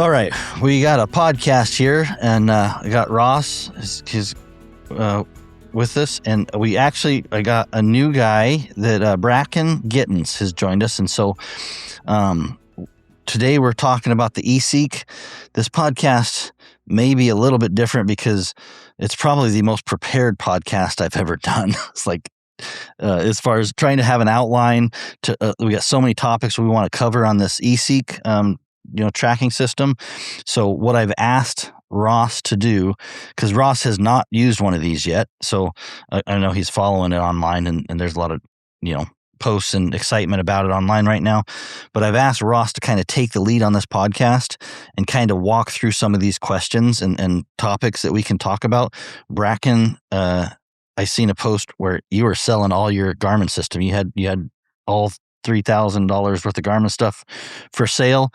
All right, we got a podcast here, and I got Ross. He's with us, and I got a new guy that Bracken Gittens has joined us, and so today we're talking about the eSEEK. This podcast may be a little bit different because it's probably the most prepared podcast I've ever done. It's like as far as trying to have an outline. We got so many topics we want to cover on this eSEEK tracking system. So what I've asked Ross to do, because Ross has not used one of these yet, so I know he's following it online, and there's a lot of posts and excitement about it online right now. But I've asked Ross to kind of take the lead on this podcast and kind of walk through some of these questions and topics that we can talk about. Bracken, I seen a post where you were selling all your Garmin system. You had all $3,000 worth of Garmin stuff for sale.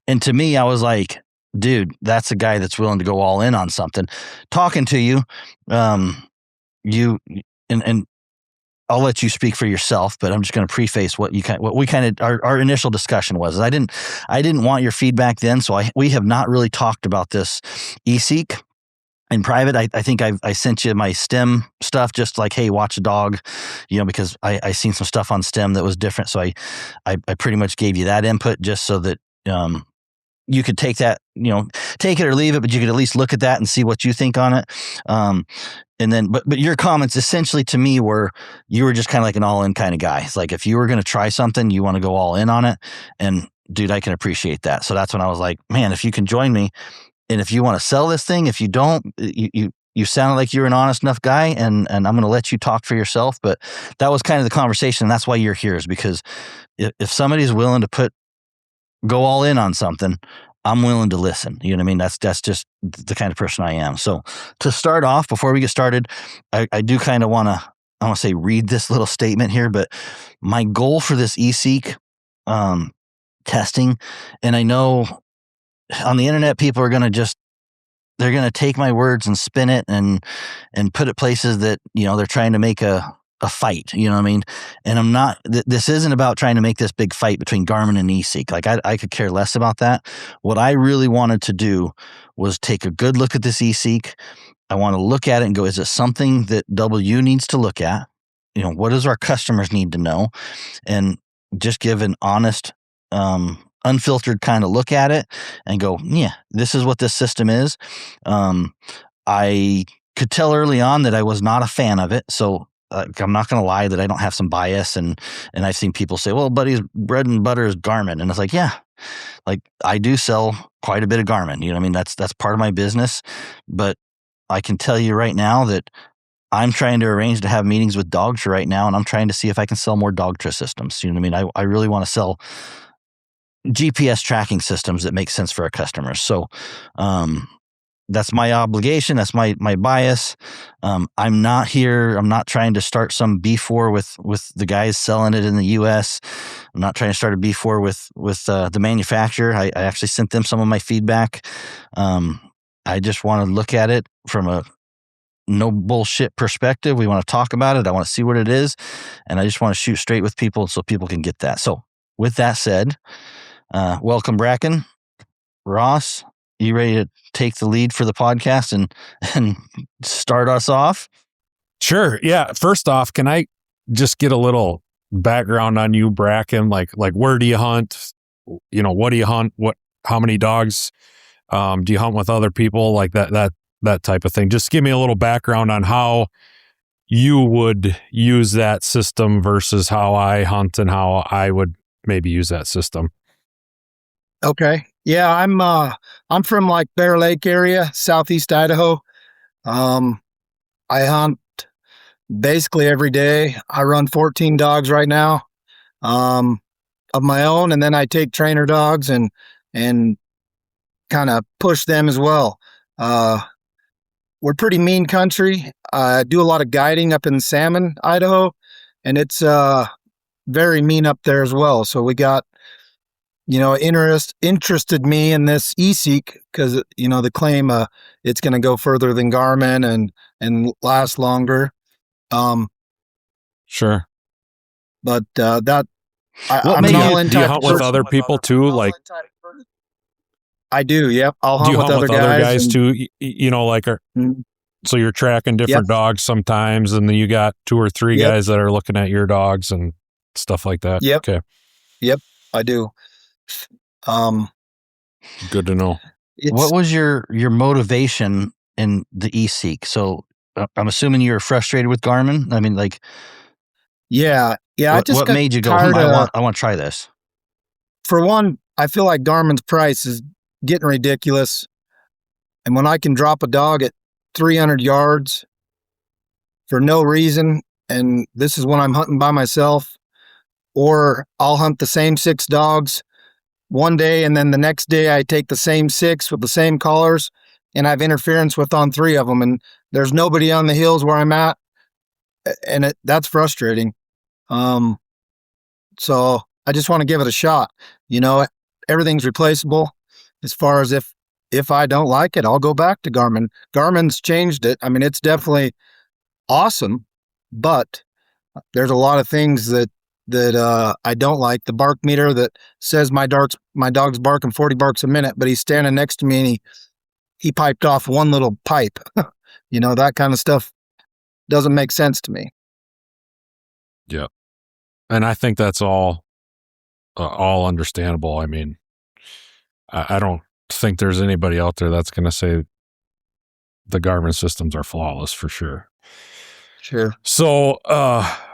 And to me, I was like, dude, that's a guy that's willing to go all in on something. Talking to you, and I'll let you speak for yourself, but I'm just going to preface what our initial discussion was. I didn't want your feedback then, so we have not really talked about this eSEEK in private. I think I sent you my STEM stuff, just like, hey, watch a dog, because I seen some stuff on STEM that was different. So I pretty much gave you that input just so that you could take that, take it or leave it, but you could at least look at that and see what you think on it. And then, but your comments essentially to me were, you were just kind of like an all-in kind of guy. It's like, if you were going to try something, you want to go all in on it. And dude, I can appreciate that. So that's when I was like, man, if you can join me, and if you want to sell this thing, if you don't, you sounded like you're an honest enough guy, and I'm going to let you talk for yourself. But that was kind of the conversation. And that's why you're here, is because if somebody's willing to go all in on something, I'm willing to listen. You know what I mean? That's just the kind of person I am. So to start off, before we get started, I do kind of want to, say read this little statement here, but my goal for this eSEEK testing, and I know on the internet, people are going to they're going to take my words and spin it and put it places that, they're trying to make a fight, you know what I mean? And I'm not, this isn't about trying to make this big fight between Garmin and eSEEK. Like I could care less about that. What I really wanted to do was take a good look at this eSEEK. I want to look at it and go, is it something that W needs to look at? What does our customers need to know? And just give an honest, unfiltered kind of look at it and go, yeah, this is what this system is. I could tell early on that I was not a fan of it. So I'm not going to lie that I don't have some bias. And I've seen people say, well, buddy's bread and butter is Garmin. And it's like, yeah, like I do sell quite a bit of Garmin. You know what I mean? That's part of my business. But I can tell you right now that I'm trying to arrange to have meetings with Dogtra right now. And I'm trying to see if I can sell more Dogtra systems. You know what I mean? I really want to sell GPS tracking systems that make sense for our customers. So that's my obligation. That's my bias. I'm not here. I'm not trying to start some beef war with the guys selling it in the U.S. I'm not trying to start a beef war with the manufacturer. I actually sent them some of my feedback. I just want to look at it from a no bullshit perspective. We want to talk about it. I want to see what it is. And I just want to shoot straight with people so people can get that. So with that said, welcome, Bracken. Ross, you ready to take the lead for the podcast and start us off? Sure. Yeah. First off, can I just get a little background on you, Bracken? Like where do you hunt? What do you hunt? How many dogs do you hunt with other people? Like that type of thing. Just give me a little background on how you would use that system versus how I hunt and how I would maybe use that system. Okay. Yeah, I'm from like Bear Lake area, southeast Idaho. I hunt basically every day. I run 14 dogs right now, of my own, and then I take trainer dogs and kind of push them as well. We're pretty mean country. I do a lot of guiding up in Salmon, Idaho, and it's very mean up there as well. So we got interested me in this eSEEK because, the claim it's going to go further than Garmin and last longer. Sure. But that I'm all in. Do you hunt with other people too? Like, I do. Yep. I'll Do hunt you with hunt other with other guys. guys too? You know, like, so you're tracking different dogs sometimes, and then you got 2 or 3 guys that are looking at your dogs and stuff like that. Yep. Okay. Yep. I do. Good to know. What was your motivation in the eSEEK? So I'm assuming you're frustrated with Garmin. I mean, like, yeah. I just what got made you go? tired I want to try this. For one, I feel like Garmin's price is getting ridiculous, and when I can drop a dog at 300 yards for no reason, and this is when I'm hunting by myself, or I'll hunt the same 6 dogs one day, and then the next day I take the same 6 with the same collars, and I have interference with on 3 of them, and there's nobody on the hills where I'm at, and that's frustrating. So I just want to give it a shot. Everything's replaceable. As far as if I don't like it, I'll go back to Garmin. Garmin's changed it. I mean, it's definitely awesome, but there's a lot of things that I don't like. The bark meter that says my dog's barking 40 barks a minute, but he's standing next to me and he piped off one little pipe. That kind of stuff doesn't make sense to me. Yeah. And I think that's all understandable. I mean, I don't think there's anybody out there that's going to say the Garmin systems are flawless, for sure. Sure. So,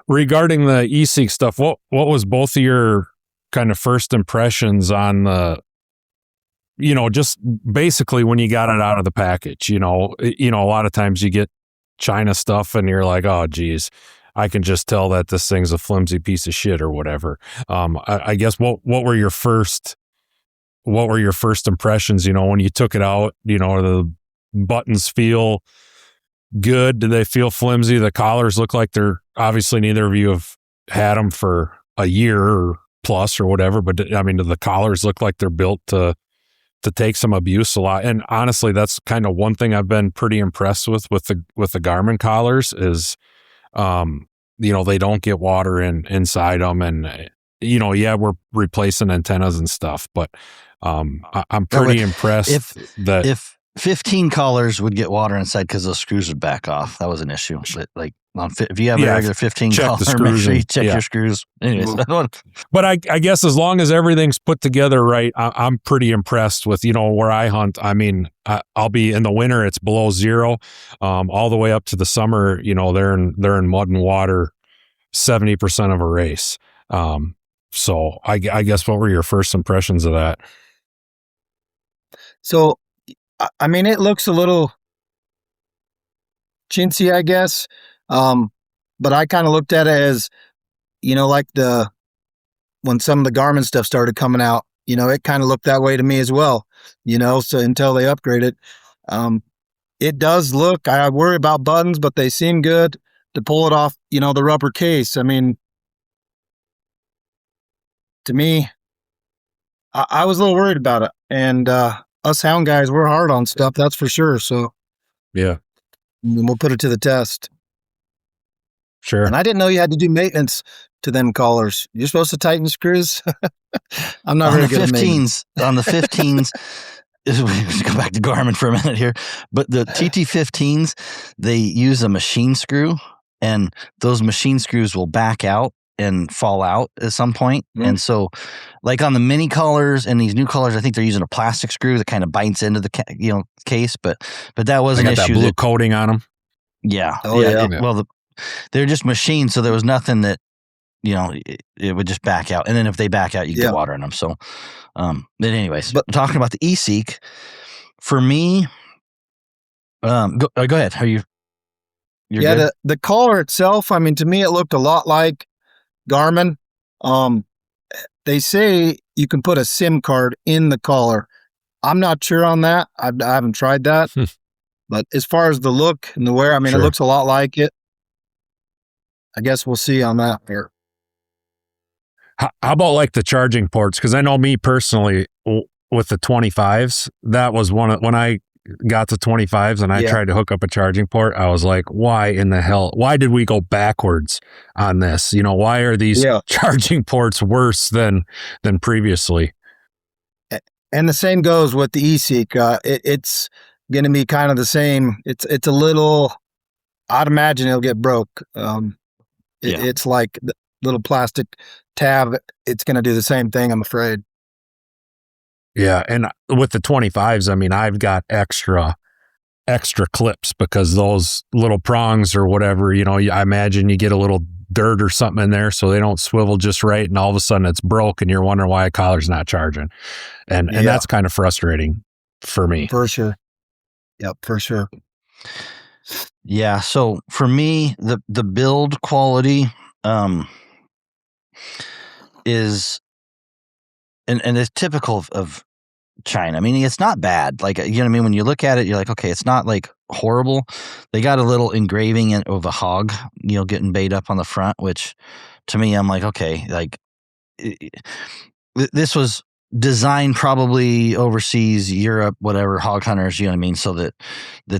regarding the eSEEK stuff, what was both of your kind of first impressions on the, just basically when you got it out of the package? A lot of times you get China stuff and you're like, oh, geez, I can just tell that this thing's a flimsy piece of shit or whatever. I guess what were your first impressions? When you took it out, the buttons feel good. Do they feel flimsy? The collars look like they're, obviously neither of you have had them for a year or plus or whatever, but I mean, do the collars look like they're built to take some abuse a lot? And honestly, that's kind of one thing I've been pretty impressed with the Garmin collars is, they don't get water inside them, and we're replacing antennas and stuff, but I'm pretty impressed if 15 collars would get water inside because those screws would back off. That was an issue. But like if you have a regular 15 collar, make sure you check your screws. Anyways, but I guess as long as everything's put together right, I'm pretty impressed with where I hunt. I mean, I'll be in the winter; it's below 0, all the way up to the summer. They're in mud and water 70% of a race. So I guess what were your first impressions of that? So, I mean, it looks a little chintzy, I guess. But I kind of looked at it as, like when some of the Garmin stuff started coming out, it kind of looked that way to me as well, so until they upgrade it. It does look, I worry about buttons, but they seem good to pull it off, the rubber case. I mean, to me, I was a little worried about it. And us hound guys, we're hard on stuff, that's for sure. So yeah, we'll put it to the test. Sure. And I didn't know you had to do maintenance to them collars. You're supposed to tighten screws. I'm not very good at maintenance. On the 15s, we go back to Garmin for a minute here, but the TT15s, they use a machine screw, and those machine screws will back out and fall out at some point. Mm-hmm. And so like on the mini collars and these new collars, I think they're using a plastic screw that kind of bites into the case, but that was an issue. That blue coating on them. Yeah. Oh, yeah. Well, they're just machines, so there was nothing that, it would just back out. And then if they back out, you get water in them. So, but anyways, talking about the eSEEK, for me, go ahead. Are you? Good? The collar itself, I mean, to me, it looked a lot like Garmin. They say you can put a SIM card in the collar. I'm not sure on that. I haven't tried that. But as far as the look and the wear, I mean, It looks a lot like it. I guess we'll see on that here. How about like the charging ports? Because I know me personally with the 25s, that was when I got to 25s and I tried to hook up a charging port. I was like, why in the hell? Why did we go backwards on this? Why are these charging ports worse than previously? And the same goes with the eSEEK. It's going to be kind of the same. It's a little. I'd imagine it'll get broke. It's like the little plastic tab. It's going to do the same thing, I'm afraid. Yeah, and with the 25s, I mean, I've got extra clips because those little prongs or whatever, you know, I imagine you get a little dirt or something in there so they don't swivel just right, and all of a sudden it's broke and you're wondering why a collar's not charging. And that's kind of frustrating for me. For sure. Yep, for sure. Yeah, so for me, the build quality is and it's typical of China. I mean, it's not bad. Like, you know what I mean? When you look at it, you're like, okay, it's not like horrible. They got a little engraving of a hog, you know, getting bait up on the front, which to me, I'm like, okay, like this was designed probably overseas, Europe, whatever, hog hunters, you know what I mean? So that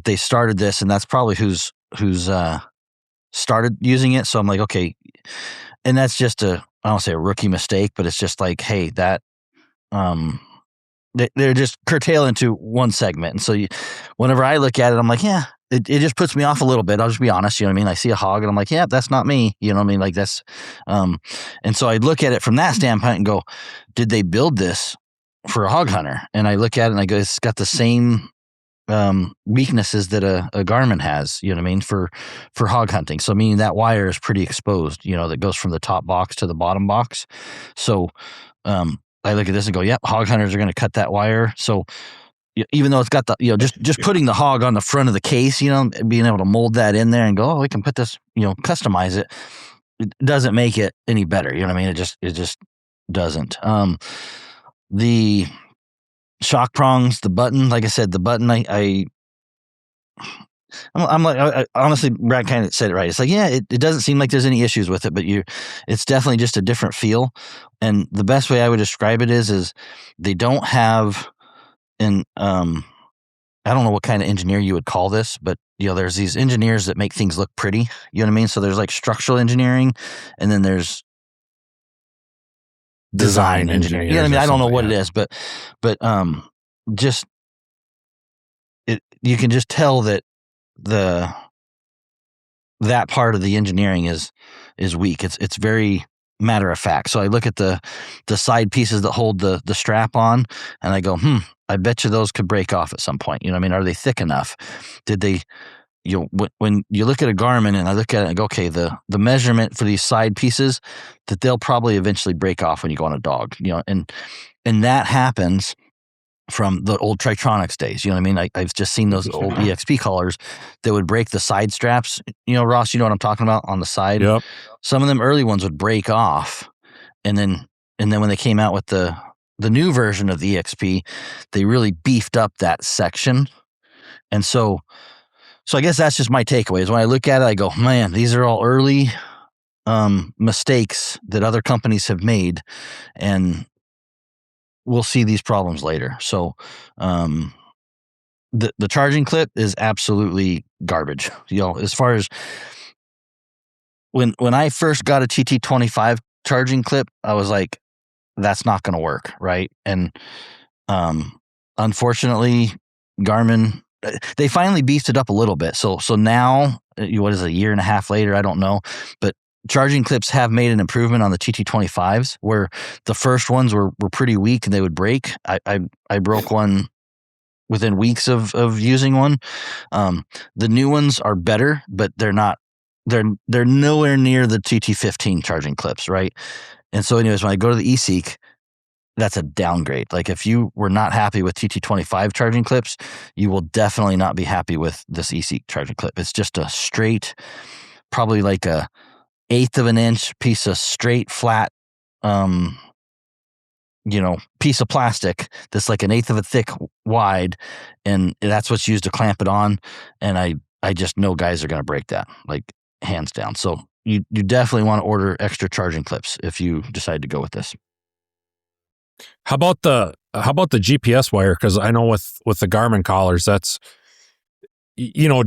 they started this, and that's probably who's started using it. So I'm like, okay, and that's just I don't say a rookie mistake, but it's just like, hey, that they're just curtailing to one segment. And so whenever I look at it, I'm like, yeah, it just puts me off a little bit. I'll just be honest. You know what I mean? I see a hog and I'm like, yeah, that's not me. You know what I mean? Like that's, and so I look at it from that standpoint and go, did they build this for a hog hunter? And I look at it and I go, it's got the same weaknesses that a Garmin has, you know what I mean, for hog hunting. So meaning that wire is pretty exposed, you know, that goes from the top box to the bottom box. So, I look at this and go, yep, hog hunters are going to cut that wire. So even though it's got the, you know, just putting the hog on the front of the case, you know, being able to mold that in there and go, oh, we can put this, you know, customize it. It doesn't make it any better. You know what I mean? It just doesn't. The shock prongs, the button, like I said, the button, I'm like, I honestly, Brad kind of said it right. It's like, yeah, it doesn't seem like there's any issues with it, but it's definitely just a different feel. And the best way I would describe it is they don't have I don't know what kind of engineer you would call this, but you know, there's these engineers that make things look pretty. You know what I mean? So there's like structural engineering, and then there's design engineering. You know what I mean? I don't know what it is, but just you can just tell that that part of the engineering is weak. It's very matter of fact. So I look at the side pieces that hold the strap on, and I go, I bet you those could break off at some point. You know what I mean? Are they thick enough? Did they, you know, when you look at a Garmin and I look at it and go, okay, the measurement for these side pieces, that they'll probably eventually break off when you go on a dog, you know, and that happens from the old Tritronics days. You know what I mean? I've just seen those old EXP collars that would break the side straps. You know, Ross, you know what I'm talking about on the side? Yep. Some of them early ones would break off. And then when they came out with the new version of the EXP, they really beefed up that section. And so I guess that's just my takeaway is when I look at it, I go, man, these are all early mistakes that other companies have made. And we'll see these problems later. So the charging clip is absolutely garbage. You know, as far as when I first got a TT25 charging clip, I was like, that's not going to work, right? And unfortunately, Garmin, they finally beefed it up a little bit. So now, what is it, a year and a half later? I don't know, but charging clips have made an improvement on the TT25s, where the first ones were pretty weak and they would break. I broke one within weeks of using one. The new ones are better, but they're not. They're nowhere near the TT15 charging clips, right? And so, anyways, when I go to the eSEEK, that's a downgrade. Like if you were not happy with TT25 charging clips, you will definitely not be happy with this eSEEK charging clip. It's just a straight, probably like a 1/8 of an inch piece of straight flat, piece of plastic that's like 1/8 of a thick wide, and that's what's used to clamp it on. And I just know guys are going to break that, like hands down. So you definitely want to order extra charging clips if you decide to go with this. How about the GPS wire? Because I know with the Garmin collars, that's, you know,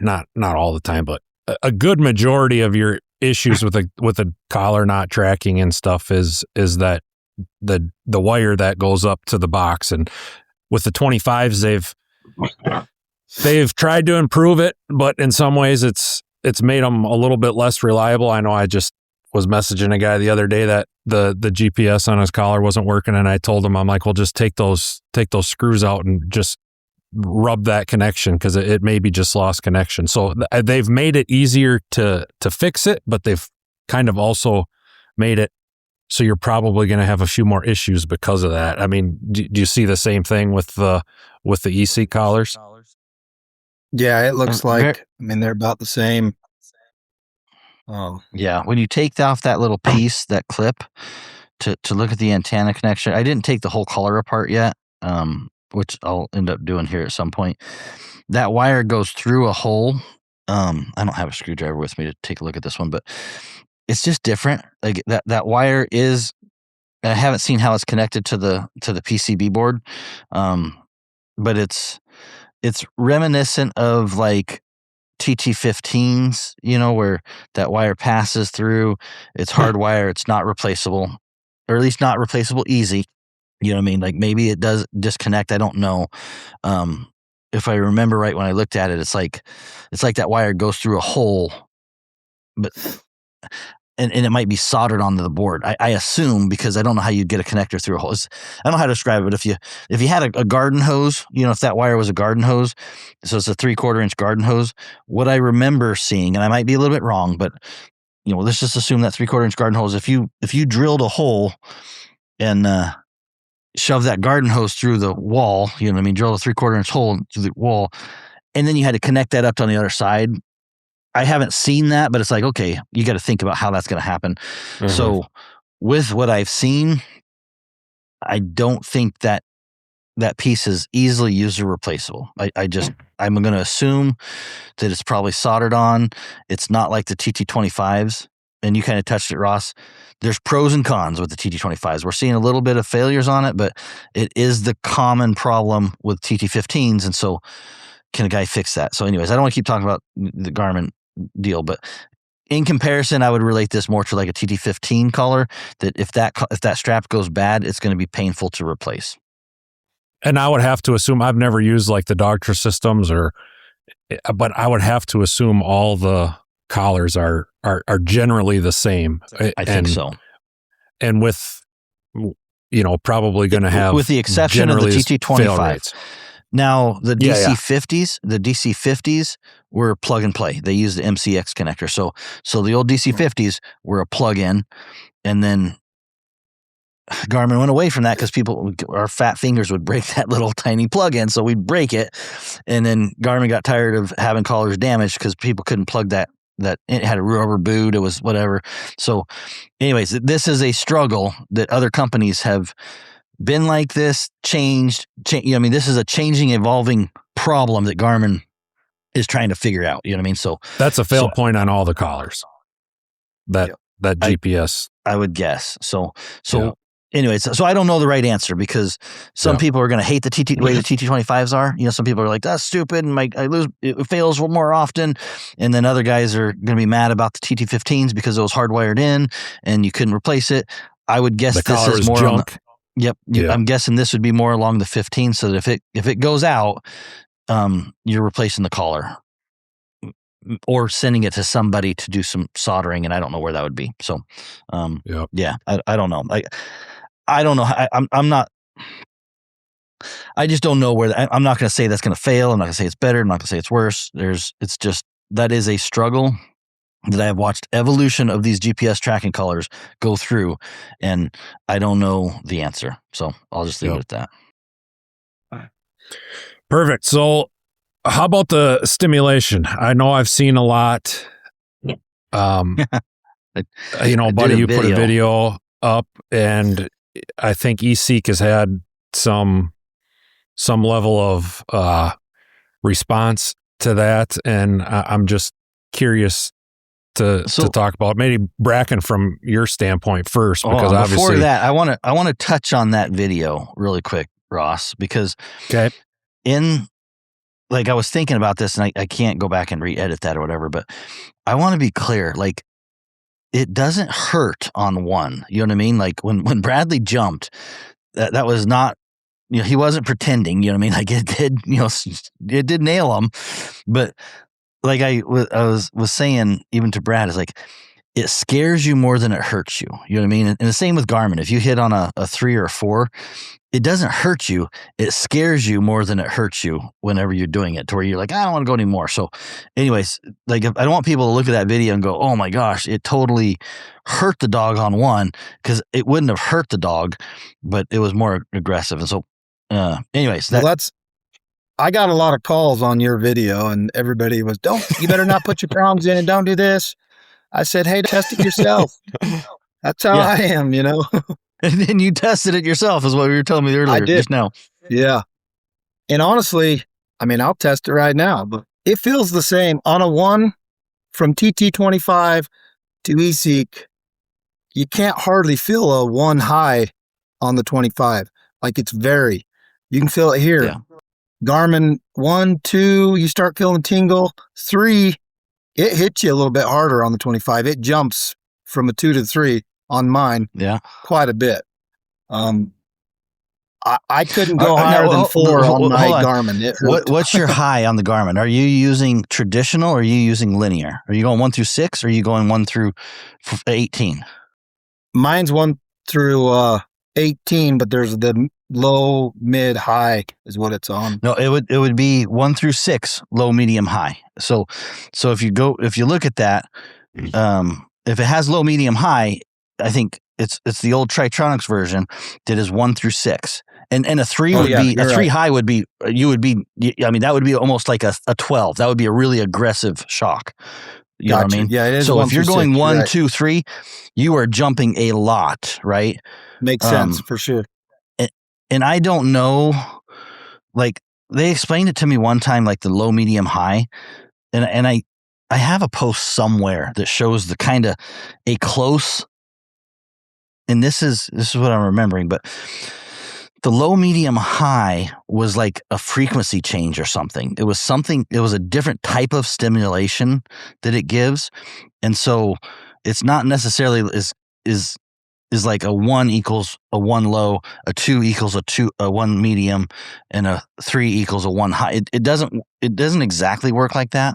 not all the time, but a good majority of your issues with a collar not tracking and stuff is that the wire that goes up to the box. And with the 25s, they've tried to improve it, but in some ways it's made them a little bit less reliable. I know I just was messaging a guy the other day that the GPS on his collar wasn't working, and I told him, I'm like, well, just take those screws out and just rub that connection, because it may be just lost connection. So they've made it easier to fix it, but they've kind of also made it so you're probably going to have a few more issues because of that. I mean, do you see the same thing with the eSEEK collars? Yeah, it looks like, I mean, they're about the same. Yeah, when you take off that little piece, that clip, to look at the antenna connection, I didn't take the whole collar apart yet, which I'll end up doing here at some point. That wire goes through a hole. I don't have a screwdriver with me to take a look at this one, but it's just different. Like that wire is, I haven't seen how it's connected to the PCB board, but it's reminiscent of like TT15s, where that wire passes through. It's hard wire. It's not replaceable, or at least not replaceable easy. You know what I mean? Like maybe it does disconnect. I don't know. If I remember right, when I looked at it, it's like that wire goes through a hole, but and it might be soldered onto the board. I assume, because I don't know how you'd get a connector through a hole. I don't know how to describe it, but if you had a garden hose, if that wire was a garden hose, so it's a 3/4 inch garden hose. What I remember seeing, and I might be a little bit wrong, but let's just assume that 3/4 inch garden hose. If you drilled a hole and shove that garden hose through the wall, drill a 3/4 inch hole through the wall, and then you had to connect that up on the other side. I haven't seen that, but it's like, okay, you got to think about how that's going to happen. Mm-hmm. So with what I've seen, I don't think that piece is easily user replaceable. I'm going to assume that it's probably soldered on. It's not like the TT25s, and you kind of touched it, Ross. There's pros and cons with the TT25s. We're seeing a little bit of failures on it, but it is the common problem with TT15s, and so can a guy fix that? So anyways, I don't want to keep talking about the Garmin deal, but in comparison, I would relate this more to like a TT15 collar, that if that strap goes bad, it's going to be painful to replace. And I would have to assume, I've never used like the Dogtra systems, but I would have to assume all the collars are generally the same. I think so. And with, probably going to have, with the exception of the TT25. Now, the DC50s, the DC50s were plug and play. They used the MCX connector. So the old DC50s were a plug-in, and then Garmin went away from that because our fat fingers would break that little tiny plug-in, so we'd break it, and then Garmin got tired of having collars damaged because people couldn't plug that. It had a rubber boot. It was whatever. So, anyways, this is a struggle that other companies have been like this, changed. This is a changing, evolving problem that Garmin is trying to figure out. You know what I mean? So that's a fail point on all the collars. That GPS, I would guess. So anyways, so I don't know the right answer, because some people are going to hate the way the TT25s are. Some people are like, that's stupid, and it fails more often. And then other guys are going to be mad about the TT15s because it was hardwired in and you couldn't replace it. I would guess this is more junk. Yep. Yeah. I'm guessing this would be more along the 15, so that if it goes out, you're replacing the collar or sending it to somebody to do some soldering, and I don't know where that would be. So, yeah, I don't know. I don't know. I'm not. I just don't know where. I'm not going to say that's going to fail. I'm not going to say it's better. I'm not going to say it's worse. It's just, that is a struggle that I have watched evolution of these GPS tracking collars go through, and I don't know the answer. So I'll just leave it at that. Perfect. So how about the stimulation? I know I've seen a lot. Buddy, you put a video up, and I think eSEEK has had some level of response to that, and I'm just curious to talk about maybe Bracken from your standpoint first, because obviously before that, I want to touch on that video really quick, Ross, because I was thinking about this, and I can't go back and re-edit that or whatever, but I want to be clear. Like, it doesn't hurt on one. You know what I mean? Like when Bradley jumped, that was not, he wasn't pretending. You know what I mean? Like it did, it did nail him. But like I was saying, even to Brad, is like, it scares you more than it hurts you. You know what I mean? And the same with Garmin. If you hit on a 3 or a 4, it doesn't hurt you. It scares you more than it hurts you whenever you're doing it, to where you're like, I don't want to go anymore. So anyways, like I don't want people to look at that video and go, oh my gosh, it totally hurt the dog on one, because it wouldn't have hurt the dog, but it was more aggressive. And so anyways, I got a lot of calls on your video, and everybody was, you better not put your prongs in and don't do this. I said, hey, test it yourself. That's how I am, And then you tested it yourself, is what you were telling me earlier. I did. Just now. Yeah. And honestly, I mean, I'll test it right now, but it feels the same on a 1 from TT25 to eSEEK. You can't hardly feel a 1 high on the 25. Like you can feel it here. Yeah. Garmin 1, 2, you start feeling tingle. 3, it hits you a little bit harder on the 25. It jumps from a 2 to 3 on mine. Yeah. Quite a bit. I couldn't go higher than 4 on my Garmin. It hurt. What's your high on the Garmin? Are you using traditional, or are you using linear? Are you going 1 through 6, or are you going 1 through 18? Mine's 1 through 18, but there's the low, mid, high is what it's on. No, it would be 1 through 6, low, medium, high. So if you look at that, if it has low, medium, high, I think it's the old Tritronics version that is 1 through 6. And a 3 would be a 3 high would be, that would be almost like a 12. That would be a really aggressive shock. You know what I mean? Yeah, it is. So if you're going 1, 2, 3, you are jumping a lot, right? Makes sense for sure. And I don't know, like they explained it to me one time, like the low, medium, high. And I have a post somewhere that shows the kind of a close, and this is what I'm remembering, but the low, medium, high was like a frequency change or something. It was a different type of stimulation that it gives. And so it's not necessarily is like a 1 equals a 1 low, a 2 equals a 1 medium, and a 3 equals a 1 high. It doesn't exactly work like that.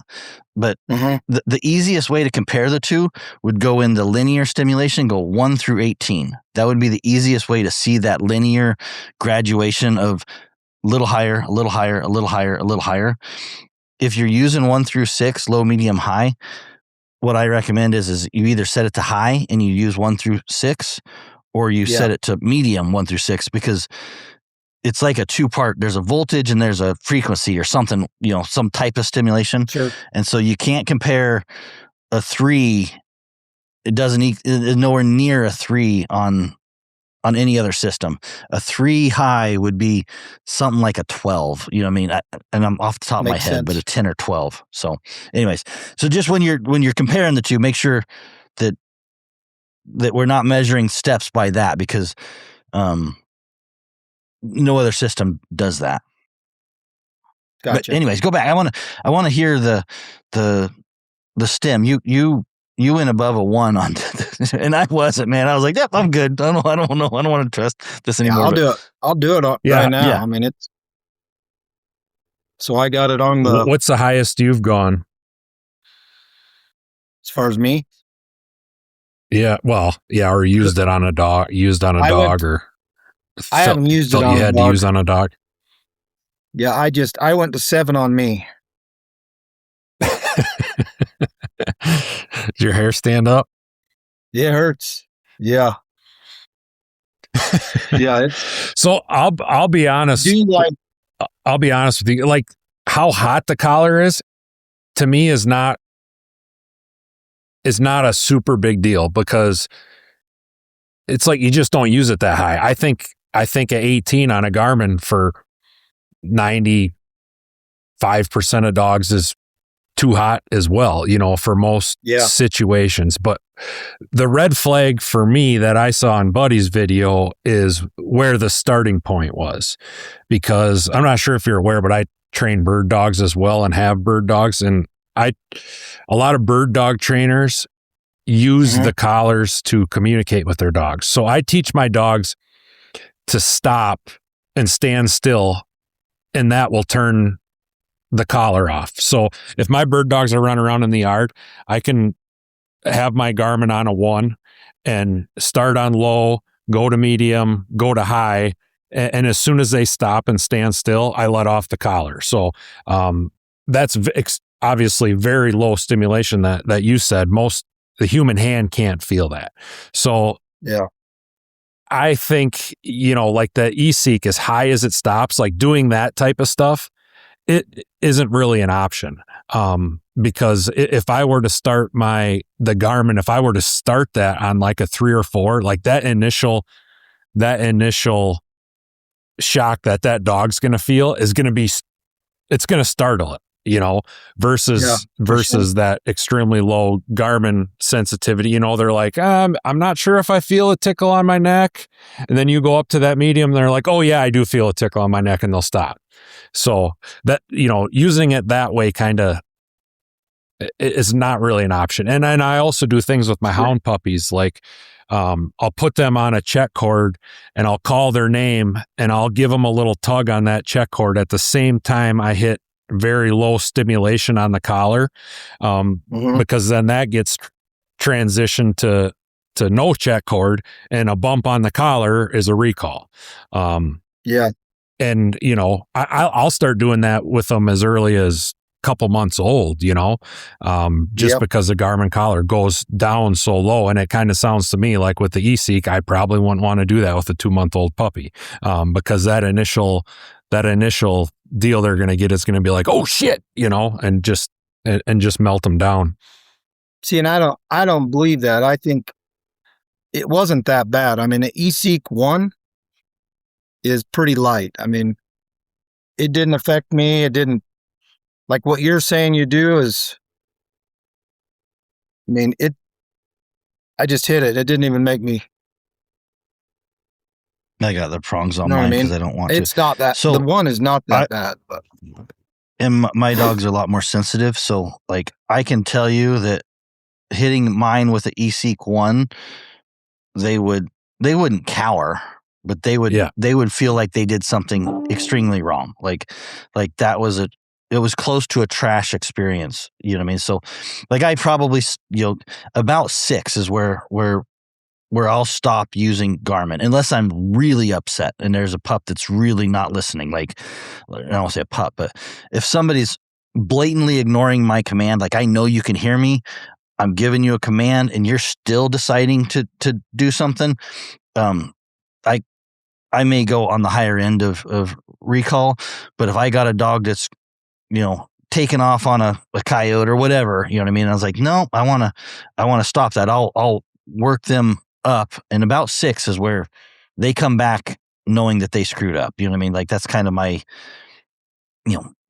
But the easiest way to compare the two would go into linear stimulation, go 1 through 18. That would be the easiest way to see that linear graduation of little higher, a little higher, a little higher, a little higher. If you're using 1 through 6, low, medium, high, what I recommend is you either set it to high and you use 1 through 6, or you set it to medium 1 through 6, because it's like a 2-part. There's a voltage and there's a frequency or something, some type of stimulation. Sure. And so you can't compare a 3. It is nowhere near a 3 on any other system. A 3 high would be something like a 12. You know what I mean? And I'm off the top of my head, but a 10 or 12. So anyways, just when you're comparing the two, make sure that we're not measuring steps by that, because no other system does that. Gotcha. But anyways, go back. I want to hear the stim. You went above a 1 on, and I wasn't, man. I was like, yep, I'm good. I don't know. I don't want to trust this anymore. I'll do it right now. Yeah. I mean, so I got it on the. What's the highest you've gone? As far as me? Yeah. Well, yeah. Or used it on a dog, or. I haven't used it on a dog. You had to use on a dog? Yeah. I went to 7 on me. Did your hair stand up? Yeah, it hurts. Yeah. Yeah. So I'll be honest. I'll be honest with you. Like, how hot the collar is, to me, is not a super big deal, because it's like you just don't use it that high. I think at 18 on a Garmin for 95% of dogs is too hot as well, for most situations. But the red flag for me that I saw in Buddy's video is where the starting point was, because I'm not sure if you're aware, but I train bird dogs as well and have bird dogs. And a lot of bird dog trainers, use the collars to communicate with their dogs. So I teach my dogs to stop and stand still, and that will turn the collar off. So if my bird dogs are running around in the yard, I can have my Garmin on a 1 and start on low, go to medium, go to high. And as soon as they stop and stand still, I let off the collar. So that's obviously very low stimulation that you said. The human hand can't feel that. So Yeah. I think, like the eSEEK, as high as it stops, like doing that type of stuff, it isn't really an option. Because if I were to start the Garmin, if I were to start that on like a 3 or 4, like that initial shock that dog's going to feel is going to be, it's going to startle it, versus that extremely low Garmin sensitivity. They're like, I'm not sure if I feel a tickle on my neck. And then you go up to that medium, they're like, oh yeah, I do feel a tickle on my neck, and they'll stop. So that, using it that way kind of is not really an option. And I also do things with my hound puppies. Like, I'll put them on a check cord and I'll call their name and I'll give them a little tug on that check cord at the same time I hit very low stimulation on the collar. Because then that gets transitioned to no check cord, and a bump on the collar is a recall. Yeah. And, I'll start doing that with them as early as couple months old, just because the Garmin collar goes down so low. And it kind of sounds to me like with the eSEEK, I probably wouldn't want to do that with a 2-month-old puppy, because that initial deal they're going to get is going to be like, oh shit, and just melt them down. See, and I don't believe that. I think it wasn't that bad. I mean, the eSEEK 1 is pretty light. I mean, it didn't affect me. It didn't, like what you're saying you do is, I mean, I just hit it. It didn't even make me. I got the prongs on mine because I don't want to. It's not that. So the 1 is not that bad, but. And my dogs are a lot more sensitive. So like, I can tell you that hitting mine with the eSEEK 1, they wouldn't cower, but they would feel like they did something extremely wrong. Like that was it was close to a trash experience. You know what I mean? So like I probably, about 6 is where I'll stop using Garmin, unless I'm really upset and there's a pup that's really not listening. Like, I don't want to say a pup, but if somebody's blatantly ignoring my command, like I know you can hear me, I'm giving you a command and you're still deciding to do something, I may go on the higher end of recall. But if I got a dog that's, taking off on a coyote or whatever, you know what I mean? I was like, no, I want to stop that. I'll work them up. And about 6 is where they come back knowing that they screwed up. You know what I mean? Like that's kind of my,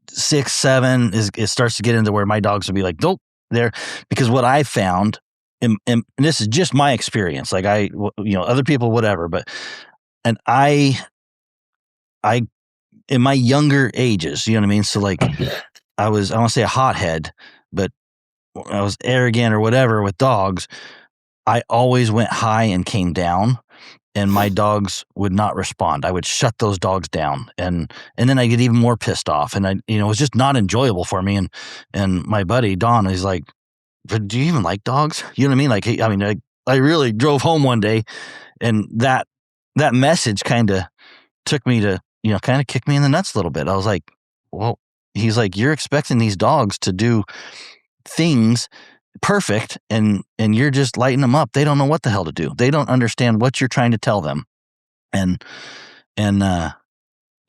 6, 7 it starts to get into where my dogs will be like, nope, there. Because what I found, and this is just my experience, like other people, whatever, and I in my younger ages, you know what I mean? So like I want to say a hothead, but I was arrogant or whatever with dogs. I always went high and came down, and my dogs would not respond. I would shut those dogs down, and then I get even more pissed off, and it was just not enjoyable for me. And my buddy Don is like, "Do you even like dogs?" You know what I mean? Like, I really drove home one day, and that message kind of took me to, kind of kick me in the nuts a little bit. I was like, well, he's like, you're expecting these dogs to do things perfect, and you're just lighting them up. They don't know what the hell to do. They don't understand what you're trying to tell them. And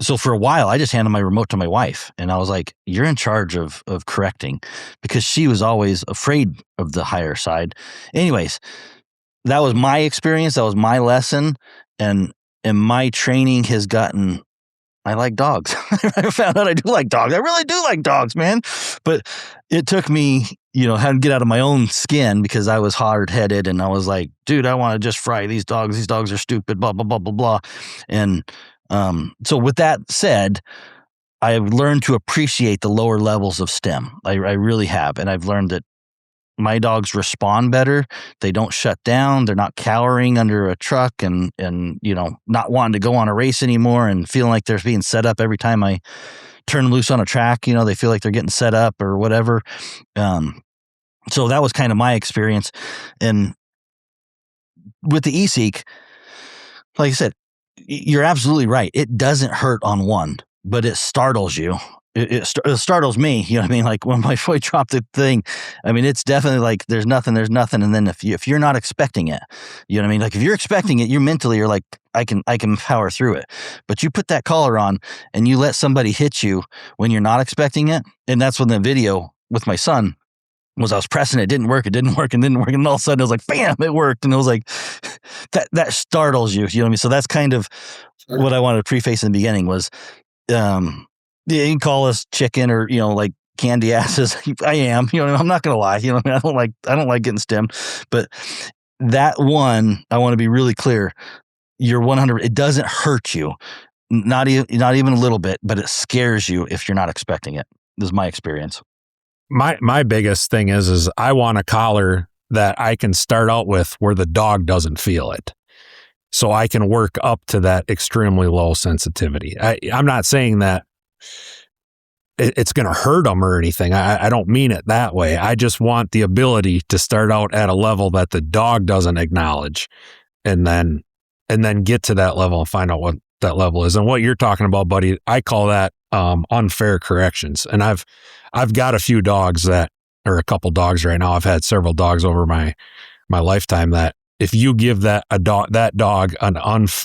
so for a while, I just handed my remote to my wife, and I was like, you're in charge of correcting, because she was always afraid of the higher side. Anyways, that was my experience. That was my lesson. And my training has gotten, I like dogs. I found out I do like dogs. I really do like dogs, man. But it took me, how to get out of my own skin, because I was hard-headed and I was like, dude, I want to just fry these dogs. These dogs are stupid, blah, blah, blah, blah, blah. And so with that said, I've learned to appreciate the lower levels of STEM. I really have. And I've learned that my dogs respond better. They don't shut down. They're not cowering under a truck and not wanting to go on a race anymore and feeling like they're being set up every time I turn them loose on a track. They feel like they're getting set up or whatever. So that was kind of my experience. And with the eSEEK, like I said, you're absolutely right. It doesn't hurt on one, but it startles you. It startles me. You know what I mean? Like when my boy dropped the thing, I mean, it's definitely like there's nothing. And then if you're not expecting it, you know what I mean? Like if you're expecting it, you mentally are like, I can power through it. But you put that collar on and you let somebody hit you when you're not expecting it. And that's when the video with my son was I was pressing it, didn't work, and all of a sudden it was like, bam, it worked. And it was like, that startles you. You know what I mean? So that's kind of what I wanted to preface in the beginning was, yeah, you can call us chicken or, like candy asses. I am, I'm not going to lie. I mean, I don't like getting stemmed, but that one, I want to be really clear. You're 100. It doesn't hurt you. Not even a little bit, but it scares you if you're not expecting it. This is my experience. My biggest thing is I want a collar that I can start out with where the dog doesn't feel it. So I can work up to that extremely low sensitivity. I'm not saying that it's going to hurt them or anything. I don't mean it that way. I just want the ability to start out at a level that the dog doesn't acknowledge and then get to that level and find out what that level is. And what you're talking about, buddy, I call that unfair corrections. And I've got a few dogs or a couple dogs right now. I've had several dogs over my lifetime that if you give that dog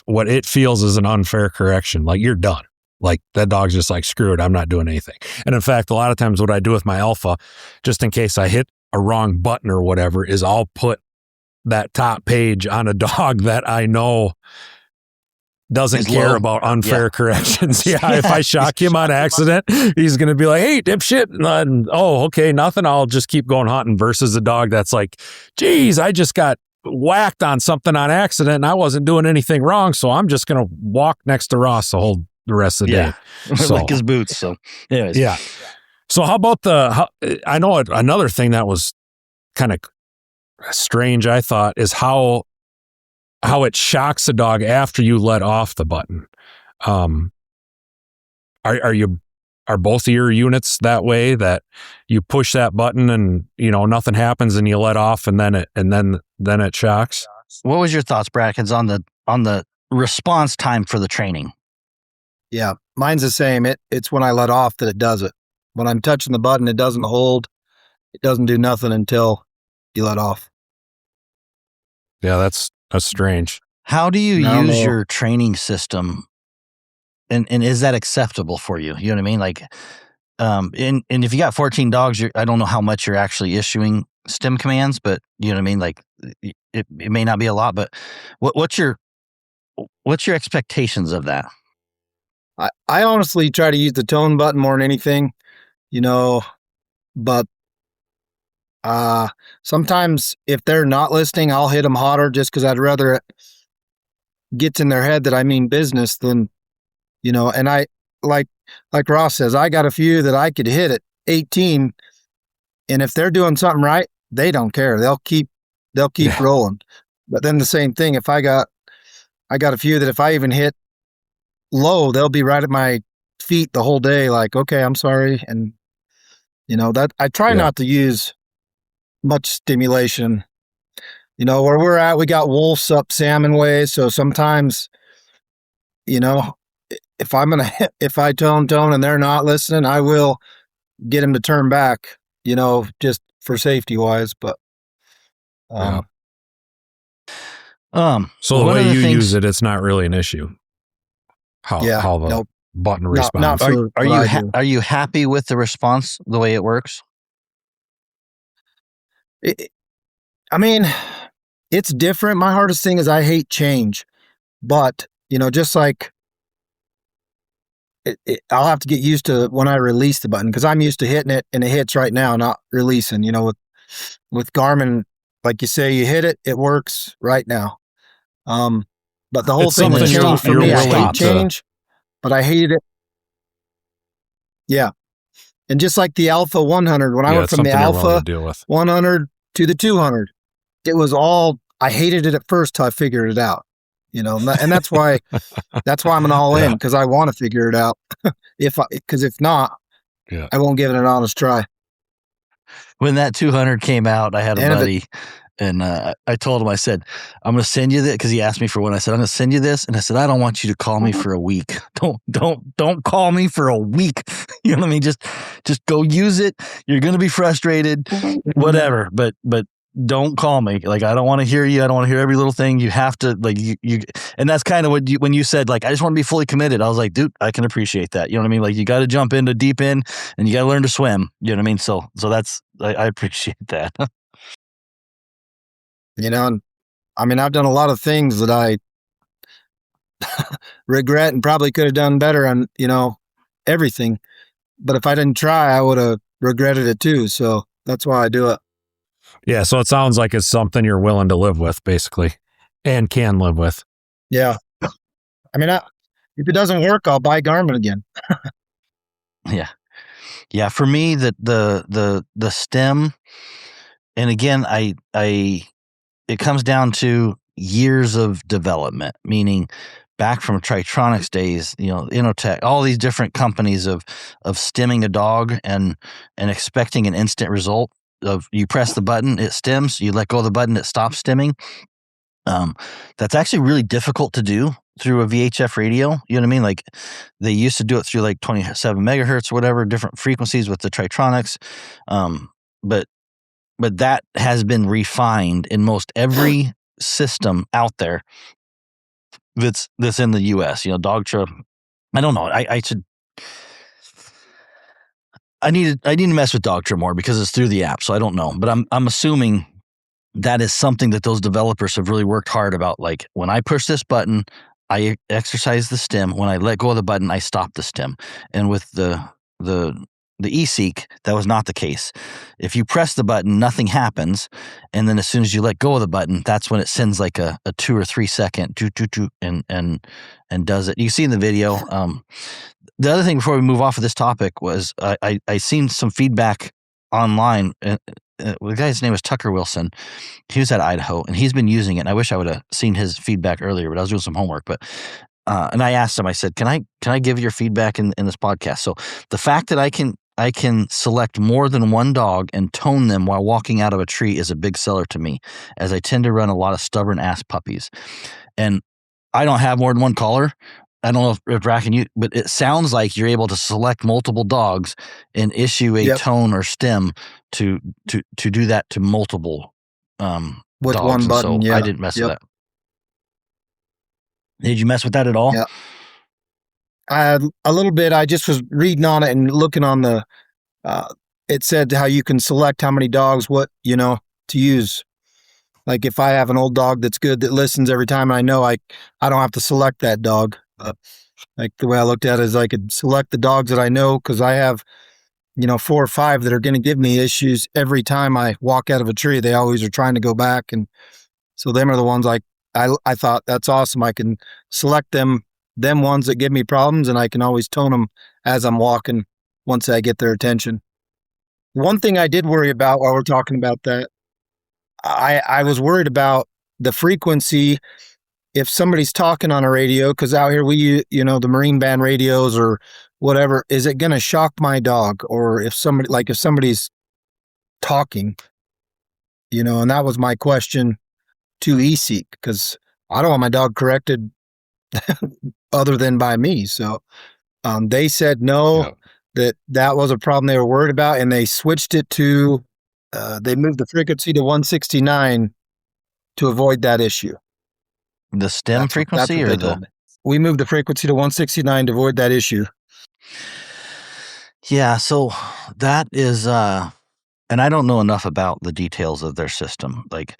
what it feels is an unfair correction, like you're done. Like that dog's just like, screw it, I'm not doing anything. And in fact, a lot of times what I do with my alpha, just in case I hit a wrong button or whatever, is I'll put that top page on a dog that I know doesn't care about unfair corrections. Yeah, if I shock him on accident, he's going to be like, hey, dipshit. And, oh, okay, nothing. I'll just keep going hunting versus a dog that's like, geez, I just got whacked on something on accident and I wasn't doing anything wrong. So I'm just going to walk next to Ross the rest of the day. So, like his boots. So anyways. Yeah. So how about I know another thing that was kind of strange, I thought, is how it shocks a dog after you let off the button. Are both of your units that way, that you push that button and nothing happens and you let off and then it shocks? What was your thoughts, Brackens, on the response time for the training? Yeah, mine's the same. It's when I let off that it does it. When I'm touching the button, it doesn't hold. It doesn't do nothing until you let off. Yeah, that's strange. How do you use your training system? And is that acceptable for you? You know what I mean? Like, and if you got 14 dogs, I don't know how much you're actually issuing stim commands, but you know what I mean? Like it may not be a lot, but what's your expectations of that? I honestly try to use the tone button more than anything, but sometimes if they're not listening, I'll hit them hotter just because I'd rather it gets in their head that I mean business than, and I like Ross says, I got a few that I could hit at 18, and if they're doing something right, they don't care. They'll keep rolling. But then the same thing, if I got a few that if I even hit low, they'll be right at my feet the whole day. Like, okay, I'm sorry. And that I try not to use much stimulation. Where we're at, we got wolves up salmon ways. So sometimes, if I tone and they're not listening, I will get them to turn back, just for safety wise. But, so the way you use it, it's not really an issue. How the button responds. Are you happy with the response, the way it works? I mean, it's different. My hardest thing is I hate change, but just like I'll have to get used to when I release the button, because I'm used to hitting it and it hits right now, not releasing. With Garmin, like you say, you hit it, it works right now. But the whole thing with change for me, I hate change, but I hated it. Yeah. And just like the Alpha 100, when I went from the Alpha 100 to the 200. It was all, I hated it at first till I figured it out, and that's why I'm an all in, because I want to figure it out. Because if not, I won't give it an honest try. When that 200 came out, I had a buddy, and I told him, I said, I'm going to send you this, because he asked me for one. I said, I'm going to send you this, and I said, I don't want you to call me for a week. Don't call me for a week. You know what I mean? Just go use it. You're going to be frustrated, whatever, but don't call me. Like, I don't want to hear you. I don't want to hear every little thing. You have to, like, you and that's kind of what when you said, like, I just want to be fully committed. I was like, dude, I can appreciate that. You know what I mean? Like, you got to jump into deep end, and you got to learn to swim. You know what I mean? So that's, I appreciate that. And I mean, I've done a lot of things that I regret and probably could have done better on, everything. But if I didn't try, I would have regretted it too. So that's why I do it. Yeah. So it sounds like it's something you're willing to live with, basically, and can live with. Yeah. I mean, if it doesn't work, I'll buy Garmin again. Yeah. Yeah. For me, the stem, and again, it comes down to years of development, meaning back from Tritronics days, Inotech, all these different companies of stemming a dog and expecting an instant result of, you press the button, it stems, you let go of the button, it stops stemming. That's actually really difficult to do through a VHF radio. You know what I mean? Like, they used to do it through like 27 megahertz or whatever, different frequencies with the Tritronics. But that has been refined in most every system out there that's in the US, Dogtra. I don't know. I need to mess with Dogtra more because it's through the app. So I don't know, but I'm assuming that is something that those developers have really worked hard about. Like, when I push this button, I exercise the stem. When I let go of the button, I stop the stem. And with the eSEEK, that was not the case. If you press the button, nothing happens, and then as soon as you let go of the button, that's when it sends like a 2 or 3 second and does it. You see in the video. The other thing before we move off of this topic was I seen some feedback online. The guy's name was Tucker Wilson. He was at Idaho, and he's been using it. And I wish I would have seen his feedback earlier, but I was doing some homework. But and I asked him, I said, can I give your feedback in this podcast? So the fact that I can select more than one dog and tone them while walking out of a tree is a big seller to me, as I tend to run a lot of stubborn ass puppies. And I don't have more than one collar. I don't know if Bracken, but it sounds like you're able to select multiple dogs and issue a tone or stem to do that to multiple with dogs. one button. So I didn't mess with that. Did you mess with that at all? Yeah. A little bit. I just was reading on it and looking on the, it said how you can select how many dogs, to use. Like, if I have an old dog that's good, that listens every time, I know I don't have to select that dog. Like, the way I looked at it is I could select the dogs that I know, because I have, 4 or 5 that are going to give me issues every time I walk out of a tree. They always are trying to go back. And so them are the ones I thought, that's awesome. I can select them ones that give me problems, and I can always tone them as I'm walking once I get their attention. One thing I did worry about while we're talking about that, I was worried about the frequency. If somebody's talking on a radio, because out here we, the Marine Band radios or whatever, is it going to shock my dog? Or if somebody's talking, and that was my question to eSEEK, because I don't want my dog corrected other than by me. So they said no, that was a problem they were worried about, and they switched it to, they moved the frequency to 169 to avoid that issue. The stem frequency, or we moved the frequency to 169 to avoid that issue. Yeah, so that is, and I don't know enough about the details of their system. Like,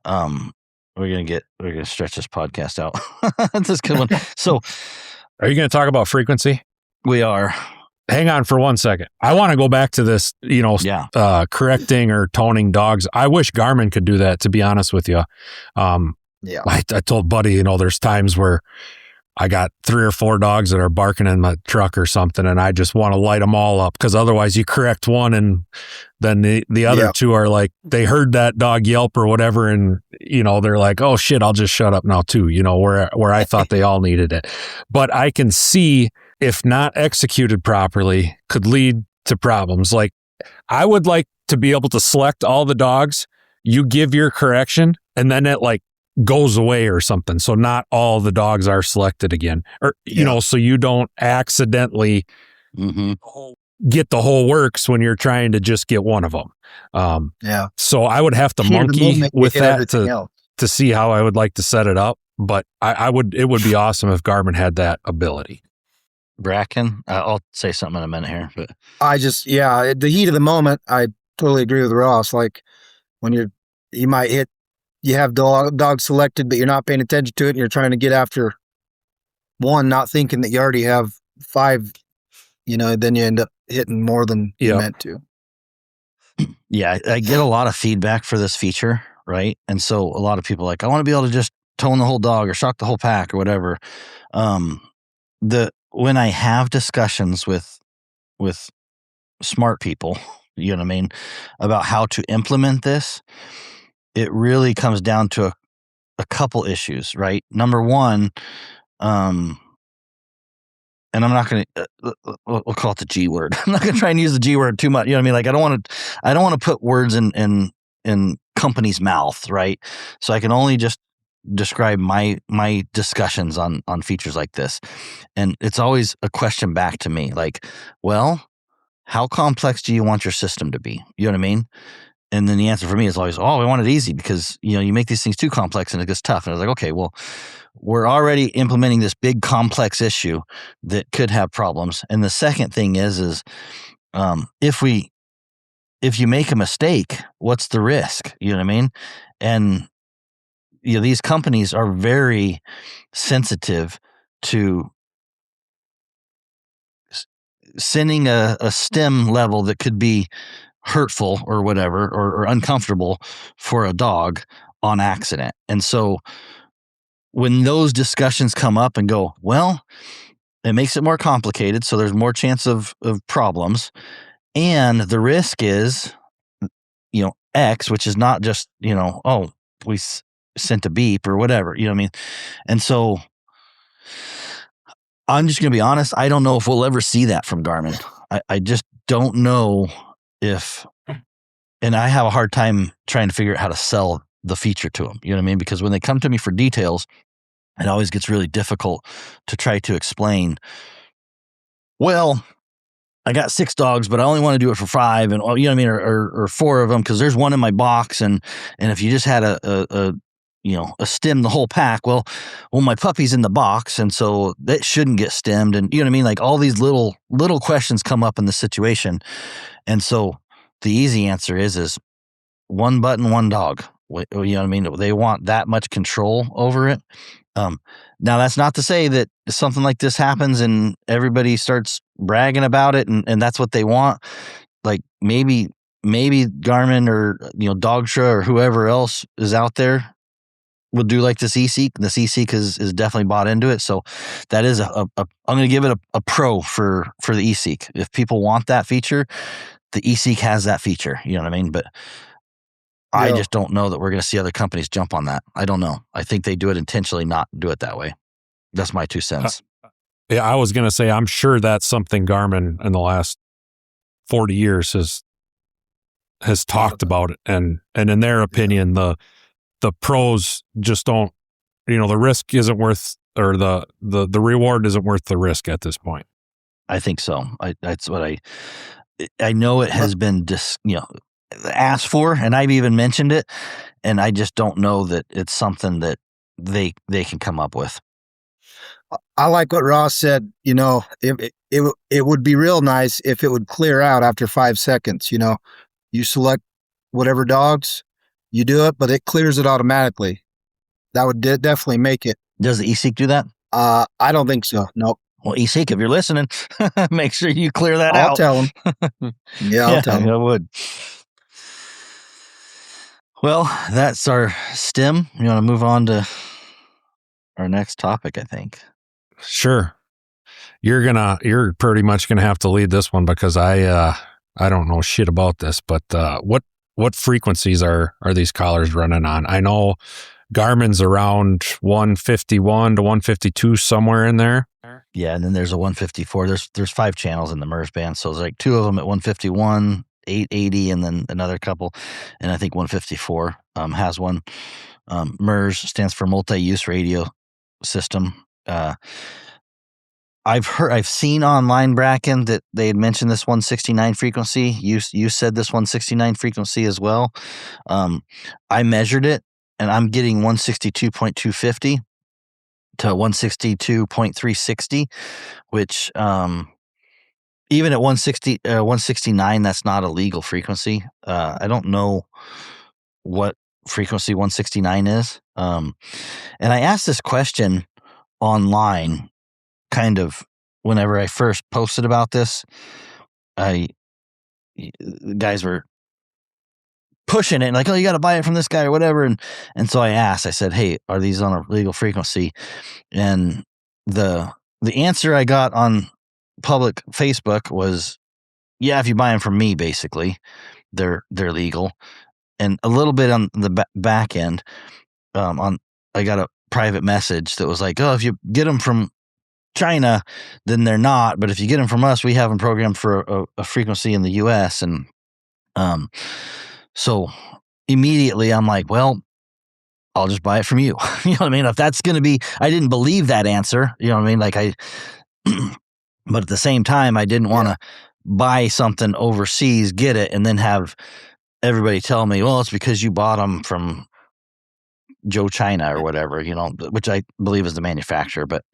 we're gonna stretch this podcast out. That's a good one. So, are you going to talk about frequency? We are. Hang on for 1 second. I want to go back to this, correcting or toning dogs. I wish Garmin could do that, to be honest with you. I told Buddy, there's times where I got 3 or 4 dogs that are barking in my truck or something, and I just want to light them all up, because otherwise you correct one and then the other 2 are like, they heard that dog yelp or whatever, and they're like, oh shit, I'll just shut up now too, where I thought they all needed it. But I can see, if not executed properly, could lead to problems. Like, I would like to be able to select all the dogs, you give your correction, and then it like goes away or something. So not all the dogs are selected again, or, so you don't accidentally get the whole works when you're trying to just get one of them. So I would have to monkey with that to see how I would like to set it up. But it would be awesome if Garmin had that ability. Bracken, I'll say something in a minute here, but the heat of the moment, I totally agree with Ross. Like, when you have dog selected, but you're not paying attention to it, and you're trying to get after one, not thinking that you already have 5, then you end up hitting more than you meant to. Yeah, I get a lot of feedback for this feature, right? And so a lot of people are like, I want to be able to just tone the whole dog or shock the whole pack or whatever. When I have discussions with smart people, about how to implement this, it really comes down to a couple issues, right? Number one, and I'm not going to, we'll call it the G word. I'm not going to try and use the G word too much. Like, I don't want to put words in company's mouth, right? So I can only just describe my discussions on features like this. And it's always a question back to me, like, well, how complex do you want your system to be? You know what I mean? And then the answer for me is always, I want it easy, because, you make these things too complex and it gets tough. And I was like, okay, well, we're already implementing this big complex issue that could have problems. And the second thing is if you make a mistake, what's the risk? You know what I mean? And, these companies are very sensitive to sending a stim level that could be hurtful or whatever, or uncomfortable for a dog on accident. And so when those discussions come up and go, well, it makes it more complicated, so there's more chance of problems, and the risk is, X, which is not just, we sent a beep or whatever, you know what I mean? And so I'm just going to be honest, I don't know if we'll ever see that from Garmin. I just don't know if, and I have a hard time trying to figure out how to sell the feature to them, you know what I mean? Because when they come to me for details, it always gets really difficult to try to explain, well, I got 6 dogs, but I only want to do it for 5, and you know what I mean, or 4 of them, because there's one in my box, and if you just had a stim the whole pack, well, my puppy's in the box, and so that shouldn't get stemmed, and you know what I mean, like all these little questions come up in the situation, and so the easy answer is one button, one dog. You know what I mean? They want that much control over it. Now, that's not to say that something like this happens and everybody starts bragging about it, and that's what they want. Like, maybe Garmin or Dogstra or whoever else is out there will do like this eSEEK. This eSEEK is definitely bought into it. So that is I'm going to give it a pro for the eSEEK. If people want that feature, the eSEEK has that feature. You know what I mean? But I just don't know that we're going to see other companies jump on that. I don't know. I think they do it intentionally, not do it that way. That's my 2 cents. Yeah, I was going to say, I'm sure that's something Garmin in the last 40 years has talked about it. And in their opinion, the pros just don't, the risk isn't worth, or the reward isn't worth the risk at this point. I think so. That's what I know it has been asked for, and I've even mentioned it, and I just don't know that it's something that they can come up with. I like what Ross said. It would be real nice if it would clear out after 5 seconds. You select whatever dogs, you do it, but it clears it automatically. That would definitely make it. Does the eSEEK do that? I don't think so. Nope. Well, eSEEK, if you're listening, make sure you clear that out. I'll tell him. Yeah, I'll tell him. I would. Well, that's our stim. You want to move on to our next topic, I think. Sure. You're pretty much gonna have to lead this one because I don't know shit about this, but what frequencies are these collars running on? I know Garmin's around 151 to 152, somewhere in there. Yeah, and then there's a 154. There's 5 channels in the MERS band, so there's like 2 of them at 151, 880, and then another couple, and I think 154 has one. MERS stands for multi-use radio system. I've seen online, Bracken, that they had mentioned this 169 frequency. You said this 169 frequency as well. I measured it, and I'm getting 162.250 to 162.360, which even at 169, that's not a legal frequency. I don't know what frequency 169 is. And I asked this question online kind of whenever I first posted about this. The guys were pushing it, like, oh, you got to buy it from this guy or whatever. And so I asked, I said, hey, are these on a legal frequency? And the answer I got on public Facebook was, yeah, if you buy them from me, basically, they're legal. And a little bit on the back end, I got a private message that was like, oh, if you get them from China, then they're not. But if you get them from us, we have them programmed for a frequency in the U.S. And so immediately I'm like, well, I'll just buy it from you. You know what I mean? If that's going to be, I didn't believe that answer. You know what I mean? Like but at the same time, I didn't want to buy something overseas, get it, and then have everybody tell me, well, it's because you bought them from Joe China or whatever, you know, which I believe is the manufacturer. But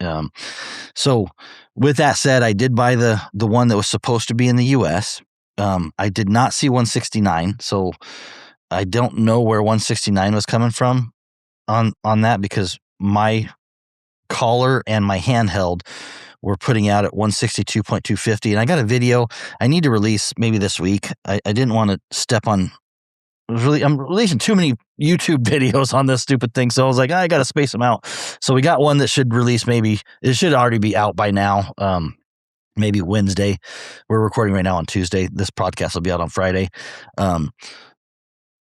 so with that said, I did buy the one that was supposed to be in the U.S. I did not see 169, so I don't know where 169 was coming from on that, because my collar and my handheld were putting out at 162.250, and I got a video I need to release maybe this week. I didn't want to step on. I'm releasing too many YouTube videos on this stupid thing, so I was like, I got to space them out. So we got one that should release, maybe it should already be out by now. Maybe Wednesday. We're recording right now on Tuesday. This podcast will be out on Friday.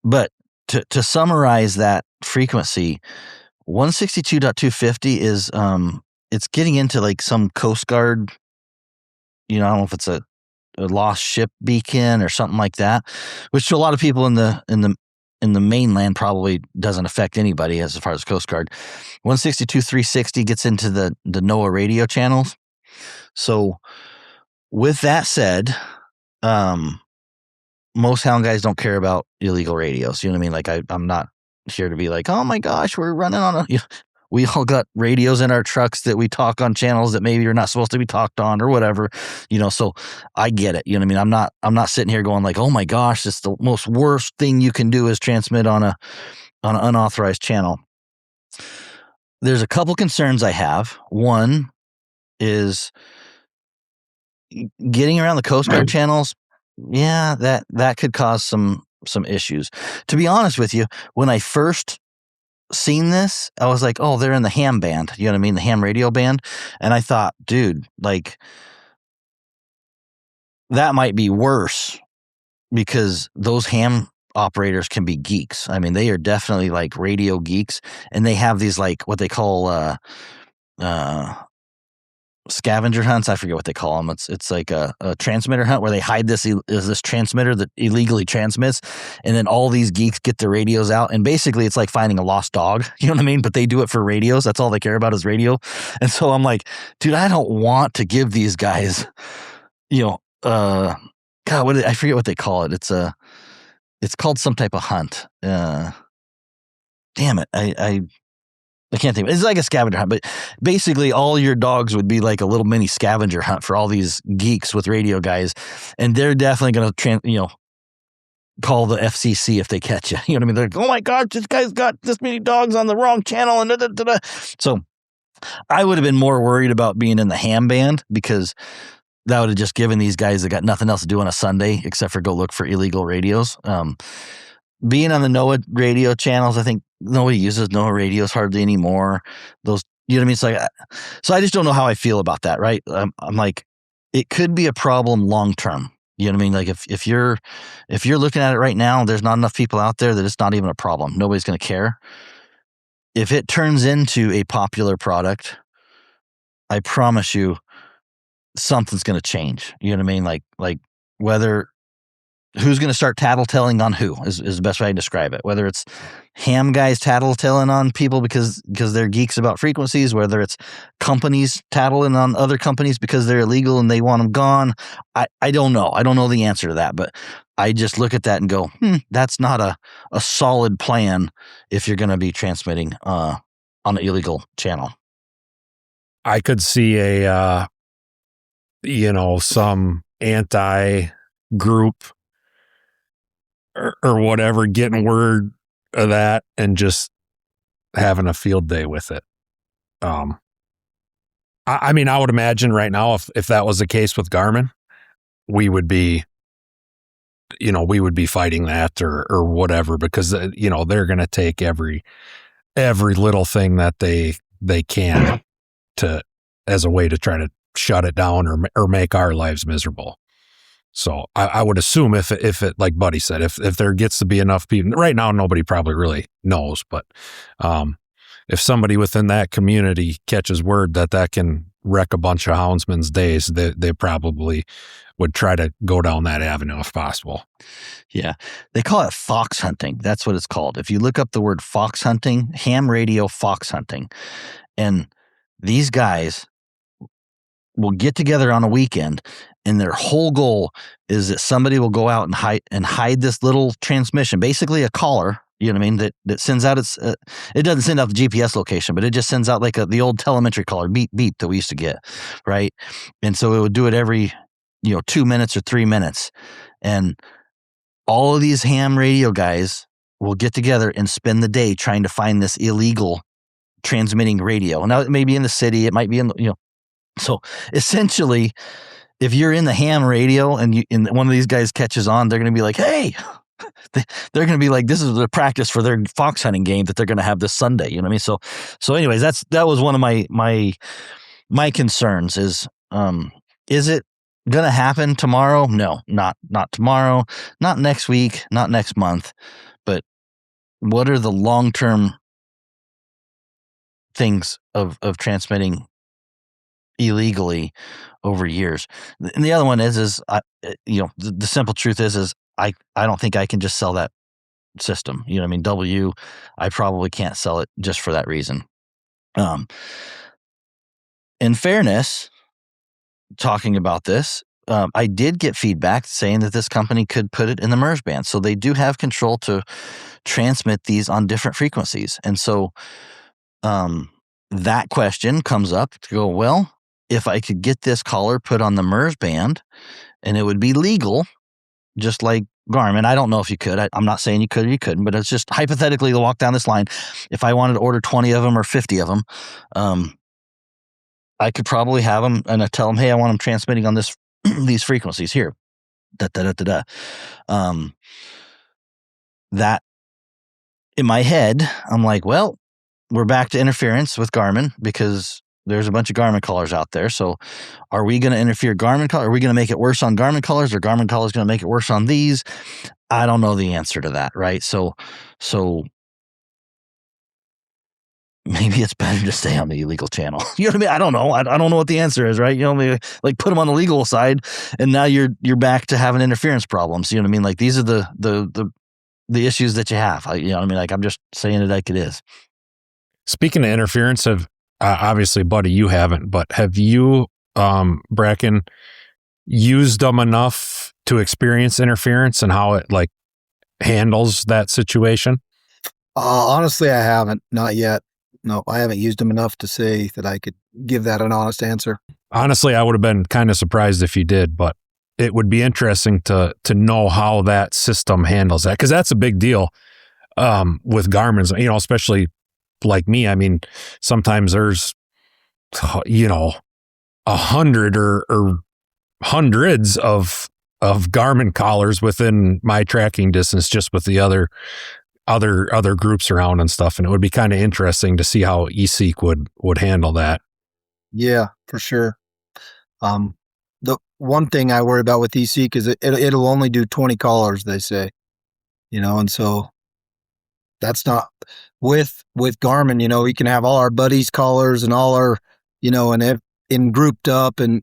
But to summarize that frequency, 162.250 is it's getting into like some Coast Guard, you know, I don't know if it's a lost ship beacon or something like that, which to a lot of people in the mainland probably doesn't affect anybody as far as Coast Guard. 162.360 gets into the NOAA radio channels. So with that said, most hound guys don't care about illegal radios. You know what I mean? Like I'm not here to be like, oh my gosh, we're running on a, we all got radios in our trucks that we talk on channels that maybe you're not supposed to be talked on or whatever, you know, so I get it. You know what I mean? I'm not sitting here going like, oh my gosh, it's the most worst thing you can do is transmit on an unauthorized channel. There's a couple concerns I have. One is getting around the Coast Guard channels. Yeah, that could cause some issues. To be honest with you, when I first seen this, I was like, oh, they're in the ham band. You know what I mean? The ham radio band. And I thought, dude, like that might be worse because those ham operators can be geeks. I mean, they are definitely like radio geeks, and they have these like what they call scavenger hunts. I forget what they call them. It's like a transmitter hunt where they hide this transmitter that illegally transmits, and then all these geeks get their radios out, and basically it's like finding a lost dog. You know what I mean? But they do it for radios. That's all they care about is radio. And so I'm like, dude, I don't want to give these guys, you know, God, I forget what they call it. It's called some type of hunt. Damn it, I can't think. It's like a scavenger hunt, but basically all your dogs would be like a little mini scavenger hunt for all these geeks with radio guys, and they're definitely going to, call the FCC if they catch you. You know what I mean? They're like, oh my God, this guy's got this many dogs on the wrong channel, and da-da-da-da. So I would have been more worried about being in the ham band, because that would have just given these guys that got nothing else to do on a Sunday except for go look for illegal radios. Being on the NOAA radio channels, I think nobody uses NOAA radios hardly anymore. Those You know what I mean? It's like, so I just don't know how I feel about that, right? I'm like, it could be a problem long term. You know what I mean? Like if you're looking at it right now, there's not enough people out there that it's not even a problem. Nobody's going to care. If it turns into a popular product, I promise you something's going to change. You know what I mean? Like whether who's going to start tattletelling on who is the best way I describe it. Whether it's ham guys tattletelling on people because they're geeks about frequencies, whether it's companies tattling on other companies because they're illegal and they want them gone. I don't know. I don't know the answer to that, but I just look at that and go, that's not a solid plan if you're going to be transmitting on an illegal channel. I could see a, some anti-group or whatever getting word of that and just having a field day with it. I mean, I would imagine right now if that was the case with Garmin, we would be fighting that or whatever, because they're going to take every little thing that they can to as a way to try to shut it down or make our lives miserable. So I would assume if it, like Buddy said, if there gets to be enough people right now, nobody probably really knows, but if somebody within that community catches word that can wreck a bunch of houndsmen's days, they probably would try to go down that avenue if possible. Yeah. They call it fox hunting. That's what it's called. If you look up the word fox hunting, ham radio fox hunting, and these guys will get together on a weekend, and their whole goal is that somebody will go out and hide this little transmission, basically a caller. You know what I mean? That sends out it doesn't send out the GPS location, but it just sends out like the old telemetry caller, beep beep, that we used to get, right? And so it would do it every 2 minutes or 3 minutes, and all of these ham radio guys will get together and spend the day trying to find this illegal transmitting radio. Now it may be in the city, it might be in so essentially, if you're in the ham radio and one of these guys catches on, they're going to be like, hey, they're going to be like, this is the practice for their fox hunting game that they're going to have this Sunday. You know what I mean? So anyways, that was one of my concerns is it going to happen tomorrow? No, not tomorrow, not next week, not next month, but what are the long-term things of transmitting illegally over years? And the other one is the simple truth is I don't think I can just sell that system. You know what I mean? I probably can't sell it just for that reason. In fairness, talking about this, I did get feedback saying that this company could put it in the MERS band. So they do have control to transmit these on different frequencies. And so that question comes up to go, well, if I could get this caller put on the MERS band and it would be legal, just like Garmin. I don't know if you could. I'm not saying you could or you couldn't, but it's just hypothetically to walk down this line. If I wanted to order 20 of them or 50 of them, I could probably have them and I tell them, hey, I want them transmitting on these frequencies here. That in my head, I'm like, well, we're back to interference with Garmin because there's a bunch of Garmin callers out there. So are we going to interfere Garmin call? Are we going to make it worse on Garmin callers, or Garmin callers going to make it worse on these? I don't know the answer to that. Right. So maybe it's better to stay on the illegal channel. You know what I mean? I don't know. I don't know what the answer is, right? Maybe like put them on the legal side and now you're back to having interference problems. You know what I mean? Like these are the issues that you have. You know what I mean? Like I'm just saying it like it is. Speaking of interference, obviously, Buddy, you haven't, but have you, Bracken, used them enough to experience interference and how it like handles that situation? Honestly, I haven't. Not yet. No, I haven't used them enough to say that I could give that an honest answer. Honestly, I would have been kind of surprised if you did, but it would be interesting to know how that system handles that, because that's a big deal with Garmin's, especially like me. I mean, sometimes there's 100 or hundreds of Garmin collars within my tracking distance just with the other other groups around and stuff. And it would be kind of interesting to see how eSEEK would handle that. Yeah, for sure. The one thing I worry about with eSEEK is it'll only do 20 callers, they say, and so that's not with Garmin, we can have all our buddies callers and all our, and grouped up, and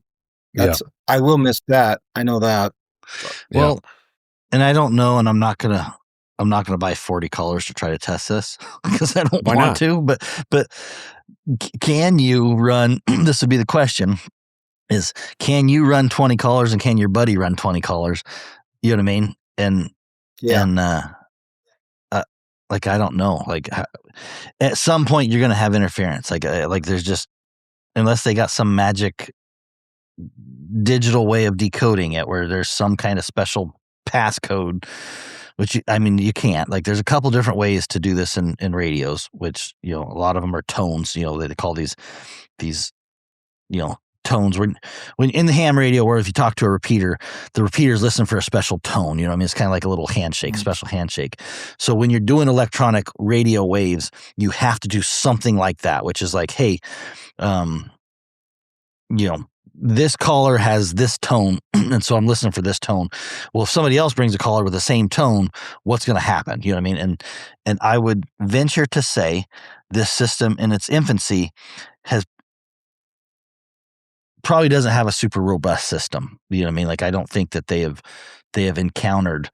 I will miss that. I know that. Well, and I don't know, and I'm not gonna buy 40 callers to try to test this because I don't want to. But can you run? This would be the question: is can you run 20 callers and can your buddy run 20 callers? You know what I mean? And like I don't know. Like at some point you're gonna have interference. Like there's just, unless they got some magic digital way of decoding it where there's some kind of special passcode, which you can't. Like there's a couple different ways to do this in radios, which a lot of them are tones. They call these tones. When in the ham radio, where if you talk to a repeater, the repeaters listen for a special tone. It's kind of like a little handshake, special handshake. So when you're doing electronic radio waves, you have to do something like that, which is like, hey, this caller has this tone, and so I'm listening for this tone. Well, if somebody else brings a caller with the same tone, what's going to happen? You know what I mean? And I would venture to say this system in its infancy probably doesn't have a super robust system. You know what I mean? Like I don't think that they have encountered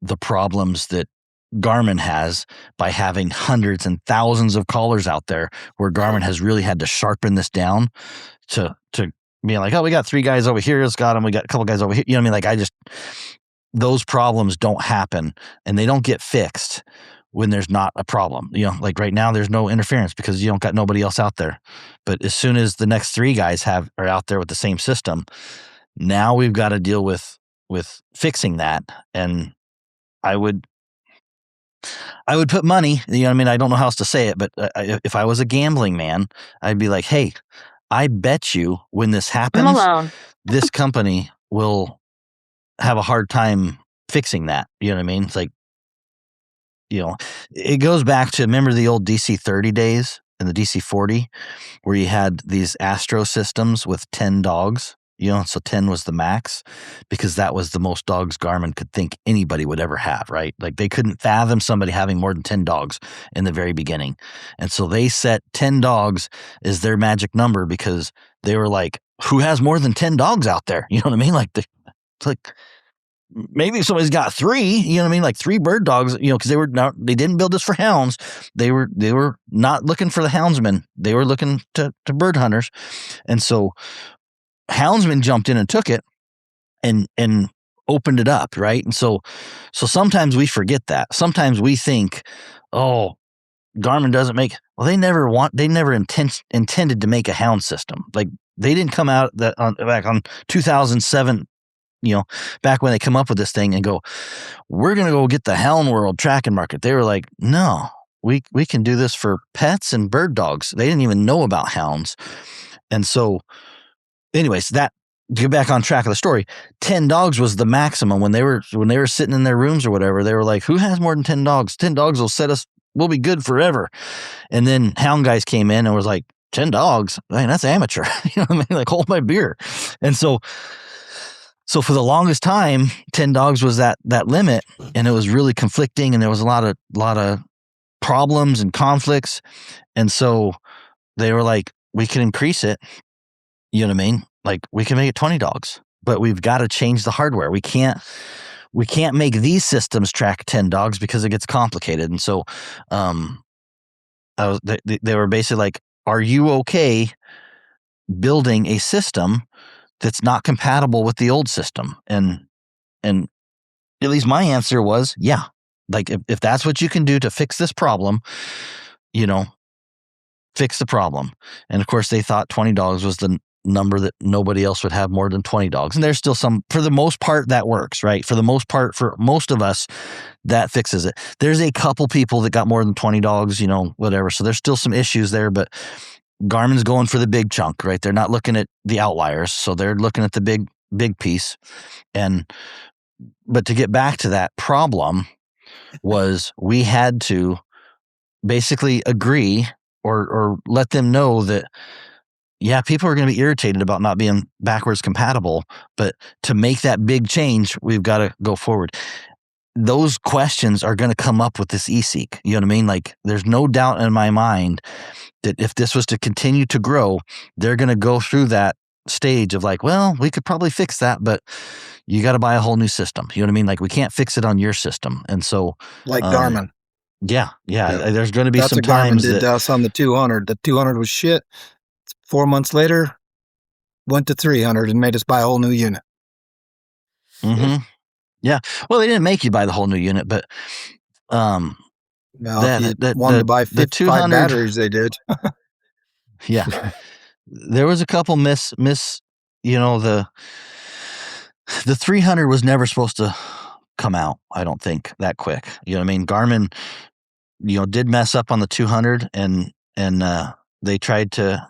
the problems that Garmin has by having hundreds and thousands of callers out there, where Garmin has really had to sharpen this down to being like, oh, we got 3 guys over here, it's got them, we got a couple guys over here. You know what I mean? Like those problems don't happen, and they don't get fixed when there's not a problem. Like right now there's no interference because you don't got nobody else out there. But as soon as the next 3 guys are out there with the same system, now we've got to deal with fixing that. And I would put money, I don't know how else to say it, but if I was a gambling man, I'd be like, hey, I bet you when this happens, this company will have a hard time fixing that. You know what I mean? It's like, it goes back to, remember the old DC-30 days and the DC-40 where you had these Astro systems with 10 dogs, so 10 was the max because that was the most dogs Garmin could think anybody would ever have, right? Like they couldn't fathom somebody having more than 10 dogs in the very beginning. And so they set 10 dogs as their magic number because they were like, who has more than 10 dogs out there? You know what I mean? Like it's like, maybe if somebody's got 3, you know what I mean? Like 3 bird dogs, because they didn't build this for hounds. They were not looking for the houndsmen. They were looking to bird hunters. And so houndsmen jumped in and took it and opened it up. Right. And so sometimes we forget that. Sometimes we think, oh, Garmin doesn't make, well, they never intended to make a hound system. Like they didn't come out back on 2007, back when they come up with this thing and go, we're going to go get the hound world tracking market. They were like, no, we can do this for pets and bird dogs. They didn't even know about hounds. And so anyways, that, to get back on track of the story, 10 dogs was the maximum when they were sitting in their rooms or whatever. They were like, who has more than 10 dogs? 10 dogs we'll be good forever. And then hound guys came in and was like, 10 dogs? Man, that's amateur. You know what I mean? Like, hold my beer. And so for the longest time, 10 dogs was that limit, and it was really conflicting, and there was a lot of problems and conflicts. And so they were like, we can increase it. You know what I mean? Like we can make it 20 dogs, but we've got to change the hardware. We can't make these systems track 10 dogs because it gets complicated. And so they were basically like, are you okay building a system that's not compatible with the old system? And at least my answer was, yeah. Like if that's what you can do to fix this problem, fix the problem. And of course they thought 20 dogs was the number that nobody else would have more than 20 dogs. And there's still some, for the most part, that works, right? For the most part, for most of us, that fixes it. There's a couple people that got more than 20 dogs, whatever. So there's still some issues there, but Garmin's going for the big chunk, right? They're not looking at the outliers. So they're looking at the big piece. But to get back to that problem, was we had to basically agree or let them know that, yeah, people are going to be irritated about not being backwards compatible, but to make that big change, we've got to go forward. Those questions are going to come up with this eSEEK. You know what I mean? Like, there's no doubt in my mind that if this was to continue to grow, they're going to go through that stage of like, well, we could probably fix that, but you got to buy a whole new system. You know what I mean? Like, we can't fix it on your system. And so, Like Garmin. yeah, Yeah. there's going to be That's some what Garmin times did that to us on the 200. The 200 was shit. 4 months later, went to 300 and made us buy a whole new unit. Mm-hmm. Yeah. Well, they didn't make you buy the whole new unit, but Now, if you wanted to buy the 55 200 batteries, they did. Yeah. There was a couple you know, the 300 was never supposed to come out, I don't think, that quick. You know what I mean? Garmin, you know, did mess up on the 200 and they tried to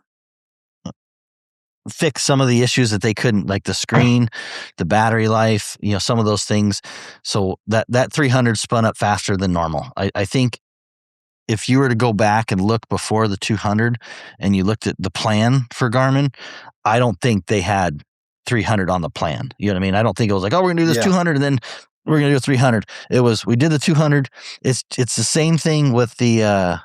fix some of the issues that they couldn't, like the screen, the battery life, you know, some of those things. So that 300 spun up faster than normal. I think if you were to go back and look before the 200 and you looked at the plan for Garmin, I don't think they had 300 on the plan. You know what I mean? I don't think it was like, oh, we're going to do this 200 and then we're going to do a 300. It was, we did the 200. It's the same thing with the,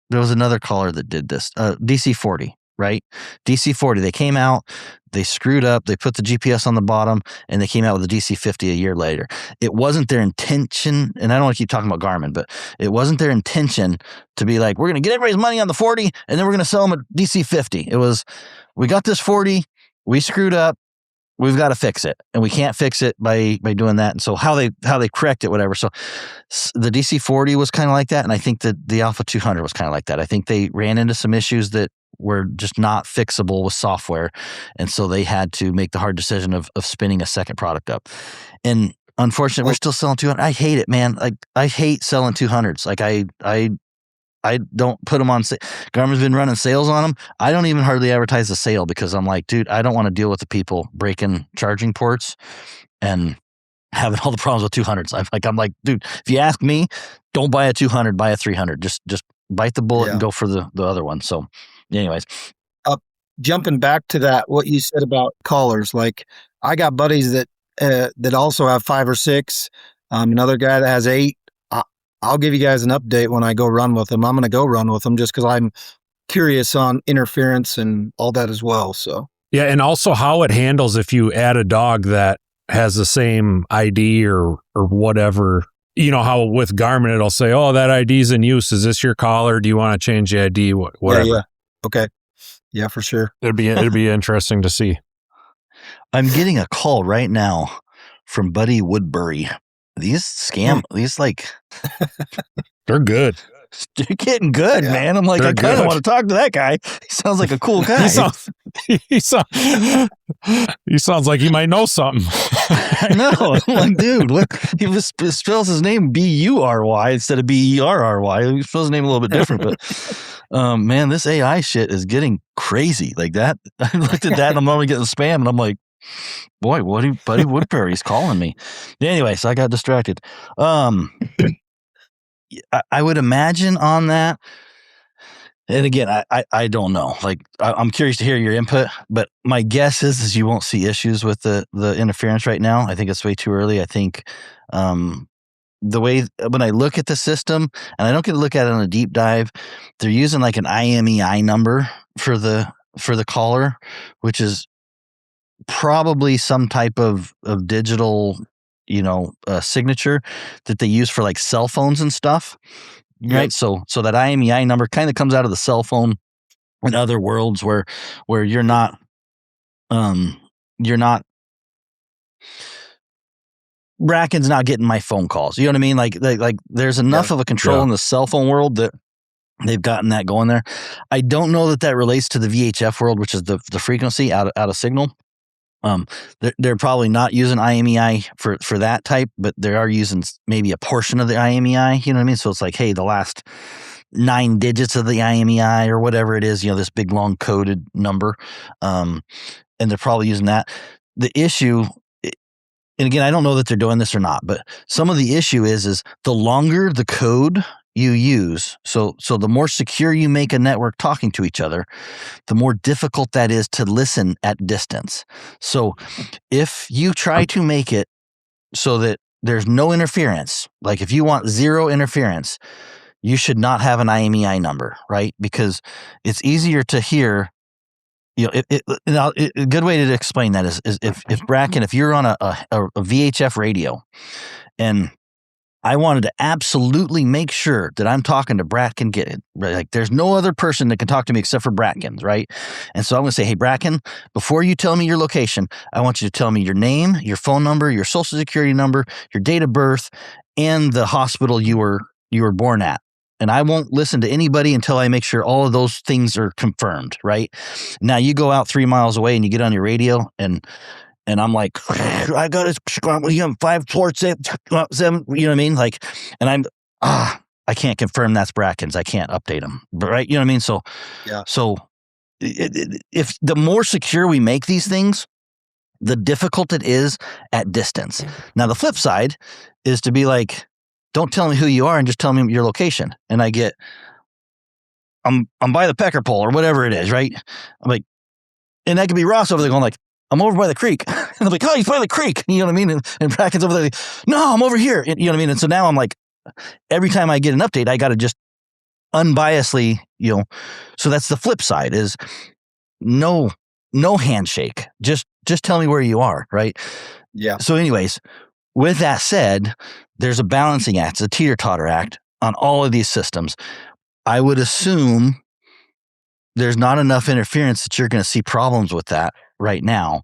there was another caller that did this, DC40, right? DC40, they came out, they screwed up, they put the GPS on the bottom, and they came out with the DC50 a year later. It wasn't their intention, and I don't want to keep talking about Garmin, but it wasn't their intention to be like, we're going to get everybody's money on the 40, and then we're going to sell them a DC50. It was, we got this 40, we screwed up, we've got to fix it, and we can't fix it by doing that. And so how they correct it, whatever. So the DC40 was kind of like that, and I think that the Alpha 200 was kind of like that. I think they ran into some issues that were just not fixable with software, and so they had to make the hard decision of spinning a second product up. And unfortunately, we're still selling 200. I hate it, man. Like, I hate selling 200s. Like, I don't put them on sale. Garmin's been running sales on them. I don't even hardly advertise the sale because I'm like, dude, I don't want to deal with the people breaking charging ports and having all the problems with 200s. I'm like, dude, if you ask me, don't buy a 200, buy a 300. Just bite the bullet and go for the other one. So anyways. Jumping back to that, what you said about callers, like I got buddies that also have 5 or 6. Another guy that has 8. I'll give you guys an update when I go run with them. I'm going to go run with them just because I'm curious on interference and all that as well. So yeah, and also how it handles if you add a dog that has the same ID or whatever. You know how with Garmin it'll say, "Oh, that ID is in use. Is this your collar? Do you want to change the ID?" Whatever. Yeah. Okay. Yeah, for sure. It'd be interesting to see. I'm getting a call right now from Buddy Woodbury. These like they're good. They're getting good, man. I'm like, I kind of want to talk to that guy. He sounds like a cool guy. He sounds like he might know something. I know. I'm like, dude, what? He spells his name B-U-R-Y instead of B-E-R-R-Y. He spells his name a little bit different, but man, this AI shit is getting crazy. Like that. I looked at that and I'm normally getting spam, and I'm like, boy, Buddy Woodbury's calling me. Anyway, so I got distracted. I would imagine on that, and again, I don't know. Like, I'm curious to hear your input, but my guess is you won't see issues with the interference right now. I think it's way too early. I think the way when I look at the system, and I don't get to look at it on a deep dive, they're using like an IMEI number for the caller, which is probably some type of digital, signature that they use for like cell phones and stuff. Right. So that IMEI number kind of comes out of the cell phone in other worlds where you're not Bracken's not getting my phone calls. You know what I mean? Like there's enough of a control in the cell phone world that they've gotten that going there. I don't know that relates to the VHF world, which is the frequency out of signal. They're probably not using IMEI for that type, but they are using maybe a portion of the IMEI. You know what I mean? So it's like, hey, the last 9 digits of the IMEI or whatever it is, this big long coded number, and they're probably using that. The issue, and again, I don't know that they're doing this or not, but some of the issue is the longer the code you use, so the more secure you make a network talking to each other, the more difficult that is to listen at distance. So if you try to make it so that there's no interference, like if you want zero interference, you should not have an IMEI number, right? Because it's easier to hear. A good way to explain that is if Bracken, if you're on a VHF radio, and I wanted to absolutely make sure that I'm talking to Bracken, get it. Right? Like there's no other person that can talk to me except for Bracken, right? And so I'm going to say, hey, Bracken, before you tell me your location, I want you to tell me your name, your phone number, your social security number, your date of birth, and the hospital you were born at. And I won't listen to anybody until I make sure all of those things are confirmed, right? Now you go out 3 miles away and you get on your radio and I'm like, I got it, 547, you know what I mean? Like, and I can't confirm that's Bracken's. I can't update them, right? You know what I mean? So, Yeah. So if the more secure we make these things, the difficult it is at distance. Now, the flip side is to be like, don't tell me who you are and just tell me your location. And I get, I'm by the pecker pole or whatever it is, right? I'm like, and that could be Ross over there going like, I'm over by the creek. And I'm like, oh, he's by the creek. You know what I mean? And Bracken's over there. Like, no, I'm over here. You know what I mean? And so now I'm like, every time I get an update, I got to just unbiasedly, so that's the flip side is no handshake. Just tell me where you are. Right. Yeah. So anyways, with that said, there's a balancing act, it's a teeter-totter act on all of these systems. I would assume there's not enough interference that you're going to see problems with that right now.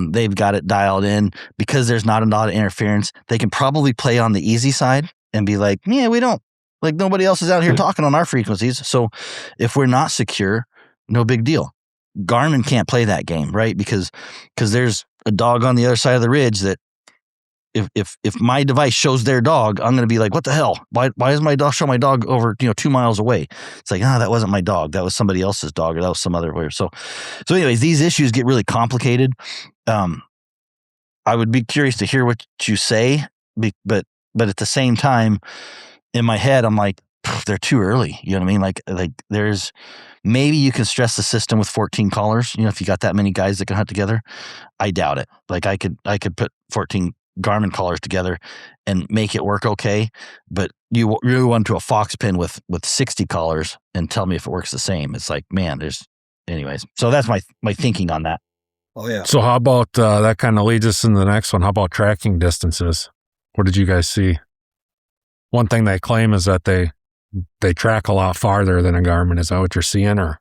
They've got it dialed in because there's not a lot of interference. They can probably play on the easy side and be like, yeah, we don't, like nobody else is out here talking on our frequencies. So if we're not secure, no big deal. Garmin can't play that game, right? Because there's a dog on the other side of the ridge that if my device shows their dog, I'm going to be like, what the hell? Why does my dog show my dog over 2 miles away? It's like, that wasn't my dog. That was somebody else's dog, or that was some other way. So anyways, these issues get really complicated. I would be curious to hear what you say, but at the same time, in my head, I'm like, they're too early. You know what I mean? Like there's maybe you can stress the system with 14 callers. If you got that many guys that can hunt together, I doubt it. Like I could put 14 Garmin collars together and make it work okay, but you run to a fox pen with 60 collars and tell me if it works the same. It's like, man, anyways. So that's my thinking on that. Oh yeah. So how about that kind of leads us into the next one? How about tracking distances? What did you guys see? One thing they claim is that they track a lot farther than a Garmin. Is that what you're seeing, or?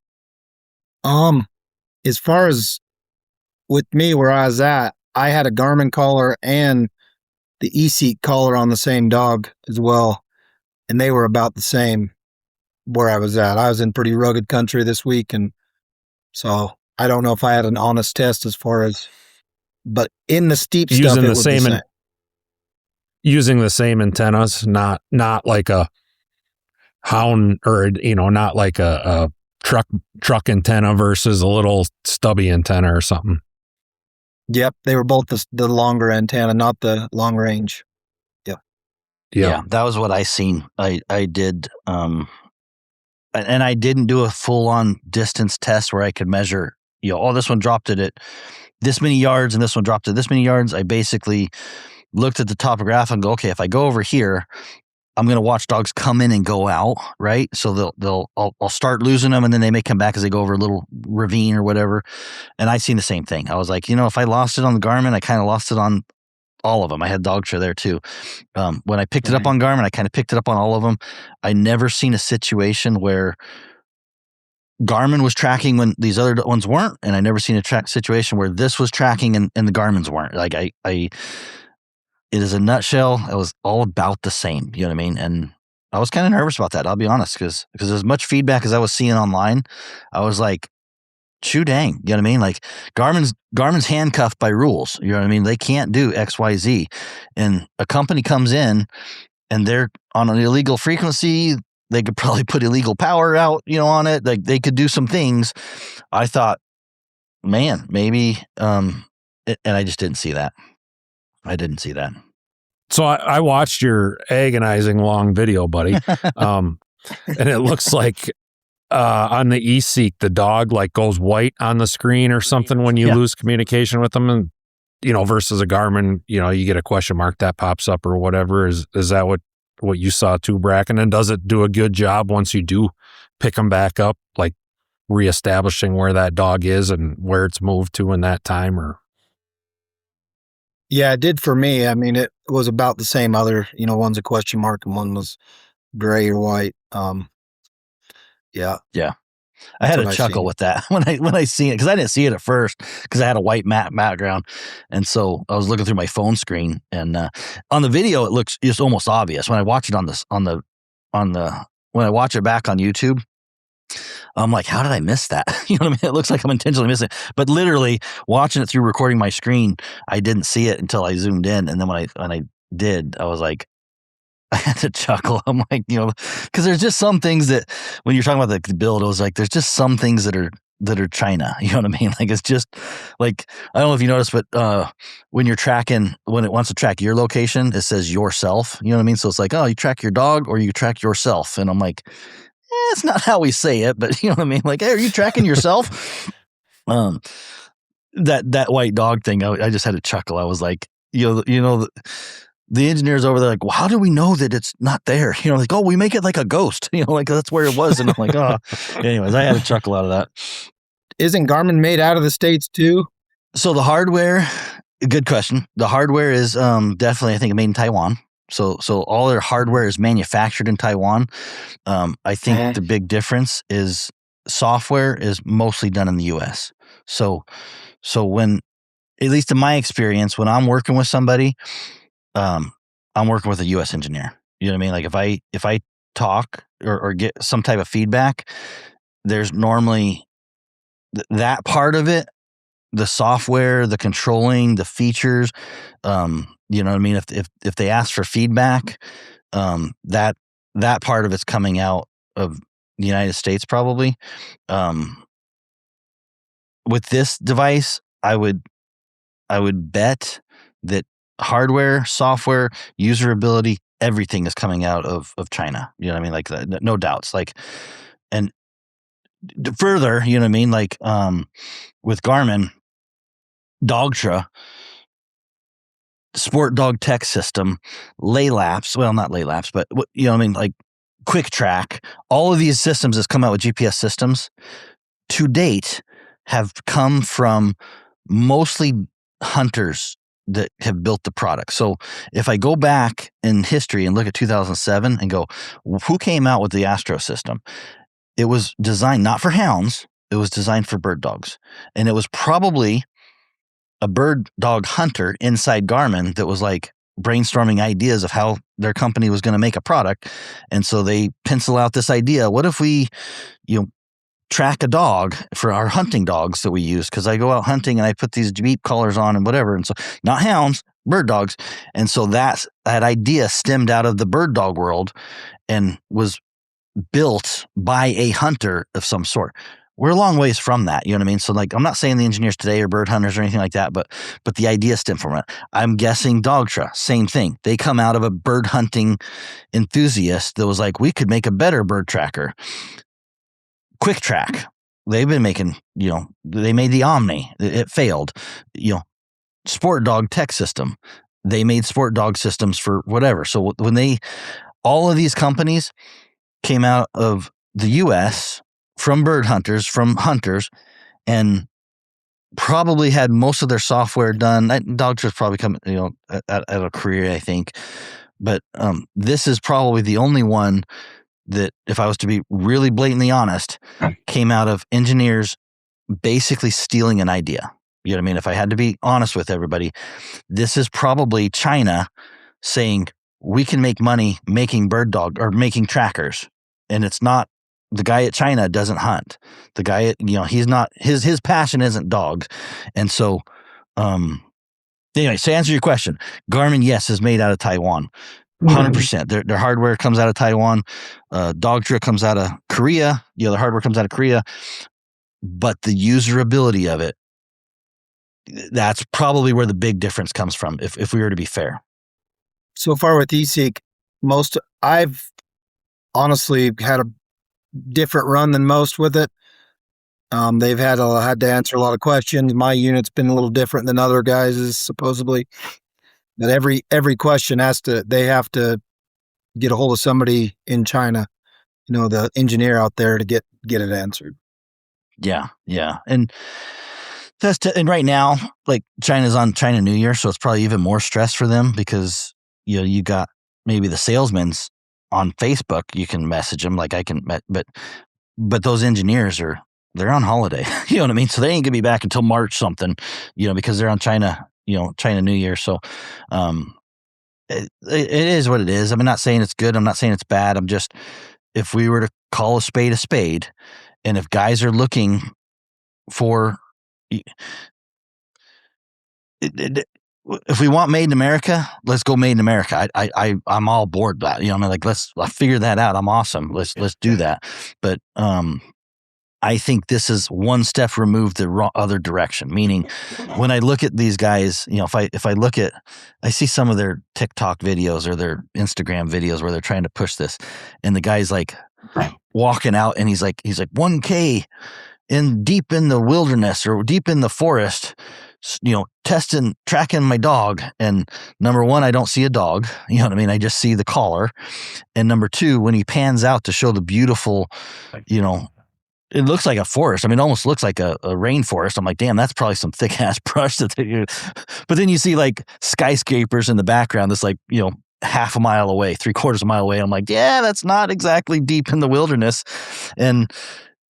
As far as with me, where I was at, I had a Garmin collar and the eSEEK collar on the same dog as well, and they were about the same where I was at. I was in pretty rugged country this week, and so I don't know if I had an honest test as far as, but in the steep stuff, it was the same. Using the same antennas, not like a hound or not like a truck antenna versus a little stubby antenna or something. Yep, they were both the longer antenna, not the long range. Yep. Yeah, that was what I seen. I did, and I didn't do a full on distance test where I could measure. This one dropped it at this many yards, and this one dropped it this many yards. I basically looked at the topograph and go, okay, if I go over here, I'm going to watch dogs come in and go out, right? So I'll start losing them, and then they may come back as they go over a little ravine or whatever. And I seen the same thing. I was like, if I lost it on the Garmin, I kind of lost it on all of them. I had Dogtra there too. When I picked it up on Garmin, I kind of picked it up on all of them. I never seen a situation where Garmin was tracking when these other ones weren't, and I never seen a situation where this was tracking and the Garmin's weren't. Like it is a nutshell. It was all about the same. You know what I mean? And I was kind of nervous about that. I'll be honest, because as much feedback as I was seeing online, I was like, shoo dang. You know what I mean? Like Garmin's handcuffed by rules. You know what I mean? They can't do X, Y, Z. And a company comes in and they're on an illegal frequency. They could probably put illegal power out, on it. Like they could do some things. I thought, man, maybe, and I just didn't see that. I didn't see that. So I watched your agonizing long video, buddy. And it looks like on the eSEEK, the dog like goes white on the screen or something when you lose communication with them, and versus a Garmin, you get a question mark that pops up or whatever. Is that what you saw too, Bracken? And does it do a good job once you do pick them back up, like reestablishing where that dog is and where it's moved to in that time? Or Yeah, it did for me. I mean, it was about the same. One's a question mark and one was gray or white. Yeah. I had a chuckle with that when I seen it, because I didn't see it at first because I had a white matte background, and so I was looking through my phone screen, and on the video it's almost obvious. When I watch it when I watch it back on YouTube, I'm like, how did I miss that? You know what I mean? It looks like I'm intentionally missing it, but literally watching it through recording my screen, I didn't see it until I zoomed in, and then when I did, I was like, I had to chuckle. I'm like, because there's just some things that when you're talking about the build, it was like, there's just some things that are China. You know what I mean? Like, it's just like, I don't know if you noticed, but when you're tracking, when it wants to track your location, it says yourself. You know what I mean? So it's like, oh, you track your dog or you track yourself. And I'm like, it's not how we say it, but you know what I mean? Like, hey, are you tracking yourself? That white dog thing, I just had to chuckle. I was like, the engineers over there, like, well, how do we know that it's not there? Like, oh, we make it like a ghost, like that's where it was. And I'm like, oh, anyways, I had a chuckle out of that. Isn't Garmin made out of the States too? So the hardware, good question. The hardware is definitely, I think, made in Taiwan. So all their hardware is manufactured in Taiwan. I think the big difference is software is mostly done in the US. So when, at least in my experience, when I'm working with somebody, I'm working with a U.S. engineer. You know what I mean? Like if I talk or get some type of feedback, there's normally that part of it, the software, the controlling, the features. You know what I mean? If they ask for feedback, that part of it's coming out of the United States probably. With this device, I would bet that hardware, software, usability, everything is coming out of China. You know what I mean? Like, no doubts. Like, and further, you know what I mean? Like, with Garmin, Dogtra, Sport Dog Tech System, Laylaps, well, not Laylaps, but you know what I mean? Like Quick Track, all of these systems that's come out with GPS systems to date have come from mostly hunters that have built the product. So if I go back in history and look at 2007 and go, who came out with the Astro system? It was designed not for hounds. It was designed for bird dogs. And it was probably a bird dog hunter inside Garmin that was like brainstorming ideas of how their company was going to make a product. And so they pencil out this idea. What if we, track a dog for our hunting dogs that we use? Because I go out hunting and I put these beep collars on and whatever. And so not hounds, bird dogs. And so that idea stemmed out of the bird dog world and was built by a hunter of some sort. We're a long ways from that. You know what I mean? So like, I'm not saying the engineers today are bird hunters or anything like that, but the idea stemmed from it. I'm guessing Dogtra, same thing. They come out of a bird hunting enthusiast that was like, we could make a better bird tracker. Quick Track, they've been making, they made the Omni. It failed. Sport Dog Tech System, they made sport dog systems for whatever. So when all of these companies came out of the U.S. from bird hunters, and probably had most of their software done. Dogtra's probably come, at a career, I think. But this is probably the only one that, if I was to be really blatantly honest, came out of engineers basically stealing an idea. You know what I mean? If I had to be honest with everybody, this is probably China saying, we can make money making bird dog or making trackers. And it's not, the guy at China doesn't hunt. The guy at, he's not, his passion isn't dogs. And so, anyway, to answer your question, Garmin, yes, is made out of Taiwan. 100%. Their hardware comes out of Taiwan. Dogtra comes out of Korea. The hardware comes out of Korea. But the usability of it, that's probably where the big difference comes from, if we were to be fair. So far with eSEEK, I've honestly had a different run than most with it. They've had to answer a lot of questions. My unit's been a little different than other guys' supposedly. But every question they have to get a hold of somebody in China, the engineer out there to get it answered. Yeah. And and right now, like China's on China New Year, so it's probably even more stress for them because you got maybe the salesmen's on Facebook. You can message them like I can, but those engineers they're on holiday. You know what I mean? So they ain't gonna be back until March something, because they're on China New Year. So, it is what it is. I'm not saying it's good. I'm not saying it's bad. I'm just, if we were to call a spade, and if guys are looking for, if we want made in America, let's go made in America. I'm all aboard that. I'm like, let's figure that out. I'm awesome. Let's do that. But I think this is one step removed the other direction. Meaning, when I look at these guys, if I look at, I see some of their TikTok videos or their Instagram videos where they're trying to push this, and the guy's like walking out, and he's like 1K deep in the wilderness or deep in the forest, tracking my dog. And number one, I don't see a dog. You know what I mean? I just see the collar. And number two, when he pans out to show the beautiful, it looks like a forest. I mean, it almost looks like a rainforest. I'm like, damn, that's probably some thick ass brush that they use. But then you see like skyscrapers in the background that's like, half a mile away, 3/4 mile away. I'm like, yeah, that's not exactly deep in the wilderness. And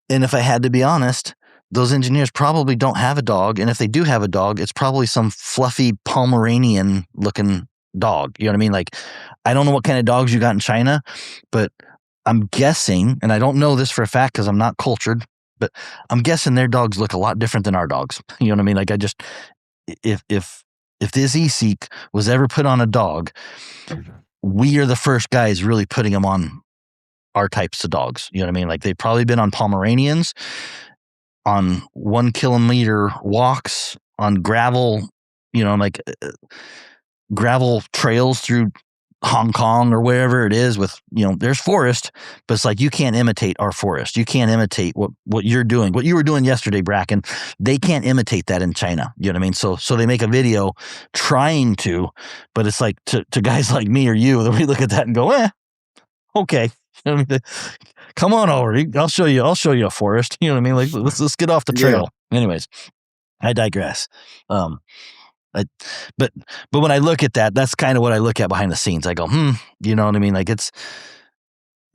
if I had to be honest, those engineers probably don't have a dog. And if they do have a dog, it's probably some fluffy Pomeranian looking dog. You know what I mean? Like, I don't know what kind of dogs you got in China, but I'm guessing, and I don't know this for a fact because I'm not cultured, but I'm guessing their dogs look a lot different than our dogs. You know what I mean? Like, if this eSEEK was ever put on a dog, we are the first guys really putting them on our types of dogs. You know what I mean? Like, they've probably been on Pomeranians, on 1 kilometer walks, on gravel, gravel trails through Hong Kong or wherever it is with, there's forest, but it's like, you can't imitate our forest. You can't imitate what you're doing, what you were doing yesterday, Bracken. They can't imitate that in China. You know what I mean? So they make a video trying to, but it's like to guys like me or you, that we look at that and go, okay. You know what I mean? Come on over. I'll show you a forest. You know what I mean? Like, let's get off the trail. Yeah. Anyways, I digress. But when I look at that, that's kind of what I look at behind the scenes. I go, you know what I mean? Like, it's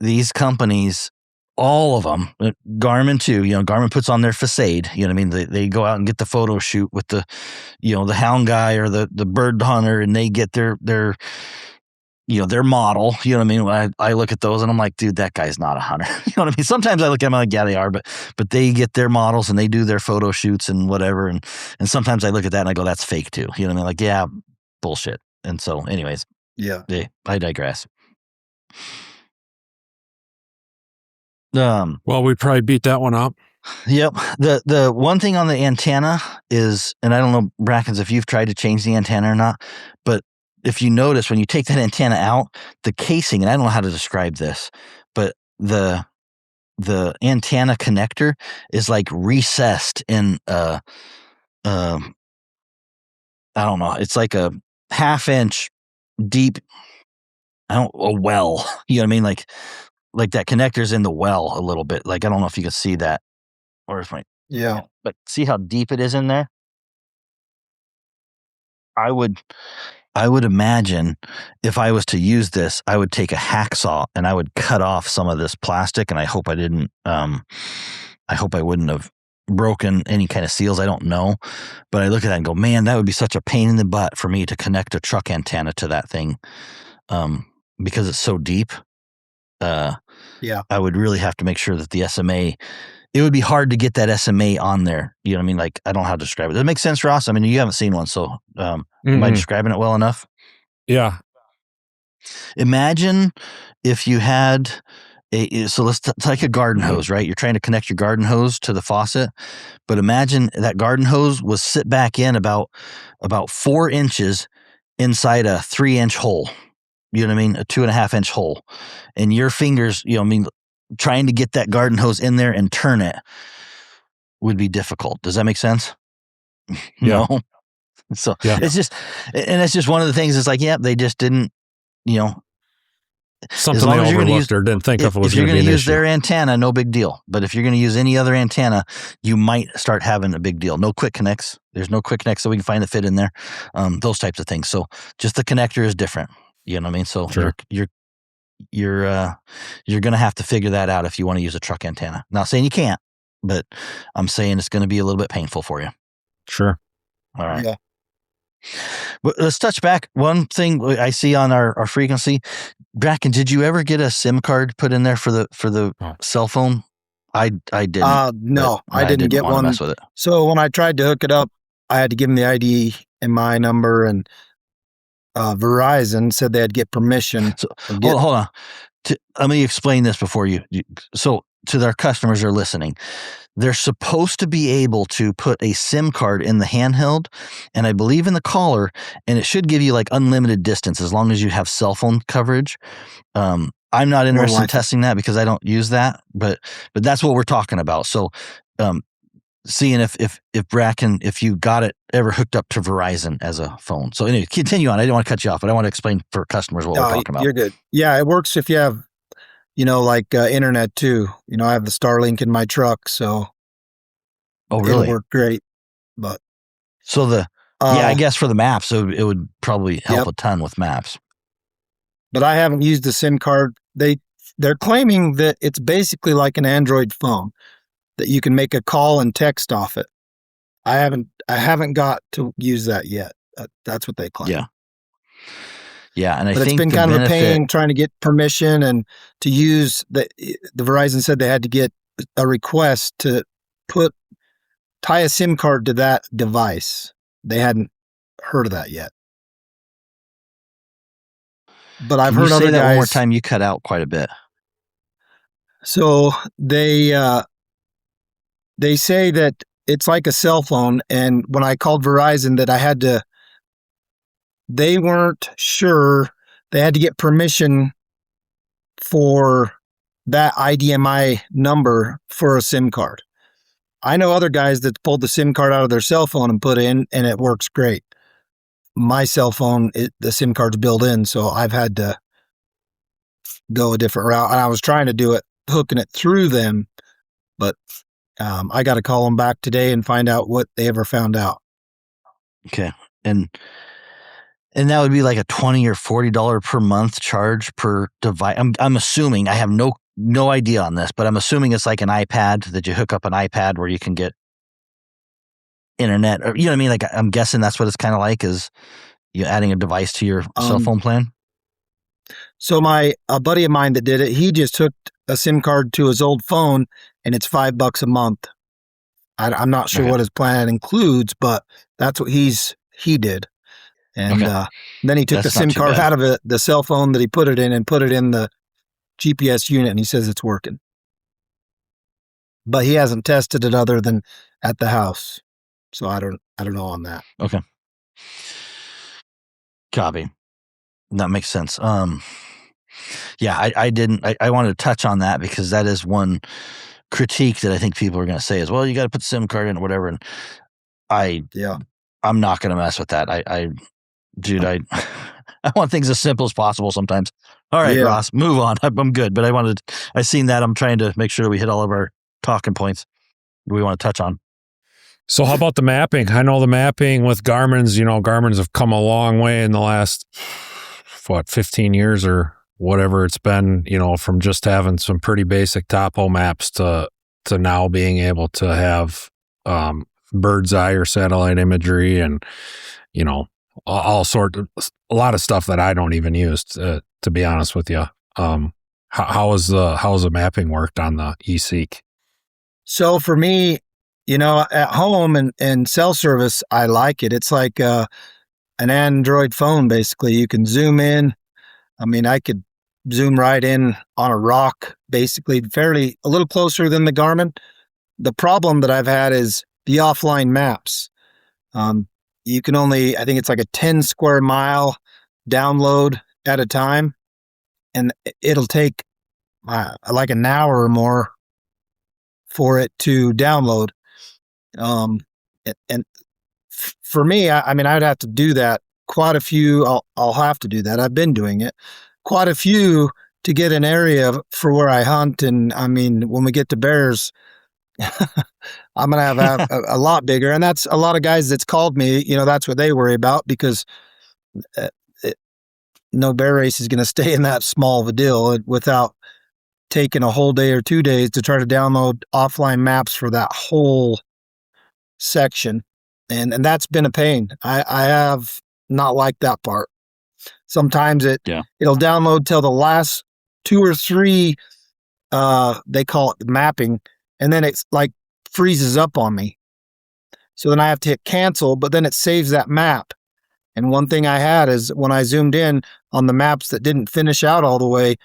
these companies, all of them, Garmin too, Garmin puts on their facade, you know what I mean? They go out and get the photo shoot with the, the hound guy or the bird hunter, and they get their model. You know what I mean? When I look at those and I'm like, dude, that guy's not a hunter. You know what I mean? Sometimes I look at them like, yeah, they are, but they get their models and they do their photo shoots and whatever. And sometimes I look at that and I go, that's fake too. You know what I mean? Like, yeah, bullshit. And so anyways, yeah, I digress. Well, we probably beat that one up. Yep. The one thing on the antenna is, and I don't know, Brackens, if you've tried to change the antenna or not, but if you notice, when you take that antenna out, the casing, and I don't know how to describe this, but the antenna connector is like recessed in I don't know, it's like a 1/2 inch deep, a well. You know what I mean? Like that connector's in the well a little bit. Like, I don't know if you can see that, or if yeah, but see how deep it is in there? I would imagine if I was to use this, I would take a hacksaw and I would cut off some of this plastic, and I hope I didn't. I hope I wouldn't have broken any kind of seals. I don't know, but I look at that and go, man, that would be such a pain in the butt for me to connect a truck antenna to that thing, because it's so deep. Yeah, I would really have to make sure that the SMA. It would be hard to get that SMA on there. You know what I mean? Like, I don't know how to describe it. Does it make sense, Ross? I mean, you haven't seen one, so am I describing it well enough? Yeah. Imagine if you had So let's take a garden hose, right? You're trying to connect your garden hose to the faucet, but imagine that garden hose was sit back in about 4 inches inside a 3-inch hole. You know what I mean? A 2.5-inch hole, and your fingers, trying to get that garden hose in there and turn it would be difficult. Does that make sense? Yeah. No. So Yeah. it's just one of the things. It's like, yeah, they just didn't, Something they overlooked or didn't think of was going to be an issue. If you're going to use their antenna, no big deal. But if you're going to use any other antenna, you might start having a big deal. No quick connects. There's no quick connects that we can find that fit in there. Those types of things. So just the connector is different. You know what I mean? So Sure. you're going to have to figure that out if you want to use a truck antenna. Not saying you can't, but I'm saying it's going to be a little bit painful for you. Sure. All right. Yeah. But let's touch back. One thing I see on our frequency, Bracken, did you ever get a SIM card put in there for the cell phone? I didn't. No, I didn't get one. Mess with it. So when I tried to hook it up, I had to give them the ID and my number, and Verizon said they had to get permission. So hold on. Let me explain this before you. So to their customers who are listening, they're supposed to be able to put a SIM card in the handheld, and I believe in the collar, and it should give you like unlimited distance as long as you have cell phone coverage. I'm not interested in testing that because I don't use that, but that's what we're talking about. So, seeing if Bracken, if you got it ever hooked up to Verizon as a phone. So anyway, continue on. I didn't want to cut you off, but I want to explain for customers what we're talking about. You're good. Yeah, it works if you have, internet too. I have the Starlink in my truck, so really? It'll work great. But so I guess for the maps, it would probably help a ton with maps. But I haven't used the SIM card. They're claiming that it's basically like an Android phone, that you can make a call and text off it. I haven't got to use that yet. That's what they claim. Yeah, and but it's been kind of a pain trying to get permission and to use the Verizon said they had to get a request to tie a SIM card to that device. They hadn't heard of that yet. But I've heard other guys. One more time. You cut out quite a bit. So they say that it's like a cell phone, and when I called Verizon, that they weren't sure. They had to get permission for that IDMI number for a SIM card. I know other guys that pulled the SIM card out of their cell phone and put in, and it works great. My cell phone, the SIM card's built in, so I've had to go a different route. And I was trying to do it, hooking it through them, but I got to call them back today and find out what they ever found out. Okay, and that would be like a $20 or $40 per month charge per device. I'm assuming, I have no idea on this, but I'm assuming it's like an iPad, that you hook up an iPad where you can get internet, or you know what I mean? Like, I'm guessing that's what it's kind of like, is you adding a device to your cell phone plan. So a buddy of mine that did it, he just hooked a SIM card to his old phone, and it's $5 a month. I'm not sure what his plan includes, but that's what he did. And then he took the SIM card out of the cell phone that he put it in and put it in the GPS unit, and he says it's working. But he hasn't tested it other than at the house. So I don't know on that. Okay. Copy. That makes sense. Yeah, I didn't. I wanted to touch on that because that is one critique that I think people are going to say is, well, you got to put the SIM card in or whatever. And I'm not going to mess with that. I want things as simple as possible sometimes. All right, Ross, move on. I'm good, but I seen that. I'm trying to make sure that we hit all of our talking points we want to touch on. So how about the mapping? I know the mapping with Garmin's, Garmin's have come a long way in the last, 15 years or whatever it's been, from just having some pretty basic topo maps to now being able to have bird's eye or satellite imagery and, all sorts of, a lot of stuff that I don't even use, to be honest with you. How's the mapping worked on the eSEEK? So for me, at home and cell service, I like it. It's like an Android phone, basically. You can zoom in. I mean, I could zoom right in on a rock, basically a little closer than the Garmin. The problem that I've had is the offline maps. You can only, I think it's like a 10 square mile download at a time, and it'll take like an hour or more for it to download. And for me, I mean, I'd have to do that quite a few. I'll have to do that. I've been doing it quite a few to get an area for where I hunt. And I mean, when we get to bears, I'm going to have a lot bigger. And that's a lot of guys that's called me, that's what they worry about, because uh, it, no bear race is going to stay in that small of a deal without taking a whole day or 2 days to try to download offline maps for that whole section. And that's been a pain. I have not liked that part. Sometimes it'll download till the last 2 or 3, they call it the mapping, and then it's like freezes up on me. So then I have to hit cancel, but then it saves that map. And one thing I had is when I zoomed in on the maps that didn't finish out all the way,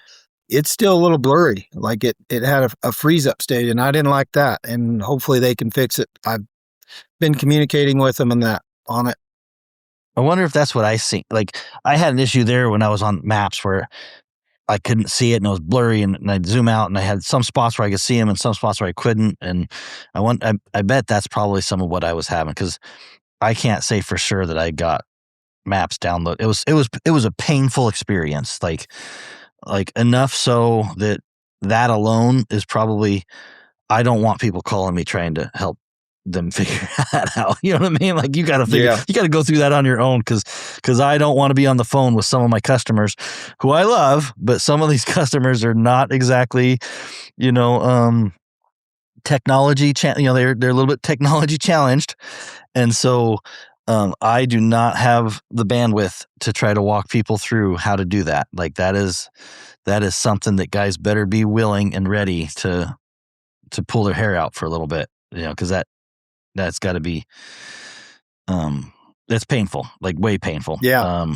it's still a little blurry. Like it had a freeze up state, and I didn't like that. And hopefully they can fix it. I've been communicating with them on it. I wonder if that's what I see. Like I had an issue there when I was on maps where I couldn't see it and it was blurry, and I'd zoom out and I had some spots where I could see them and some spots where I couldn't. And I bet that's probably some of what I was having, because I can't say for sure that I got maps download. It was a painful experience. Like enough so that alone is probably, I don't want people calling me trying to help them figure that out. You know what I mean? Like you got to go through that on your own, because I don't want to be on the phone with some of my customers who I love, but some of these customers are not exactly, technology. They're a little bit technology challenged, and so I do not have the bandwidth to try to walk people through how to do that. Like that is something that guys better be willing and ready to pull their hair out for a little bit, because that's got to be, that's painful, like way painful. Yeah.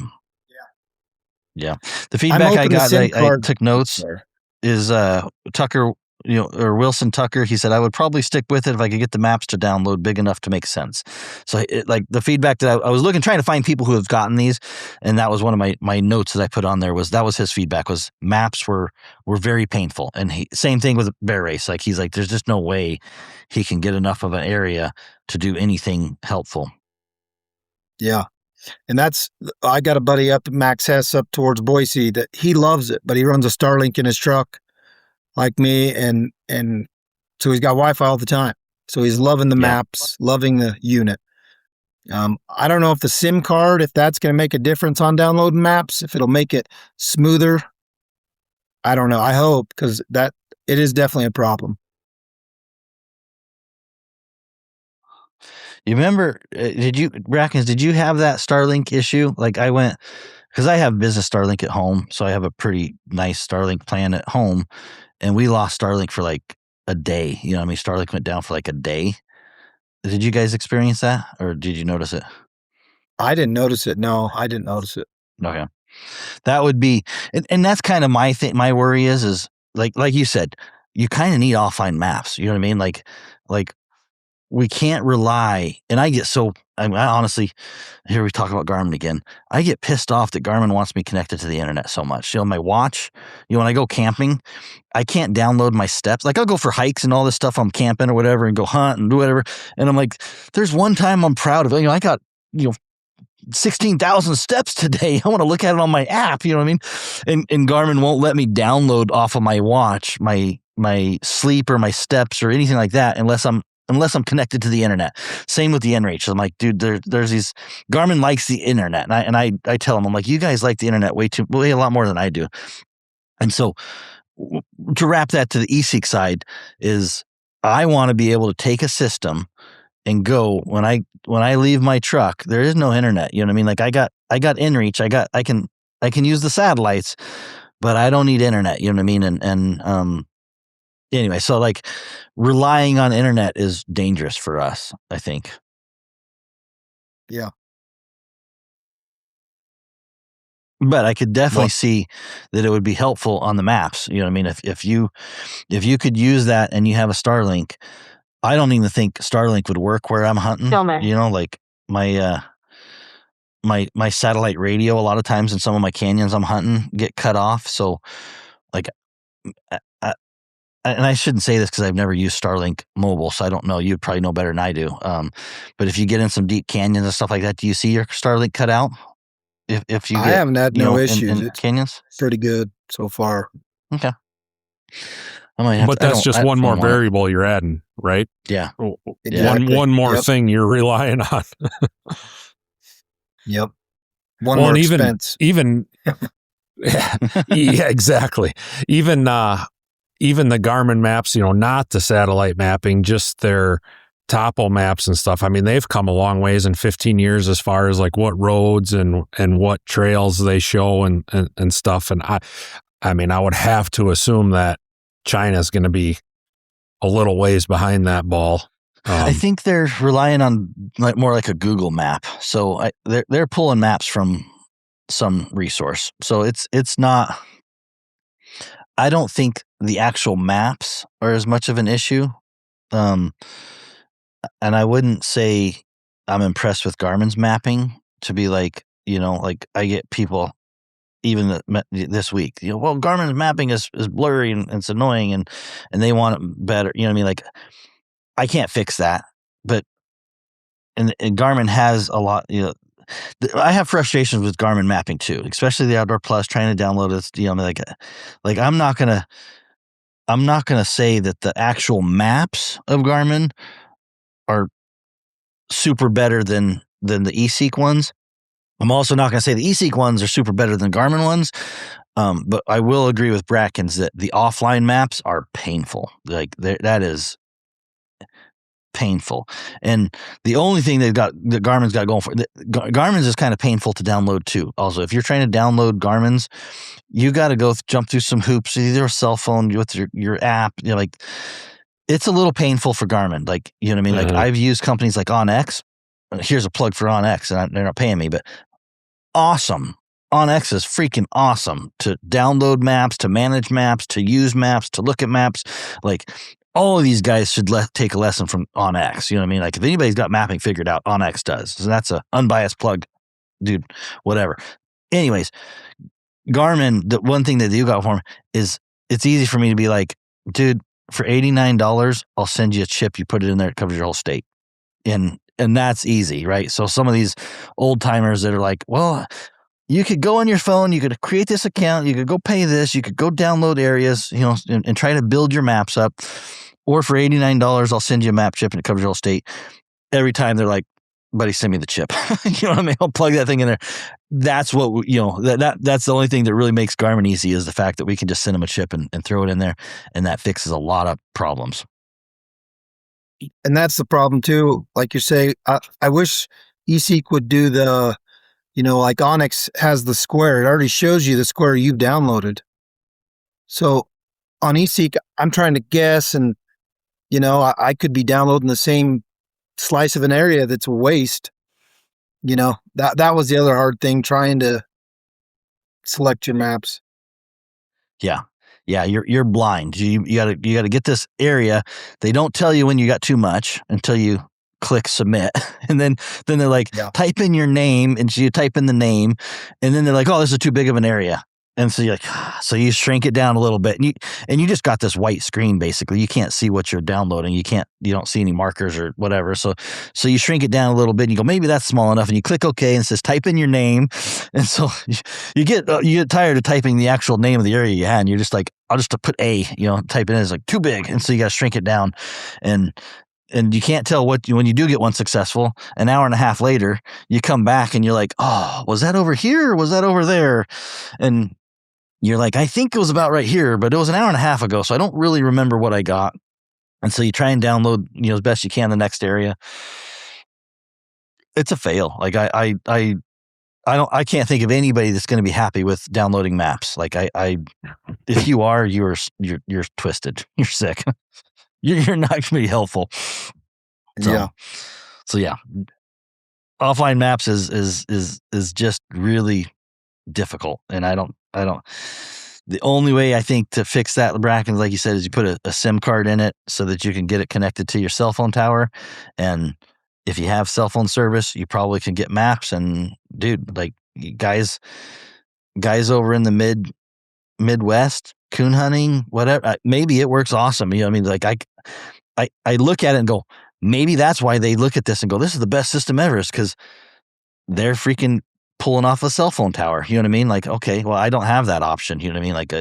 Yeah. The feedback I got, I took notes, is Tucker, or Wilson Tucker. He said, I would probably stick with it if I could get the maps to download big enough to make sense. So like the feedback that I was trying to find people who have gotten these, and that was one of my notes that I put on there, that was his feedback, was maps were very painful. And same thing with bear race. Like he's like, there's just no way he can get enough of an area to do anything helpful. Yeah. And I got a buddy up, Max Hess, up towards Boise, that he loves it, but he runs a Starlink in his truck like me. And so he's got Wi-Fi all the time. So he's loving the maps, loving the unit. I don't know if the SIM card, if that's going to make a difference on downloading maps, if it'll make it smoother. I don't know. I hope, because it is definitely a problem. You remember, Brackens, did you have that Starlink issue? Like I went, because I have business Starlink at home, so I have a pretty nice Starlink plan at home, and we lost Starlink for like a day. You know what I mean? Starlink went down for like a day. Did you guys experience that, or did you notice it? I didn't notice it. No, I didn't notice it. Okay. That would be, and that's kind of my thing. My worry is like you said, you kind of need offline maps. You know what I mean? Like we can't rely, and I honestly, here we talk about Garmin again. I get pissed off that Garmin wants me connected to the internet so much. My watch, when I go camping, I can't download my steps. Like I'll go for hikes and all this stuff. I'm camping or whatever and go hunt and do whatever. And I'm like, there's one time I'm proud of it. I got, 16,000 steps today. I want to look at it on my app. You know what I mean? And Garmin won't let me download off of my watch, my sleep or my steps or anything like that unless I'm connected to the internet. Same with the inReach. I'm like, dude, there's these, Garmin likes the internet. And I tell them, I'm like, you guys like the internet way a lot more than I do. And so to wrap that to the eSEEK side is I want to be able to take a system and go, when I leave my truck, there is no internet. You know what I mean? Like I got inReach. I can use the satellites, but I don't need internet. You know what I mean? And anyway, so like relying on internet is dangerous for us, I think. Yeah. But I could definitely see that it would be helpful on the maps. You know what I mean? If you could use that and you have a Starlink, I don't even think Starlink would work where I'm hunting. You know, like my my satellite radio a lot of times in some of my canyons I'm hunting get cut off. So like and I shouldn't say this because I've never used Starlink mobile, so I don't know. You'd probably know better than I do. But if you get in some deep canyons and stuff like that, do you see your Starlink cut out? If you I get, haven't had no issues. in It's canyons, pretty good so far. okay. I might have But to, that's just one more variable you're adding, right? Yeah. Exactly. One more thing you're relying on. Yep. One more expense. Even yeah, exactly. Even the Garmin maps, not the satellite mapping, just their topo maps and stuff. I mean, they've come a long ways in 15 years as far as like what roads and what trails they show and stuff. And I mean, I would have to assume that China's going to be a little ways behind that ball. I think they're relying on more like a Google map. So they're pulling maps from some resource. So it's not. I don't think the actual maps are as much of an issue. And I wouldn't say I'm impressed with Garmin's mapping to be like, like I get people even this week, well, Garmin's mapping is blurry and it's annoying and they want it better. You know what I mean? Like I can't fix that, but and Garmin has a lot, I have frustrations with Garmin mapping too, especially the Outdoor Plus trying to download it. Like I'm not going to say that the actual maps of Garmin are super better than the eSEEK ones. I'm also not going to say the eSEEK ones are super better than Garmin ones. But I will agree with Brackens that the offline maps are painful. Like that is painful. And the only thing that Garmin's got going for Garmin's is kind of painful to download too. Also, if you're trying to download Garmin's, you got to jump through some hoops, either a cell phone with your app, like it's a little painful for Garmin. Like, you know what I mean? Mm-hmm. Like I've used companies like OnX. Here's a plug for OnX, and they're not paying me, but awesome. OnX is freaking awesome to download maps, to manage maps, to use maps, to look at maps. Like all of these guys should take a lesson from OnX. You know what I mean? Like if anybody's got mapping figured out, OnX does. So that's a unbiased plug, dude, whatever. Anyways, Garmin, the one thing that you got for me is it's easy for me to be like, dude, for $89, I'll send you a chip. You put it in there, it covers your whole state. And that's easy, right? So some of these old timers that are like, well, you could go on your phone, you could create this account, you could go pay this, you could go download areas, and try to build your maps up. Or for $89, I'll send you a map chip and it covers your whole state. Every time they're like, buddy, send me the chip. You know what I mean? I'll plug that thing in there. That's what, that's the only thing that really makes Garmin easy is the fact that we can just send them a chip and throw it in there. And that fixes a lot of problems. And that's the problem too. Like you say, I wish eSEEK would do the, like Onyx has the square. It already shows you the square you've downloaded. So on eSEEK, I'm trying to guess, and I could be downloading the same slice of an area that's a waste. That was the other hard thing, trying to select your maps. Yeah. You're blind. You gotta get this area. They don't tell you when you got too much until you click submit, and then they're like, type in your name, and so you type in the name, and then they're like, oh, this is too big of an area, and so you're like, so you shrink it down a little bit, and you just got this white screen basically. You can't see what you're downloading. You don't see any markers or whatever. So you shrink it down a little bit, and you go, maybe that's small enough, and you click OK, and it says type in your name, and so you get tired of typing the actual name of the area you had, and you're just like, I'll just put A, type it in, it's like too big, and so you got to shrink it down, and you can't tell when you do get one successful. An hour and a half later, you come back and you're like, oh, was that over here or was that over there? And you're like, I think it was about right here, but it was an hour and a half ago, so I don't really remember what I got. And so you try and download, as best you can the next area. It's a fail. Like I can't think of anybody that's going to be happy with downloading maps. Like if you are, you're twisted. You're sick. You're not going to be helpful. So yeah, offline maps is just really difficult. And I don't, the only way I think to fix that, Bracken, like you said, is you put a SIM card in it so that you can get it connected to your cell phone tower. And if you have cell phone service, you probably can get maps. And dude, like guys over in the Midwest, coon hunting, whatever, maybe it works awesome. You know what I mean? Like I look at it and go, maybe that's why they look at this and go, this is the best system ever, is because they're freaking pulling off a cell phone tower. You know what I mean? Like, okay, well, I don't have that option. You know what I mean? Like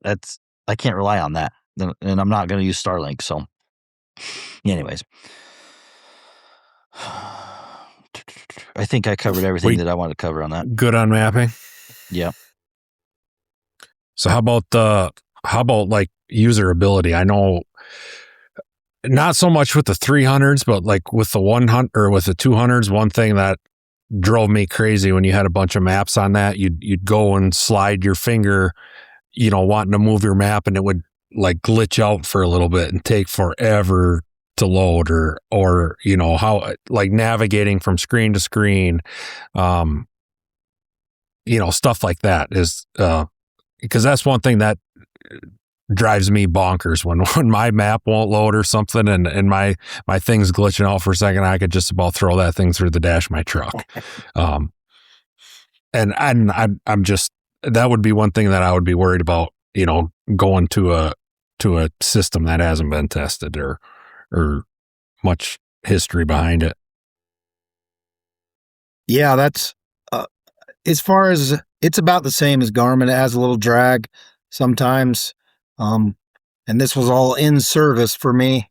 that's, I can't rely on that, and I'm not going to use Starlink. So anyways, I think I covered everything that I wanted to cover on that. Good on mapping. Yeah. So how about like usability? I know not so much with the 300s, but like with the 100 or with the 200s, one thing that drove me crazy when you had a bunch of maps on that, you'd go and slide your finger, wanting to move your map, and it would like glitch out for a little bit and take forever to load, or how like navigating from screen to screen, stuff like that is, because that's one thing that drives me bonkers when my map won't load or something, and my thing's glitching out for a second. I could just about throw that thing through the dash of my truck. And I'm just, that would be one thing that I would be worried about, going to a system that hasn't been tested or much history behind it. Yeah, that's as far as, it's about the same as Garmin. It has a little drag sometimes. And this was all in service for me.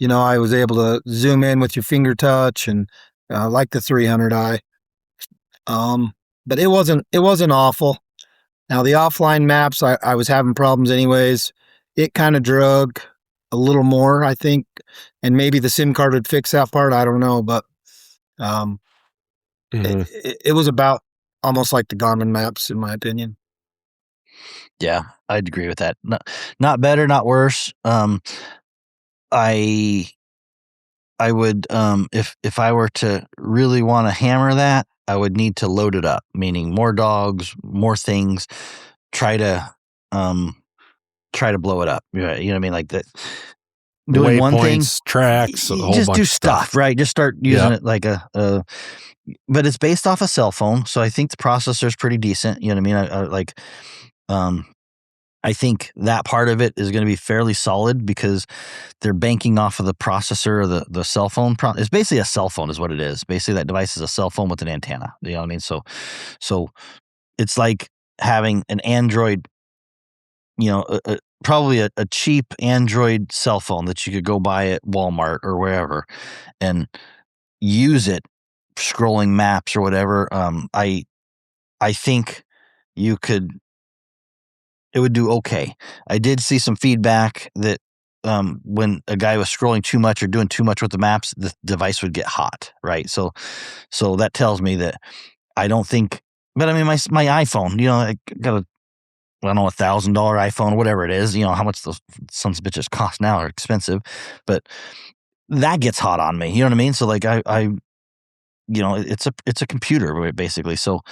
I was able to zoom in with your finger touch, and like the 300i. But it wasn't awful. Now the offline maps, I was having problems anyways. It kind of drug a little more, I think, and maybe the SIM card would fix that part. I don't know, but it was about almost like the Garmin maps, in my opinion. Yeah, I'd agree with that. Not better, not worse. I would, if I were to really want to hammer that, I would need to load it up, meaning more dogs, more things, try to blow it up. You know what I mean? Like that. Doing one thing, tracks, a whole just bunch do of stuff, right? Just start using it like but it's based off a cell phone, so I think the processor is pretty decent. You know what I mean? I think that part of it is going to be fairly solid because they're banking off of the processor or the cell phone. It's basically a cell phone is what it is. Basically, that device is a cell phone with an antenna. You know what I mean? So it's like having an Android, probably a cheap Android cell phone that you could go buy at Walmart or wherever and use it scrolling maps or whatever. I think it would do okay. I did see some feedback that when a guy was scrolling too much or doing too much with the maps, the device would get hot, right? So that tells me that I don't think, but I mean, my iPhone, I got I don't know, $1,000 iPhone, whatever it is, how much those sons of bitches cost now are expensive, but that gets hot on me. You know what I mean? So like I it's a computer basically. So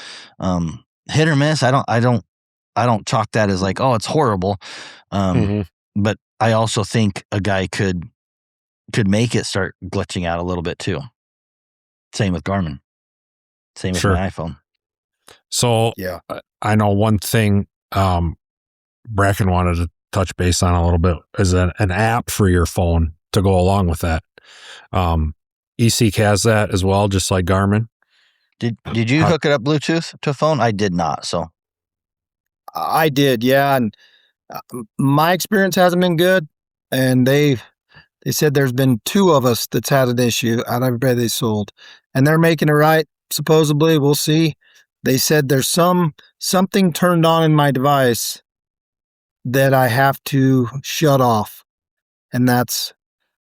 hit or miss. I don't chalk that as like, oh, it's horrible. But I also think a guy could make it start glitching out a little bit too. Same with Garmin. Same with my iPhone. So yeah, I know one thing Bracken wanted to touch base on a little bit is an app for your phone to go along with that. eSEEK has that as well, just like Garmin. Did you hook it up Bluetooth to a phone? I did not. So I did, yeah, and my experience hasn't been good. And they said there's been 2 of us that's had an issue out of everybody they sold, and they're making it right. Supposedly, we'll see. They said there's something turned on in my device that I have to shut off, and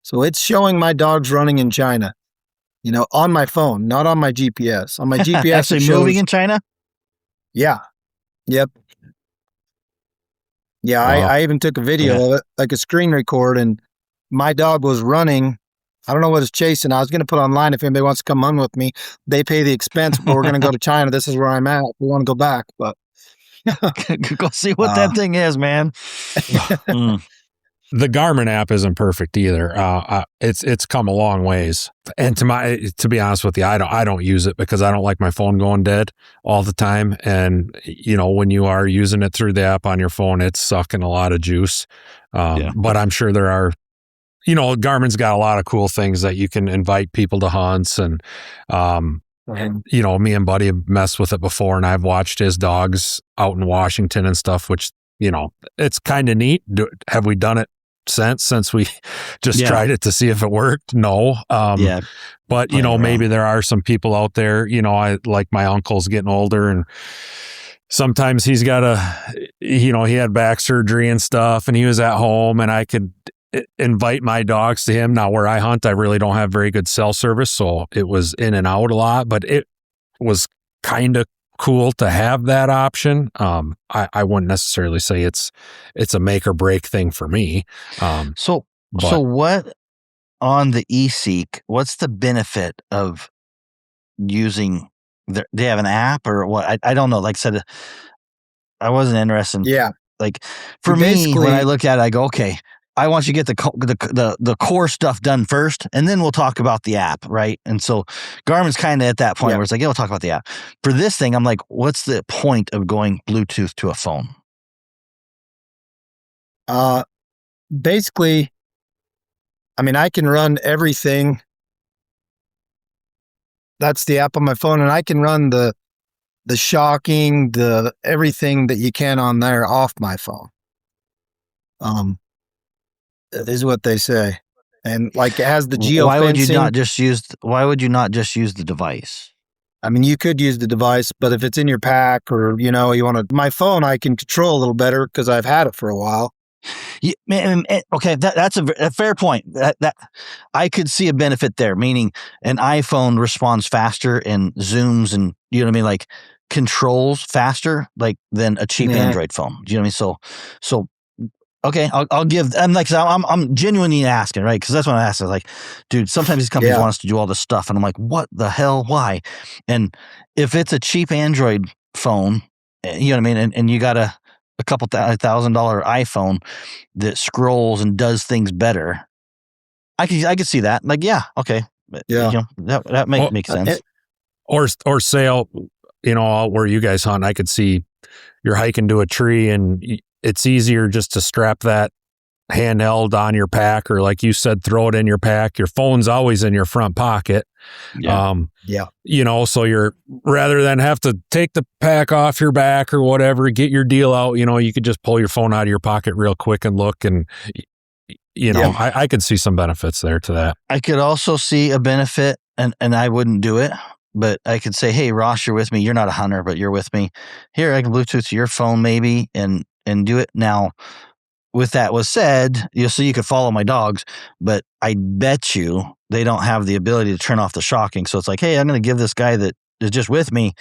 so it's showing my dogs running in China. On my phone, not on my GPS. On my GPS, actually moving in China. Yeah. Yep. Yeah, wow. I even took a video of it, like a screen record, and my dog was running I don't know what it's chasing. I was going to put online if anybody wants to come hunt with me. They pay the expense, but we're going to go to China. This is where I'm at. We want to go back, but Go see what that thing is, man. The Garmin app isn't perfect either. It's come a long ways. And to be honest with you, I don't use it because I don't like my phone going dead all the time. And when you are using it through the app on your phone, it's sucking a lot of juice. But I'm sure there are. Garmin's got a lot of cool things that you can invite people to hunts, and me and Buddy have messed with it before, and I've watched his dogs out in Washington and stuff, which it's kind of neat. Have we done it since we just tried it to see if it worked? No. But maybe there are some people out there. I like my uncle's getting older, and sometimes he's got he had back surgery and stuff, and he was at home, and I could invite my dogs to him. Now, where I hunt, I really don't have very good cell service, so it was in and out a lot, but it was kind of cool to have that option. I wouldn't necessarily say it's a make or break thing for me. So what on the eSEEK, what's the benefit of using they have an app or what? I don't know. Like I said, I wasn't interested. Yeah. Like for me, when I look at it, I go, okay, I want you to get the core stuff done first, and then we'll talk about the app, right? And so Garmin's kind of at that point where it's like, yeah, we'll talk about the app. For this thing, I'm like, what's the point of going Bluetooth to a phone? Basically, I mean, I can run everything. That's the app on my phone, and I can run the shocking, the everything that you can on there off my phone. Is what they say. And like it has the geofencing. Why would you not just use the device? I mean, you could use the device, but if it's in your pack or, you want to, my phone, I can control a little better because I've had it for a while. Okay, that's a fair point. That I could see a benefit there, meaning an iPhone responds faster and zooms and, you know what I mean? Like controls faster, like than a cheap Android phone. Do you know what I mean? So okay, I'll give. I'm genuinely asking, right? Because that's what I asked. I was like, dude, sometimes these companies want us to do all this stuff, and I'm like, what the hell? Why? And if it's a cheap Android phone, you know what I mean, and you got a couple $1,000 iPhone that scrolls and does things better, I could see that. Like, yeah, okay, that makes sense. Or say out, out where you guys hunt, I could see you're hiking to a tree and it's easier just to strap that handheld on your pack, or like you said, throw it in your pack. Your phone's always in your front pocket. So you're, rather than have to take the pack off your back or whatever, get your deal out, you could just pull your phone out of your pocket real quick and look, and I could see some benefits there to that. I could also see a benefit, and I wouldn't do it, but I could say, hey, Ross, you're with me. You're not a hunter, but you're with me. Here, I can Bluetooth to your phone maybe and do it. Now, with that was said, so you could follow my dogs, but I bet you they don't have the ability to turn off the shocking. So it's like, hey, I'm going to give this guy that is just with me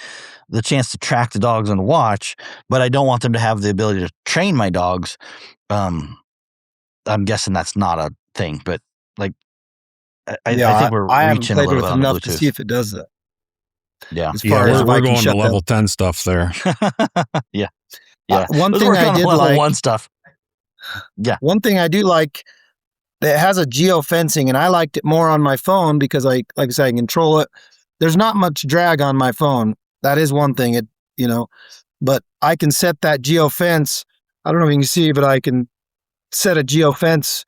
the chance to track the dogs on the watch, but I don't want them to have the ability to train my dogs. I'm guessing that's not a thing, but like, I think we're reaching a little bit on enough Bluetooth to see if it does that. Yeah, we're going to level 10 stuff there. Yeah. One thing I did level 1 stuff. Yeah. One thing I do like, it has a geofencing, and I liked it more on my phone because like I said, I can control it. There's not much drag on my phone. That is one thing, but I can set that geofence. I don't know if you can see, but I can set a geofence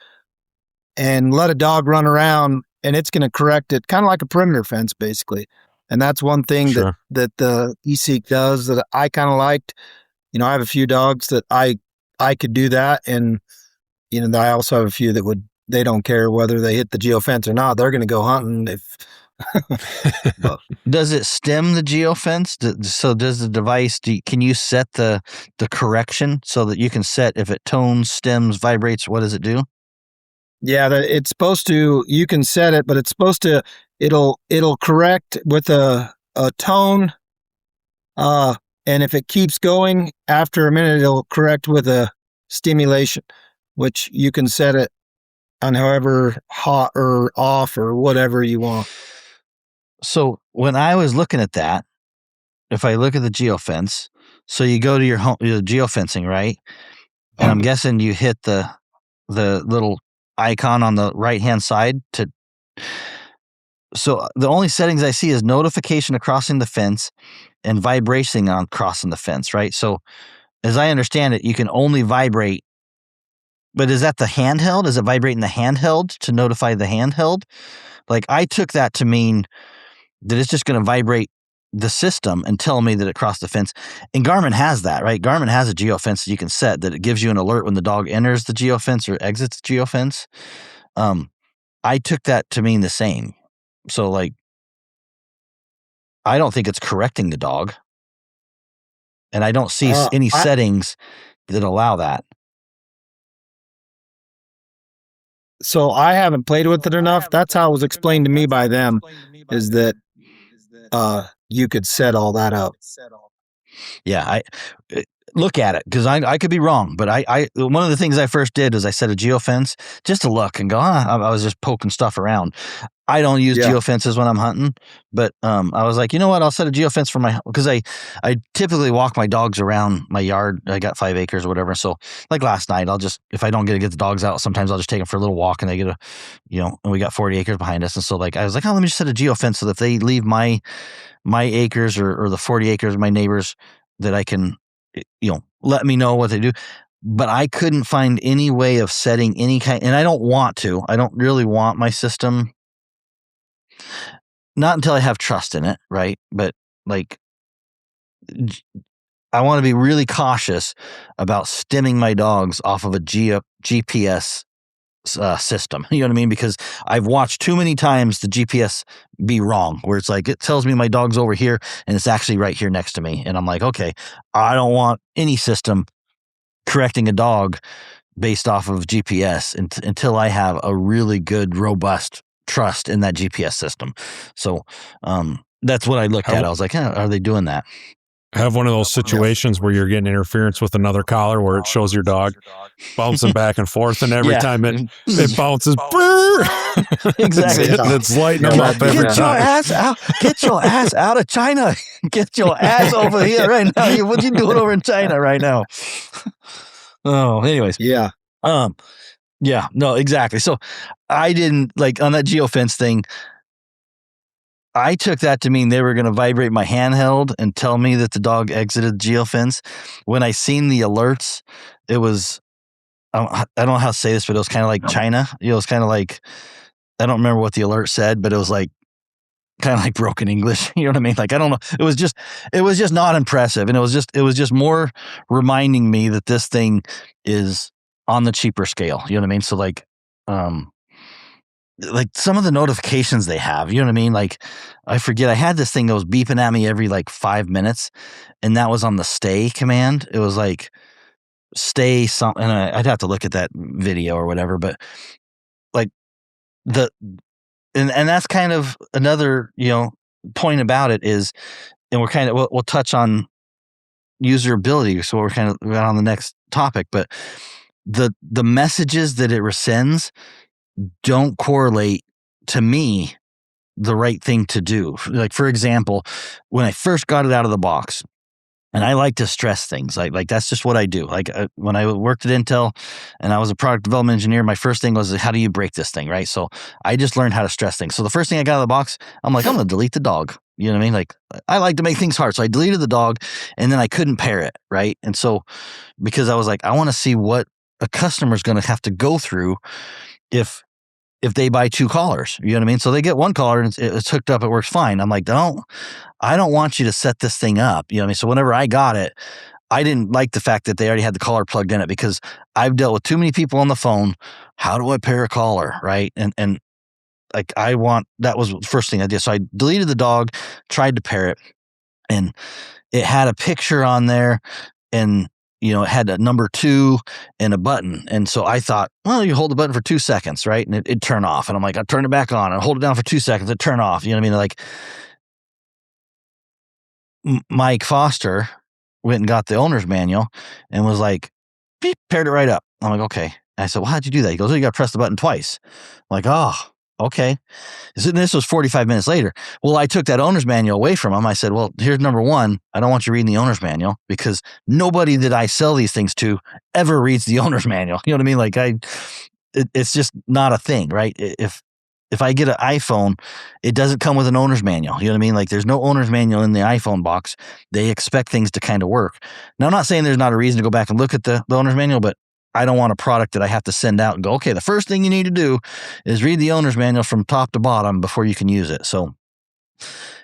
and let a dog run around, and it's going to correct it, kind of like a perimeter fence, basically. And that's one thing that the eSEEK does that I kind of liked. I have a few dogs that I could do that, and I also have a few that they don't care whether they hit the geofence or not. They're going to go hunting if. Does it stem the geofence? So does the device? Can you set the correction so that you can set if it tones, stems, vibrates? What does it do? Yeah, it's supposed to. You can set it, but it's supposed to. It'll correct with a tone. And if it keeps going, after a minute, it'll correct with a stimulation, which you can set it on however hot or off or whatever you want. So when I was looking at that, if I look at the geofence, so you go to your home, your geofencing, right? And I'm guessing you hit the little icon on the right hand side to. So the only settings I see is notification of crossing the fence and vibration on crossing the fence, right? So as I understand it, you can only vibrate. But is that the handheld? Is it vibrating the handheld to notify the handheld? Like I took that to mean that it's just going to vibrate the system and tell me that it crossed the fence. And Garmin has that, right? Garmin has a geofence that you can set that it gives you an alert when the dog enters the geofence or exits the geofence. I took that to mean the same. So like, I don't think it's correcting the dog. And I don't see any settings that allow that. So I haven't played with it enough. That's how it was explained to me by them, is that you could set all that up. Yeah, I look at it because I could be wrong, but I one of the things I first did is I set a geofence just to look and go. I was just poking stuff around. I don't use geofences when I'm hunting, but I was like, you know what? I'll set a geofence for my because I typically walk my dogs around my yard. I got 5 acres or whatever. So like last night, I'll just if I don't get to get the dogs out, sometimes I'll just take them for a little walk and they get and we got 40 acres behind us, and so like I was like, oh, let me just set a geofence so that if they leave my acres or the 40 acres of my neighbors that I can, let me know what they do. But I couldn't find any way of setting any kind, and I don't want to. I don't really want my system. Not until I have trust in it, right? But like, I want to be really cautious about stemming my dogs off of a GPS system. You know what I mean? Because I've watched too many times the GPS be wrong, where it's like it tells me my dog's over here and it's actually right here next to me, and I'm like, okay, I don't want any system correcting a dog based off of GPS until I have a really good, robust trust in that GPS system. So that's what I looked at. I was like, are they doing that? Have one of those situations where you're getting interference with another collar where it shows your dog bouncing back and forth, and every time it bounces, exactly, it's lighting them up every time. Get your ass out of China. Get your ass over here right now. What you doing over in China right now? Oh, anyways. Yeah. Yeah, no, exactly. So I didn't like on that geofence thing. I took that to mean they were going to vibrate my handheld and tell me that the dog exited the geofence. When I seen the alerts, it was, I don't know how to say this, but it was kind of like China. It was kind of like, I don't remember what the alert said, but it was like, kind of like broken English. You know what I mean? Like, I don't know. It was just not impressive. And it was just more reminding me that this thing is on the cheaper scale. You know what I mean? So like some of the notifications they have, you know what I mean? Like I forget, I had this thing that was beeping at me every like 5 minutes, and that was on the stay command. It was like stay something. And I'd have to look at that video or whatever, but like and that's kind of another, point about it is, and we'll touch on usability. So we're kind of on the next topic, but the messages that it sends don't correlate to me the right thing to do. Like, for example, when I first got it out of the box, and I like to stress things. Like that's just what I do. Like when I worked at Intel and I was a product development engineer, my first thing was, how do you break this thing, right? So I just learned how to stress things. So the first thing I got out of the box, I'm like, I'm going to delete the dog. You know what I mean? Like I like to make things hard. So I deleted the dog, and then I couldn't pair it, right? And so because I was like, I want to see what a customer's going to have to go through if they buy 2 collars, you know what I mean? So they get 1 collar and it's hooked up, it works fine. I'm like, I don't want you to set this thing up. You know what I mean? So whenever I got it, I didn't like the fact that they already had the collar plugged in it, because I've dealt with too many people on the phone. How do I pair a collar? Right. And like, that was the first thing I did. So I deleted the dog, tried to pair it, and it had a picture on there, and it had a number 2 and a button. And so I thought, well, you hold the button for 2 seconds, right? And it'd turn off. And I'm like, I turn it back on and hold it down for 2 seconds. It'd turn off. You know what I mean? Like Mike Foster went and got the owner's manual and was like, beep, paired it right up. I'm like, okay. I said, well, how'd you do that? He goes, oh, you got to press the button twice. I'm like, oh, okay. So this was 45 minutes later. Well, I took that owner's manual away from him. I said, well, here's number one. I don't want you reading the owner's manual because nobody that I sell these things to ever reads the owner's manual. You know what I mean? Like it's just not a thing, right? If I get an iPhone, it doesn't come with an owner's manual. You know what I mean? Like there's no owner's manual in the iPhone box. They expect things to kind of work. Now, I'm not saying there's not a reason to go back and look at the owner's manual, but I don't want a product that I have to send out and go, okay, the first thing you need to do is read the owner's manual from top to bottom before you can use it. So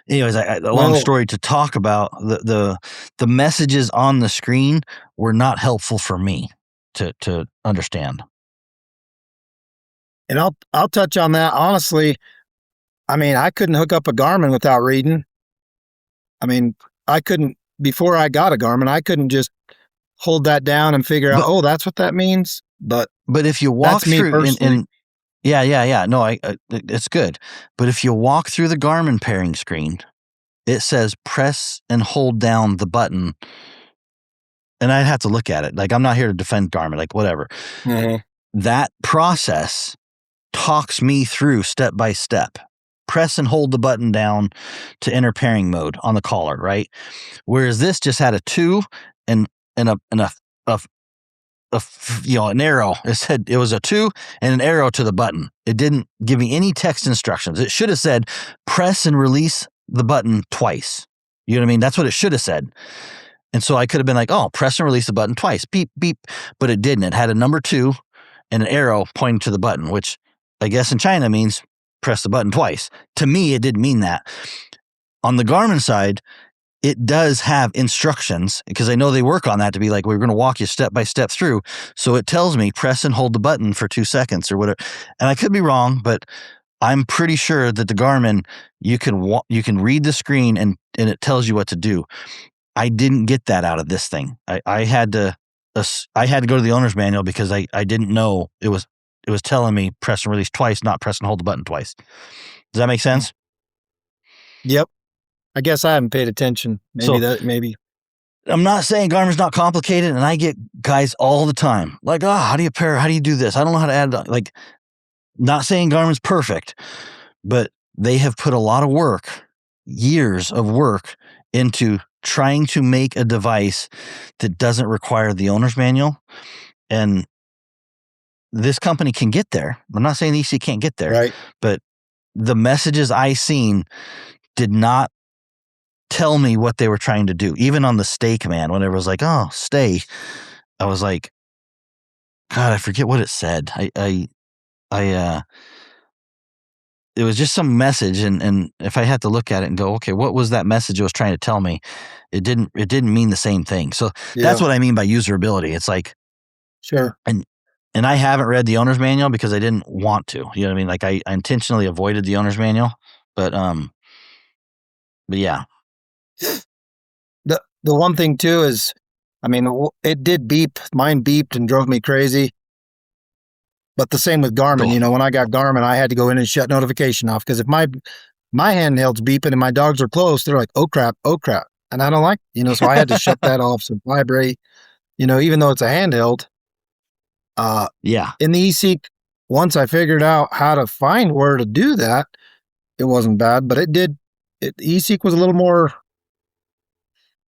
anyways, a long story to talk about the messages on the screen were not helpful for me to understand. And I'll touch on that. Honestly, I mean, I couldn't hook up a Garmin without reading. I mean, I couldn't, before I got a Garmin, I couldn't just hold that down and figure out, oh, that's what that means. But if you walk through yeah. No, it's good. But if you walk through the Garmin pairing screen, it says press and hold down the button. And I'd have to look at it. Like, I'm not here to defend Garmin, like whatever. Mm-hmm. That process talks me through step by step. Press and hold the button down to enter pairing mode on the collar, right? Whereas this just had a 2 and an arrow. It said it was a 2 and an arrow to the button. It didn't give me any text instructions. It should have said press and release the button twice. You know what I mean? That's what it should have said. And so I could have been like, oh, press and release the button twice, beep, beep. But it didn't. It had a number 2 and an arrow pointing to the button, which I guess in China means press the button twice. To me, it didn't mean that. On the Garmin side, it does have instructions because I know they work on that to be like, we're going to walk you step by step through. So it tells me press and hold the button for 2 seconds or whatever. And I could be wrong, but I'm pretty sure that the Garmin, you can read the screen and it tells you what to do. I didn't get that out of this thing. I had to go to the owner's manual because I didn't know it was telling me press and release twice, not press and hold the button twice. Does that make sense? Yep. I guess I haven't paid attention. Maybe. I'm not saying Garmin's not complicated, and I get guys all the time like, how do you pair? How do you do this? I don't know how to add. Like, not saying Garmin's perfect, but they have put a lot of work, years of work into trying to make a device that doesn't require the owner's manual. And this company can get there. I'm not saying eSEEK can't get there, right? But the messages I seen did not tell me what they were trying to do. Even on the stay command, when it was like, oh, stay, I was like, God, I forget what it said. It was just some message, and if I had to look at it and go, okay, what was that message it was trying to tell me? It didn't mean the same thing. So that's what I mean by usability. It's like, sure. And I haven't read the owner's manual because I didn't want to. You know what I mean? Like I intentionally avoided the owner's manual, but yeah. The one thing too is, I mean, it did beep. Mine beeped and drove me crazy. But the same with Garmin. You know, when I got Garmin, I had to go in and shut notification off because if my handheld's beeping and my dogs are close, they're like, oh crap, and I don't like, so I had to shut that off. So vibrate, even though it's a handheld. In the eSEEK, once I figured out how to find where to do that, it wasn't bad, but eSEEK was a little more,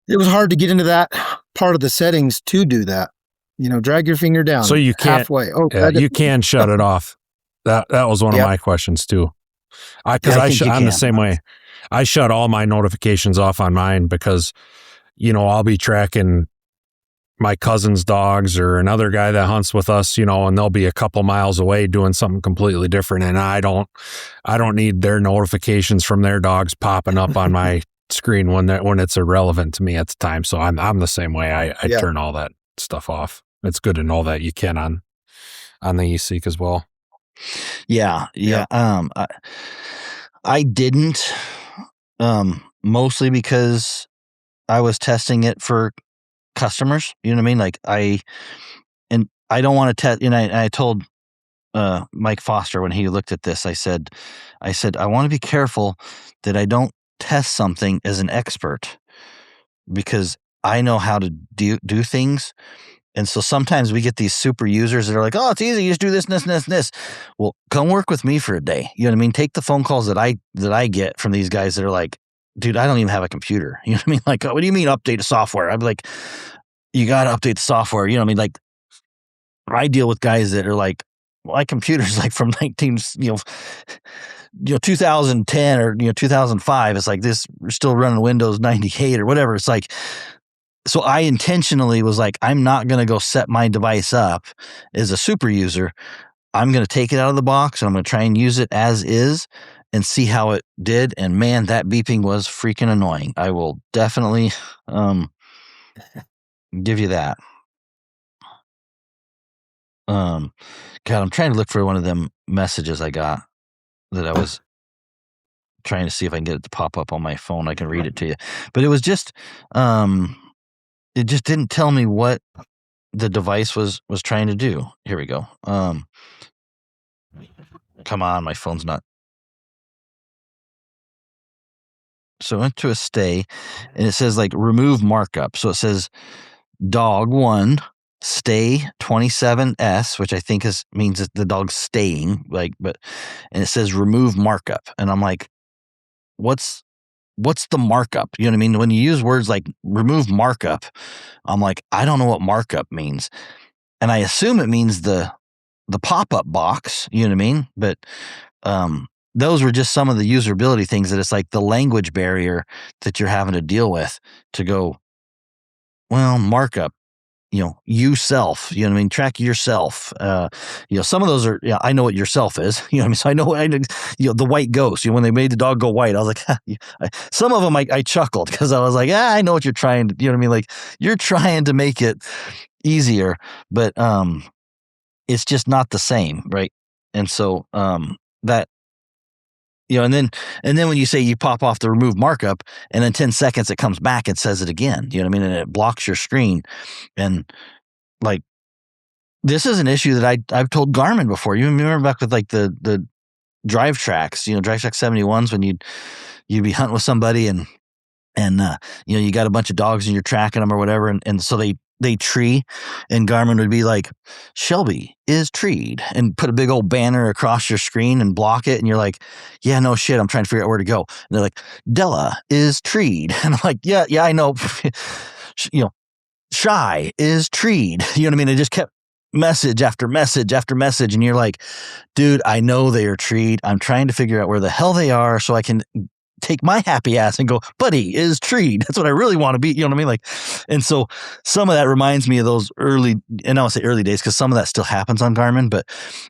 it was hard to get into that part of the settings to do that. Drag your finger down. So you can't, halfway. You can shut it off. That was one of my questions too. I'm the same way. I shut all my notifications off on mine because, I'll be tracking my cousin's dogs or another guy that hunts with us, and they'll be a couple miles away doing something completely different. And I don't need their notifications from their dogs popping up on my screen when it's irrelevant to me at the time. So I'm the same way. I turn all that stuff off. It's good to know that you can on the eSEEK as well. Yeah. I didn't, mostly because I was testing it for customers. You know what I mean? Like I don't want to test. I told Mike Foster when he looked at this, I said, I want to be careful that I don't test something as an expert because I know how to do things. And so sometimes we get these super users that are like, oh, it's easy. You just do this, and this, and this, and this. Well, come work with me for a day. You know what I mean? Take the phone calls that I get from these guys that are like, dude, I don't even have a computer. You know what I mean? Like, what do you mean update the software? I'd be like, you got to update the software. You know what I mean? Like, I deal with guys that are like, my computer's like from 2010 or 2005. It's like this, we're still running Windows 98 or whatever. It's like, so I intentionally was like, I'm not going to go set my device up as a super user. I'm going to take it out of the box and I'm going to try and use it as is and see how it did. And man, that beeping was freaking annoying. I will definitely give you that. God, I'm trying to look for one of them messages I got that I was trying to see if I can get it to pop up on my phone. I can read it to you, but it was just, it just didn't tell me what the device was trying to do. Here we go. Come on, my phone's not. So I went to a stay and it says like remove markup. So it says dog 1 stay 27S, which I think means that the dog's staying, and it says remove markup. And I'm like, what's the markup? You know what I mean? When you use words like remove markup, I'm like, I don't know what markup means. And I assume it means the pop-up box, you know what I mean? But those were just some of the usability things that it's like the language barrier that you're having to deal with to go, well, markup, you self, you know what I mean? Track yourself. Some of those are, I know what yourself is, you know what I mean? So I know, the white ghost, when they made the dog go white, I was like, some of them I chuckled because I was like, I know what you're trying to, you know what I mean? Like you're trying to make it easier, but it's just not the same, right? And so that, and then when you say you pop off the remove markup and then 10 seconds it comes back and says it again, you know what I mean? And it blocks your screen. And like, this is an issue that I've told Garmin before. You remember back with like the drive tracks, drive track 71s when you'd be hunting with somebody and you got a bunch of dogs and you're tracking them or whatever. And so they tree and Garmin would be like, Shelby is treed, and put a big old banner across your screen and block it. And you're like, yeah, no shit. I'm trying to figure out where to go. And they're like, Della is treed. And I'm like, yeah, I know. Shy is treed. You know what I mean? It just kept message after message after message. And you're like, dude, I know they are treed. I'm trying to figure out where the hell they are so I can take my happy ass and go, buddy is treed. That's what I really want to be. You know what I mean? Like, and so some of that reminds me of those early, and I won't say early days because some of that still happens on Garmin, but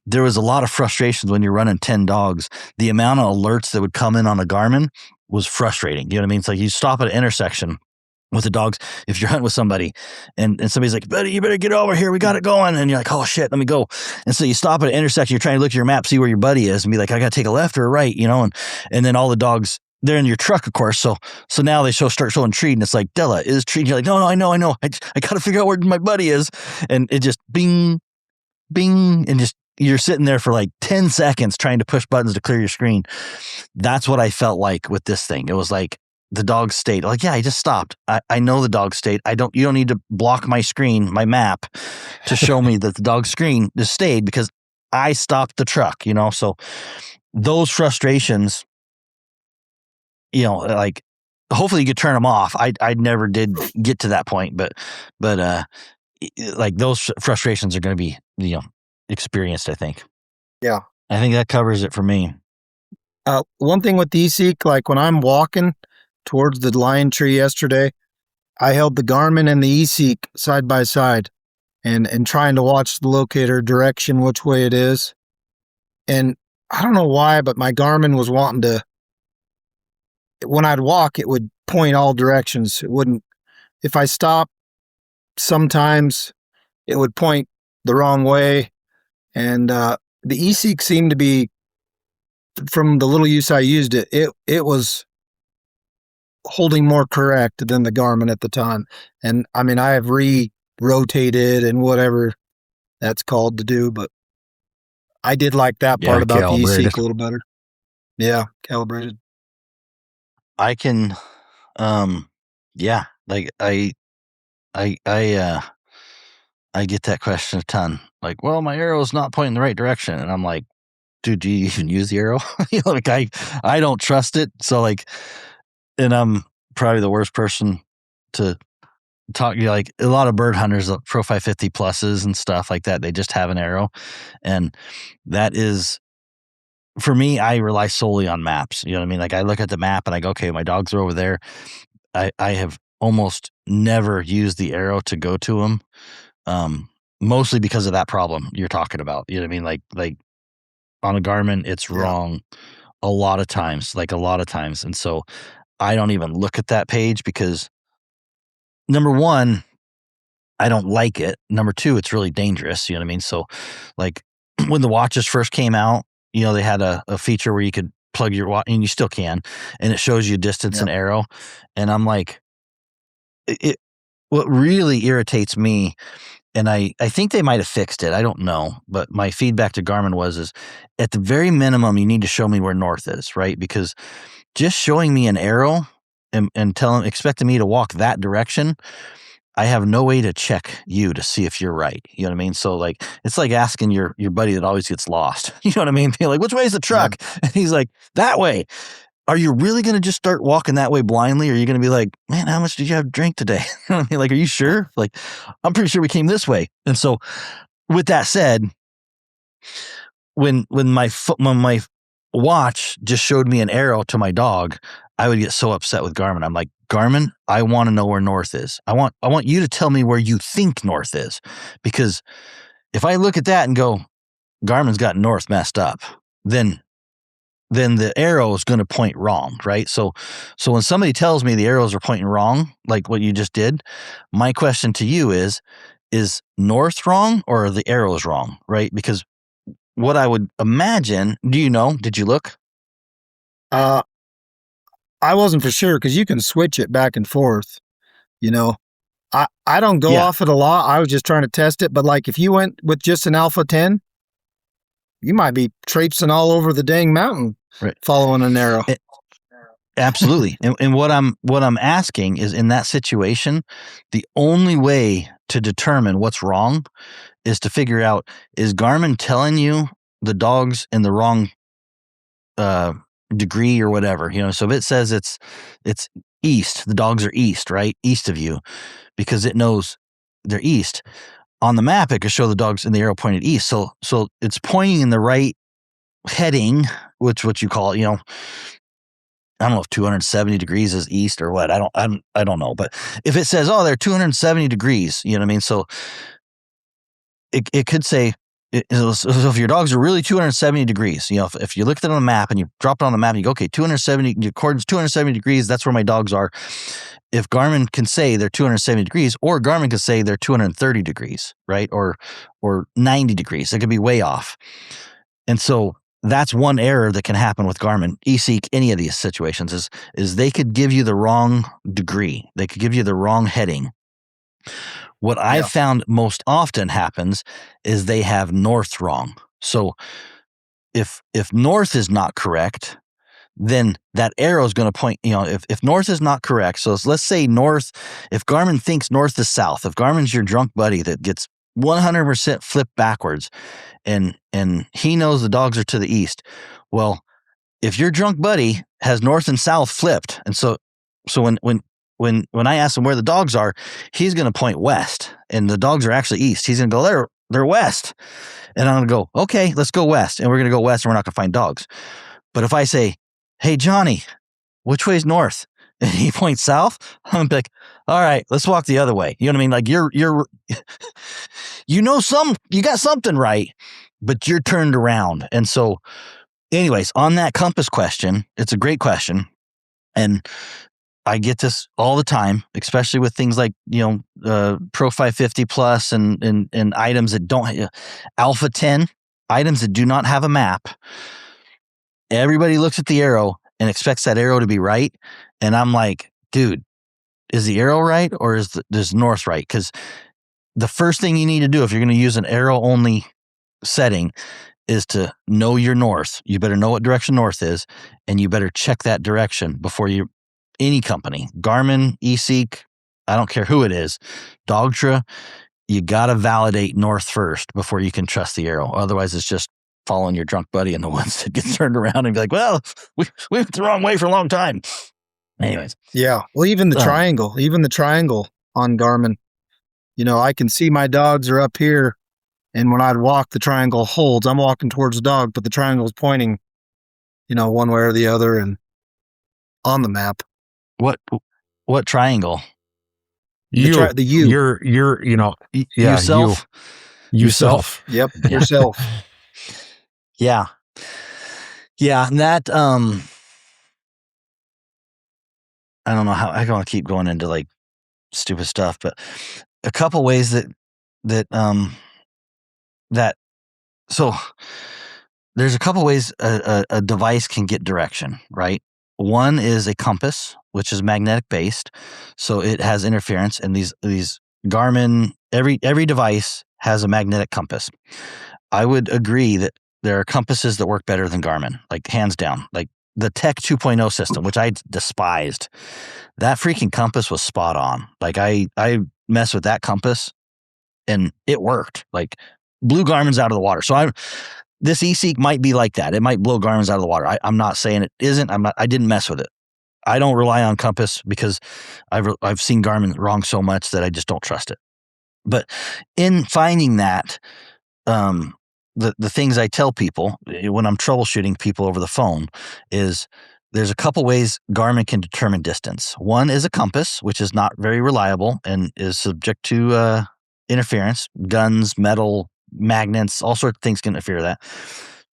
there was a lot of frustrations when you're running 10 dogs. The amount of alerts that would come in on a Garmin was frustrating. You know what I mean? It's like you stop at an intersection with the dogs, if you're hunting with somebody and somebody's like, buddy, you better get over here. We got it going. And you're like, oh shit, let me go. And so you stop at an intersection, you're trying to look at your map, see where your buddy is and be like, I got to take a left or a right, and then all the dogs, they're in your truck, of course. So now they start showing treed and it's like, Della is treed. You're like, no, I know. I got to figure out where my buddy is. And it just bing, bing. And just, you're sitting there for like 10 seconds trying to push buttons to clear your screen. That's what I felt like with this thing. It was like, the dog stayed. Like, yeah, I just stopped. I know the dog stayed. You don't need to block my screen, my map, to show me that the dog screen just stayed because I stopped the truck, So those frustrations, like hopefully you could turn them off. I never did get to that point, but like those frustrations are going to be, experienced, I think. Yeah. I think that covers it for me. One thing with the eSEEK, like when I'm walking towards the lion tree yesterday, I held the Garmin and the eSEEK side by side and trying to watch the locator direction, which way it is. And I don't know why, but my Garmin was wanting to, when I'd walk, it would point all directions. It wouldn't, if I stopped, sometimes it would point the wrong way. And the eSEEK seemed to be, from the little use I used it, it was holding more correct than the Garmin at the time. And I mean, I have rotated and whatever that's called to do, but I did like that part about the eSEEK a little better. Yeah, calibrated. I can, like I I get that question a ton. Like, well, my arrow's not pointing the right direction. And I'm like, dude, do you even use the arrow? Like I don't trust it. So like, and I'm probably the worst person to talk. Like a lot of bird hunters, Pro 550 pluses and stuff like that, they just have an arrow. And that is, for me, I rely solely on maps. You know what I mean? Like I look at the map and I go, okay, my dogs are over there. I have almost never used the arrow to go to them. Mostly because of that problem you're talking about. You know what I mean? Like on a Garmin, it's wrong a lot of times. And so I don't even look at that page because number one, I don't like it. Number two, it's really dangerous. You know what I mean? So like when the watches first came out, they had a feature where you could plug your watch, and you still can, and it shows you distance and arrow. And I'm like, what really irritates me, and I think they might have fixed it. I don't know. But my feedback to Garmin is at the very minimum, you need to show me where north is, right? Because just showing me an arrow and expecting me to walk that direction, I have no way to check you to see if you're right. You know what I mean? So like, it's like asking your buddy that always gets lost. You know what I mean? Being like, which way is the truck? Yeah. And he's like, that way. Are you really going to just start walking that way blindly? Or are you going to be like, man, how much did you have to drink today? You know what I mean? Like, are you sure? Like, I'm pretty sure we came this way. And so with that said, when my watch just showed me an arrow to my dog, I would get so upset with Garmin. I'm like, Garmin, I want to know where north is. I want you to tell me where you think north is. Because if I look at that and go, Garmin's got north messed up, then the arrow is going to point wrong, right? So when somebody tells me the arrows are pointing wrong, like what you just did, my question to you is north wrong or are the arrows wrong, right? Because what I would imagine, did you look? I wasn't for sure because you can switch it back and forth, I don't go off it a lot. I was just trying to test it. But like if you went with just an Alpha 10, you might be traipsing all over the dang mountain, right, following an arrow. Absolutely. And what I'm asking is, in that situation, the only way to determine what's wrong is to figure out, is Garmin telling you the dog's in the wrong degree or whatever? So if it says it's east, the dogs are east, right? East of you, because it knows they're east. On the map, it could show the dogs in the arrow pointed east. So it's pointing in the right heading, which what you call it, I don't know if 270 degrees is east or what. I don't know. But if it says, they're 270 degrees, you know what I mean? So it could say, so if your dogs are really 270 degrees, if you look at it on the map and you drop it on the map and you go, okay, 270, according to 270 degrees, that's where my dogs are. If Garmin can say they're 270 degrees, or Garmin can say they're 230 degrees, right? Or 90 degrees, it could be way off. And so that's one error that can happen with Garmin, eSEEK, any of these situations is they could give you the wrong degree. They could give you the wrong heading. What I've found most often happens is they have north wrong. So if north is not correct, then that arrow is going to point, if north is not correct. So let's say north, if Garmin thinks north is south, if Garmin's your drunk buddy that gets 100% flipped backwards and he knows the dogs are to the east. Well, if your drunk buddy has north and south flipped, and so when I ask him where the dogs are, he's going to point west, and the dogs are actually east. He's going to go, they're west. And I'm going to go, okay, let's go west. And we're going to go west and we're not going to find dogs. But if I say, hey, Johnny, which way is north? And he points south, I'm going to be like, all right, let's walk the other way. You know what I mean? Like you're you got something right, but you're turned around. And so anyways, on that compass question, it's a great question. And I get this all the time, especially with things like, Pro 550 plus and items that don't, Alpha 10, items that do not have a map. Everybody looks at the arrow and expects that arrow to be right. And I'm like, dude, is the arrow right or is north right? Because the first thing you need to do if you're going to use an arrow only setting is to know your north. You better know what direction north is, and you better check that direction before any company, Garmin, eSEEK, I don't care who it is, Dogtra, you got to validate north first before you can trust the arrow. Otherwise, it's just following your drunk buddy in the woods that gets turned around and be like, well, we went the wrong way for a long time. Anyways. Yeah. Well, even the triangle on Garmin, I can see my dogs are up here. And when I'd walk, the triangle holds. I'm walking towards the dog, but the triangle is pointing, one way or the other and on the map. What triangle? The you. You're, yourself. Yourself. Yep. Yourself. Yeah. Yeah. And that, I don't know how I want to keep going into like stupid stuff, but a couple ways so there's a couple ways a device can get direction, right? One is a compass, which is magnetic based. So it has interference, and these Garmin, every device has a magnetic compass. I would agree that there are compasses that work better than Garmin, like hands down. Like the Tech 2.0 system, which I despised, that freaking compass was spot on. Like I messed with that compass and it worked. Like blew Garmin's out of the water. So this eSEEK might be like that. It might blow Garmin's out of the water. I'm not saying it isn't. I didn't mess with it. I don't rely on compass because I've seen Garmin wrong so much that I just don't trust it. But in finding that, the things I tell people when I'm troubleshooting people over the phone is there's a couple ways Garmin can determine distance. One is a compass, which is not very reliable and is subject to interference, guns, metal, magnets, all sorts of things can interfere with that.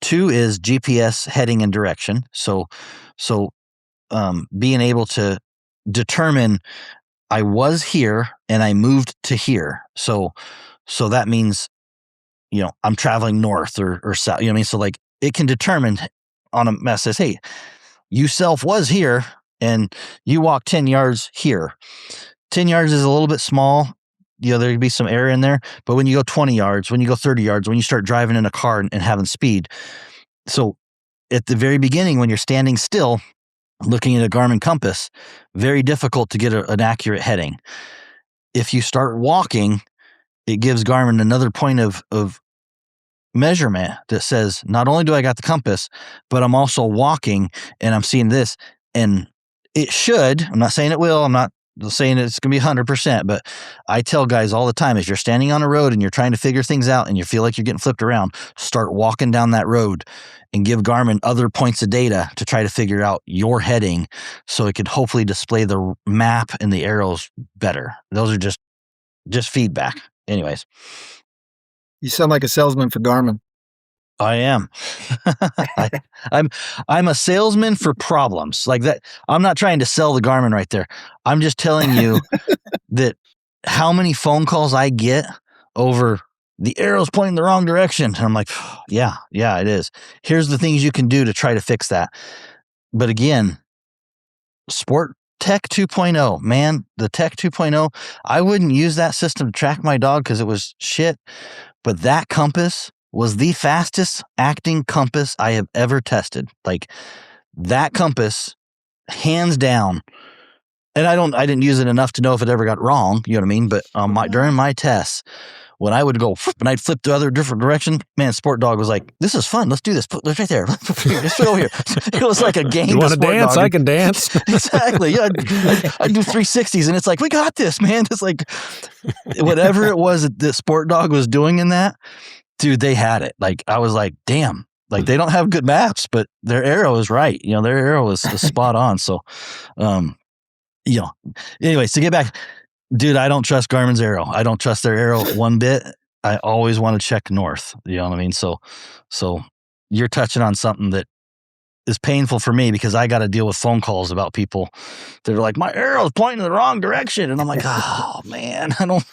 Two is GPS heading and direction. So being able to determine I was here and I moved to here. So that means, I'm traveling north or south, So like it can determine on a mess says, hey, you self was here and you walk 10 yards here. 10 yards is a little bit small. There could be some error in there, but when you go 20 yards, when you go 30 yards, when you start driving in a car and having speed. So at the very beginning, when you're standing still, looking at a Garmin compass, very difficult to get an accurate heading. If you start walking, it gives Garmin another point of measurement that says, not only do I got the compass, but I'm also walking and I'm seeing this. And it should, I'm not saying it will, I'm not saying it's going to be 100%, but I tell guys all the time, if you're standing on a road and you're trying to figure things out and you feel like you're getting flipped around, start walking down that road and give Garmin other points of data to try to figure out your heading so it could hopefully display the map and the arrows better. Those are just feedback. Anyways. You sound like a salesman for Garmin. I am. I'm a salesman for problems like that. I'm not trying to sell the Garmin right there. I'm just telling you that how many phone calls I get over the arrow's pointing the wrong direction. And I'm like, yeah, it is. Here's the things you can do to try to fix that. But again, Sport Tech 2.0, man, the Tech 2.0, I wouldn't use that system to track my dog because it was shit. But that compass was the fastest acting compass I have ever tested. Like that compass, hands down. And I didn't use it enough to know if it ever got wrong. You know what I mean? But during my tests, when I would go and I'd flip the other different direction, man, Sport Dog was like, "This is fun. Let's do this. Put right there. Just put over here." It was like a game. You want to dance? Dog. I can dance. Exactly. Yeah, I do 360s, and it's like, we got this, man. It's like whatever it was that Sport Dog was doing in that, dude. They had it. Like I was like, damn. Like they don't have good maps, but their arrow is right. Their arrow is spot on. So, anyways, to get back. Dude, I don't trust Garmin's arrow. I don't trust their arrow one bit. I always want to check north. You know what I mean? So you're touching on something that is painful for me because I got to deal with phone calls about people that are like, my arrow is pointing in the wrong direction. And I'm like, oh man, I don't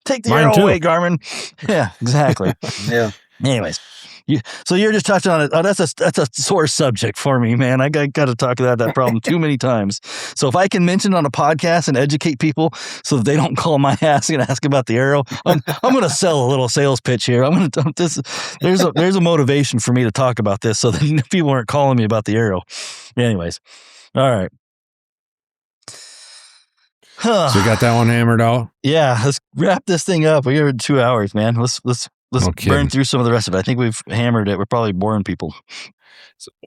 take the arrow away, Garmin. Yeah, exactly. Yeah. Anyways. So you're just touching on it. Oh, that's a sore subject for me, man. I got to talk about that problem too many times. So if I can mention it on a podcast and educate people so that they don't call my ass and ask about the arrow, I'm going to sell a little sales pitch here. There's a motivation for me to talk about this so that people aren't calling me about the arrow. Anyways, all right. So you got that one hammered out? Yeah, let's wrap this thing up. We got 2 hours, man. Let's burn through some of the rest of it. I think we've hammered it. We're probably boring people.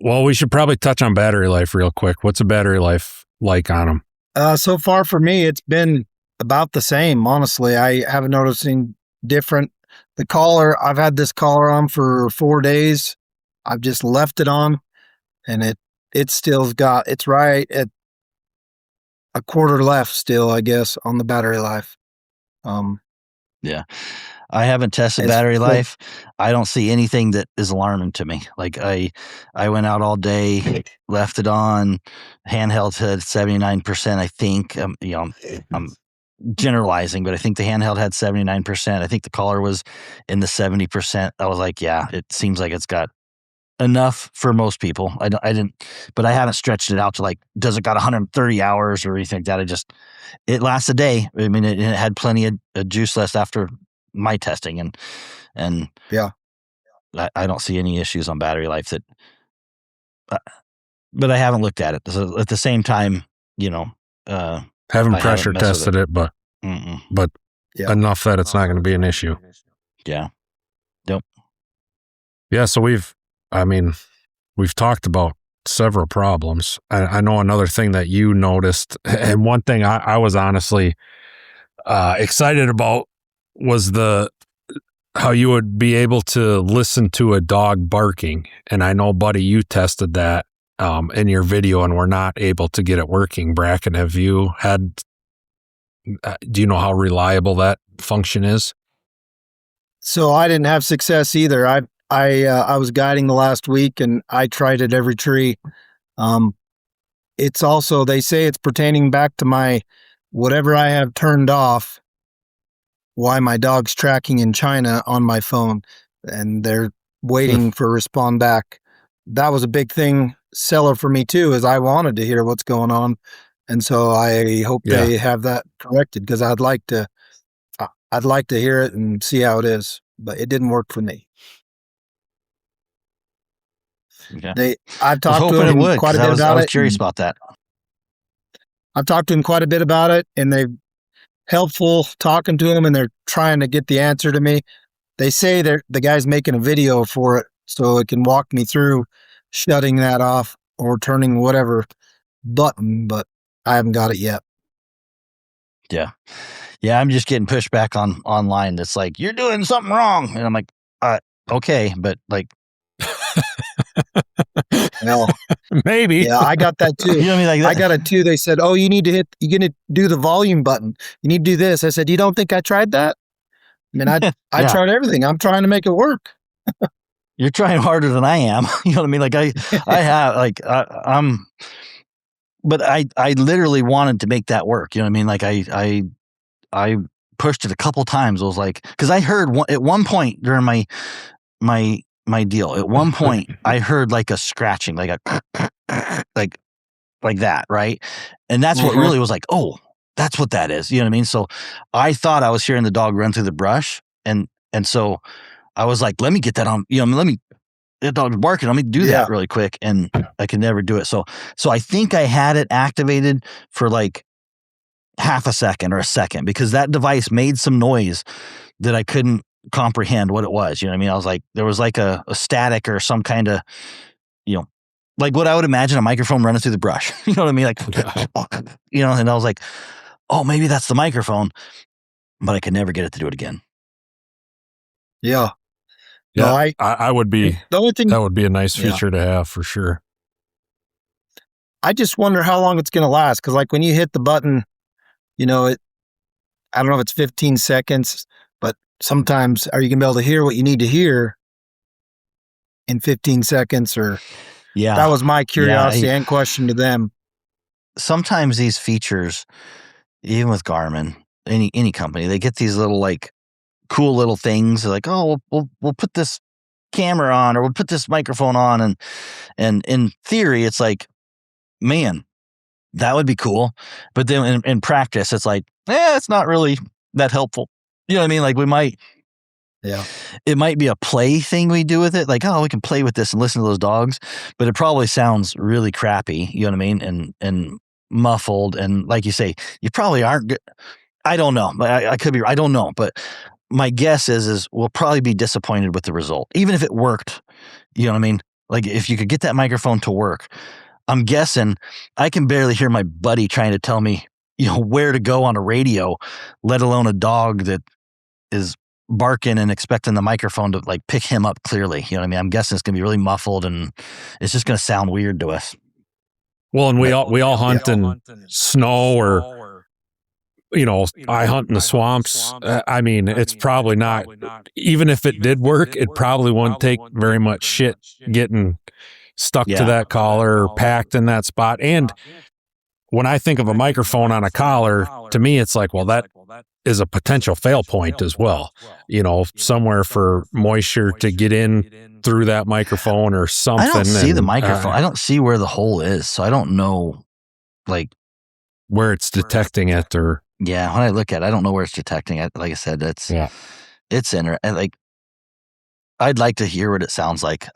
Well, we should probably touch on battery life real quick. What's a battery life like on them? So far for me, it's been about the same. Honestly, I haven't noticed anything different. The collar, I've had this collar on for 4 days. I've just left it on, and it still's got, it's right at a quarter left still, I guess, on the battery life. Yeah. I haven't tested battery life. I don't see anything that is alarming to me. Like I went out all day, left it on, handheld had 79%, I think. I'm generalizing, but I think the handheld had 79%. I think the collar was in the 70%. I was like, yeah, it seems like it's got enough for most people. I didn't, but I haven't stretched it out to like, does it got 130 hours or anything like that? It lasts a day. I mean, it had plenty of juice left after my testing, and yeah, I don't see any issues on battery life that, but I haven't looked at it. So at the same time, haven't pressure tested it, but enough that it's not going to be an issue. Yeah. Yep. Yeah. So we've talked about several problems. I know another thing that you noticed, and one thing I was honestly excited about was how you would be able to listen to a dog barking. And I know, buddy, you tested that in your video and were not able to get it working. Bracken, have you had, do you know how reliable that function is? So I didn't have success either. I was guiding the last week and I tried at every tree. It's also, they say it's pertaining back to my, whatever I have turned off, why my dog's tracking in China on my phone, and they're waiting for a respond back. That was a big thing seller for me too, is I wanted to hear what's going on. And so I hope they have that corrected, because I'd like to hear it and see how it is, but it didn't work for me. Okay. I've talked to him quite a bit about it. I was curious about that. I've talked to him quite a bit about it, and they're helpful talking to him, and they're trying to get the answer to me. They say the guy's making a video for it, so it can walk me through shutting that off or turning whatever button, but I haven't got it yet. Yeah. Yeah, I'm just getting pushed back online. That's like, you're doing something wrong. And I'm like, okay, but like, well, maybe. Yeah, I got that too. You know what I mean? Like that. I got it too. They said, oh, you're going to do the volume button. You need to do this. I said, you don't think I tried that? I mean, I tried everything. I'm trying to make it work. You're trying harder than I am. You know what I mean? Like I have, like, but I literally wanted to make that work. You know what I mean? Like I pushed it a couple times. I was like, because I heard at one point during my deal, at one point I heard like a scratching, like a like that, right? And that's what really was like, oh, that's what that is. You know what I mean? So I thought I was hearing the dog run through the brush, and so I was like, let me get that on. You know, the dog's barking. Let me do that really quick, and I could never do it. So I think I had it activated for like half a second or a second, because that device made some noise that I couldn't comprehend what it was. You know what I mean? I was like, there was like a static or some kind of, like what I would imagine a microphone running through the brush. You know what I mean? Like, and I was like, oh, maybe that's the microphone, but I could never get it to do it again. Yeah. Yeah, no, I would be, the only thing, that would be a nice feature to have for sure. I just wonder how long it's going to last. Cause like when you hit the button, I don't know if it's 15 seconds, but sometimes are you going to be able to hear what you need to hear in 15 seconds or that was my curiosity and question to them. Sometimes these features, even with Garmin, any company, they get these little like cool little things like, oh, we'll put this camera on, or we'll put this microphone on, and in theory it's like, man, that would be cool, but then in practice it's like, it's not really that helpful. You know what I mean? Like it might be a play thing we do with it, like, oh, we can play with this and listen to those dogs, but it probably sounds really crappy. You know what I mean? And muffled. And like you say, you probably aren't good. I don't know. I could be. I don't know. But my guess is we'll probably be disappointed with the result, even if it worked. You know what I mean? Like if you could get that microphone to work, I'm guessing I can barely hear my buddy trying to tell me, where to go on a radio, let alone a dog that is barking and expecting the microphone to like pick him up clearly. You know what I mean? I'm guessing it's going to be really muffled and it's just going to sound weird to us. Well, and we all hunt in snow or, I hunt in the swamps. I mean, it's probably not, even if it did work, it probably wouldn't take very much shit getting stuck to that collar or packed in that spot. And when I think of a microphone on a collar, to me, it's like, well, that is a potential fail point as well. Somewhere for moisture to get in through that microphone or something. I don't see the microphone. I don't see where the hole is. So I don't know, like, where it's detecting it or. Yeah, when I look at it, I don't know where it's detecting it. Like I said, it's in there. And like, I'd like to hear what it sounds like.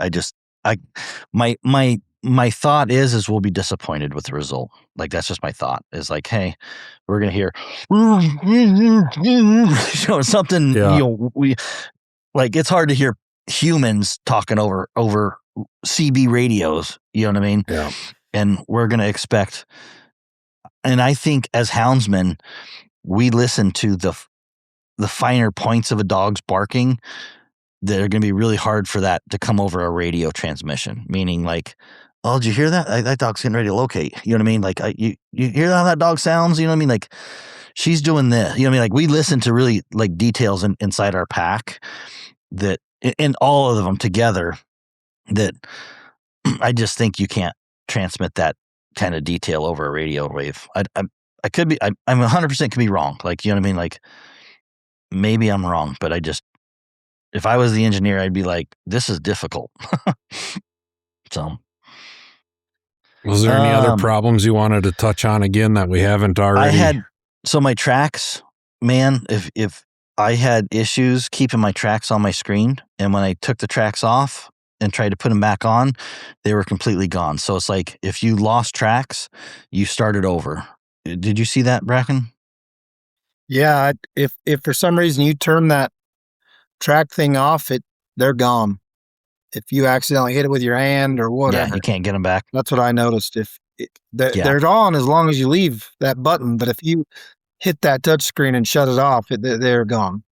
My thought is we'll be disappointed with the result. Like that's just my thought. Is like, hey, we're gonna hear, something. We like it's hard to hear humans talking over CB radios. You know what I mean? Yeah. And we're gonna expect. And I think as houndsmen, we listen to the finer points of a dog's barking that are going to be really hard for that to come over a radio transmission. Meaning like, oh, did you hear that? That dog's getting ready to locate. You know what I mean? Like you hear how that dog sounds? You know what I mean? Like she's doing this. You know what I mean? Like we listen to really like details inside our pack that, and all of them together that I just think you can't transmit that kind of detail over a radio wave. I could be, I'm 100% could be wrong. Like, you know what I mean? Like maybe I'm wrong, but if I was the engineer, I'd be like, this is difficult. So. Was there any other problems you wanted to touch on again that we haven't already? So my tracks, man, if I had issues keeping my tracks on my screen, and when I took the tracks off and tried to put them back on, they were completely gone. So it's like if you lost tracks, you started over. Did you see that, Bracken? Yeah, if for some reason you turn that track thing off, they're gone. If you accidentally hit it with your hand or whatever, yeah, you can't get them back. That's what I noticed. They're on as long as you leave that button, but if you hit that touch screen and shut it off, they're gone.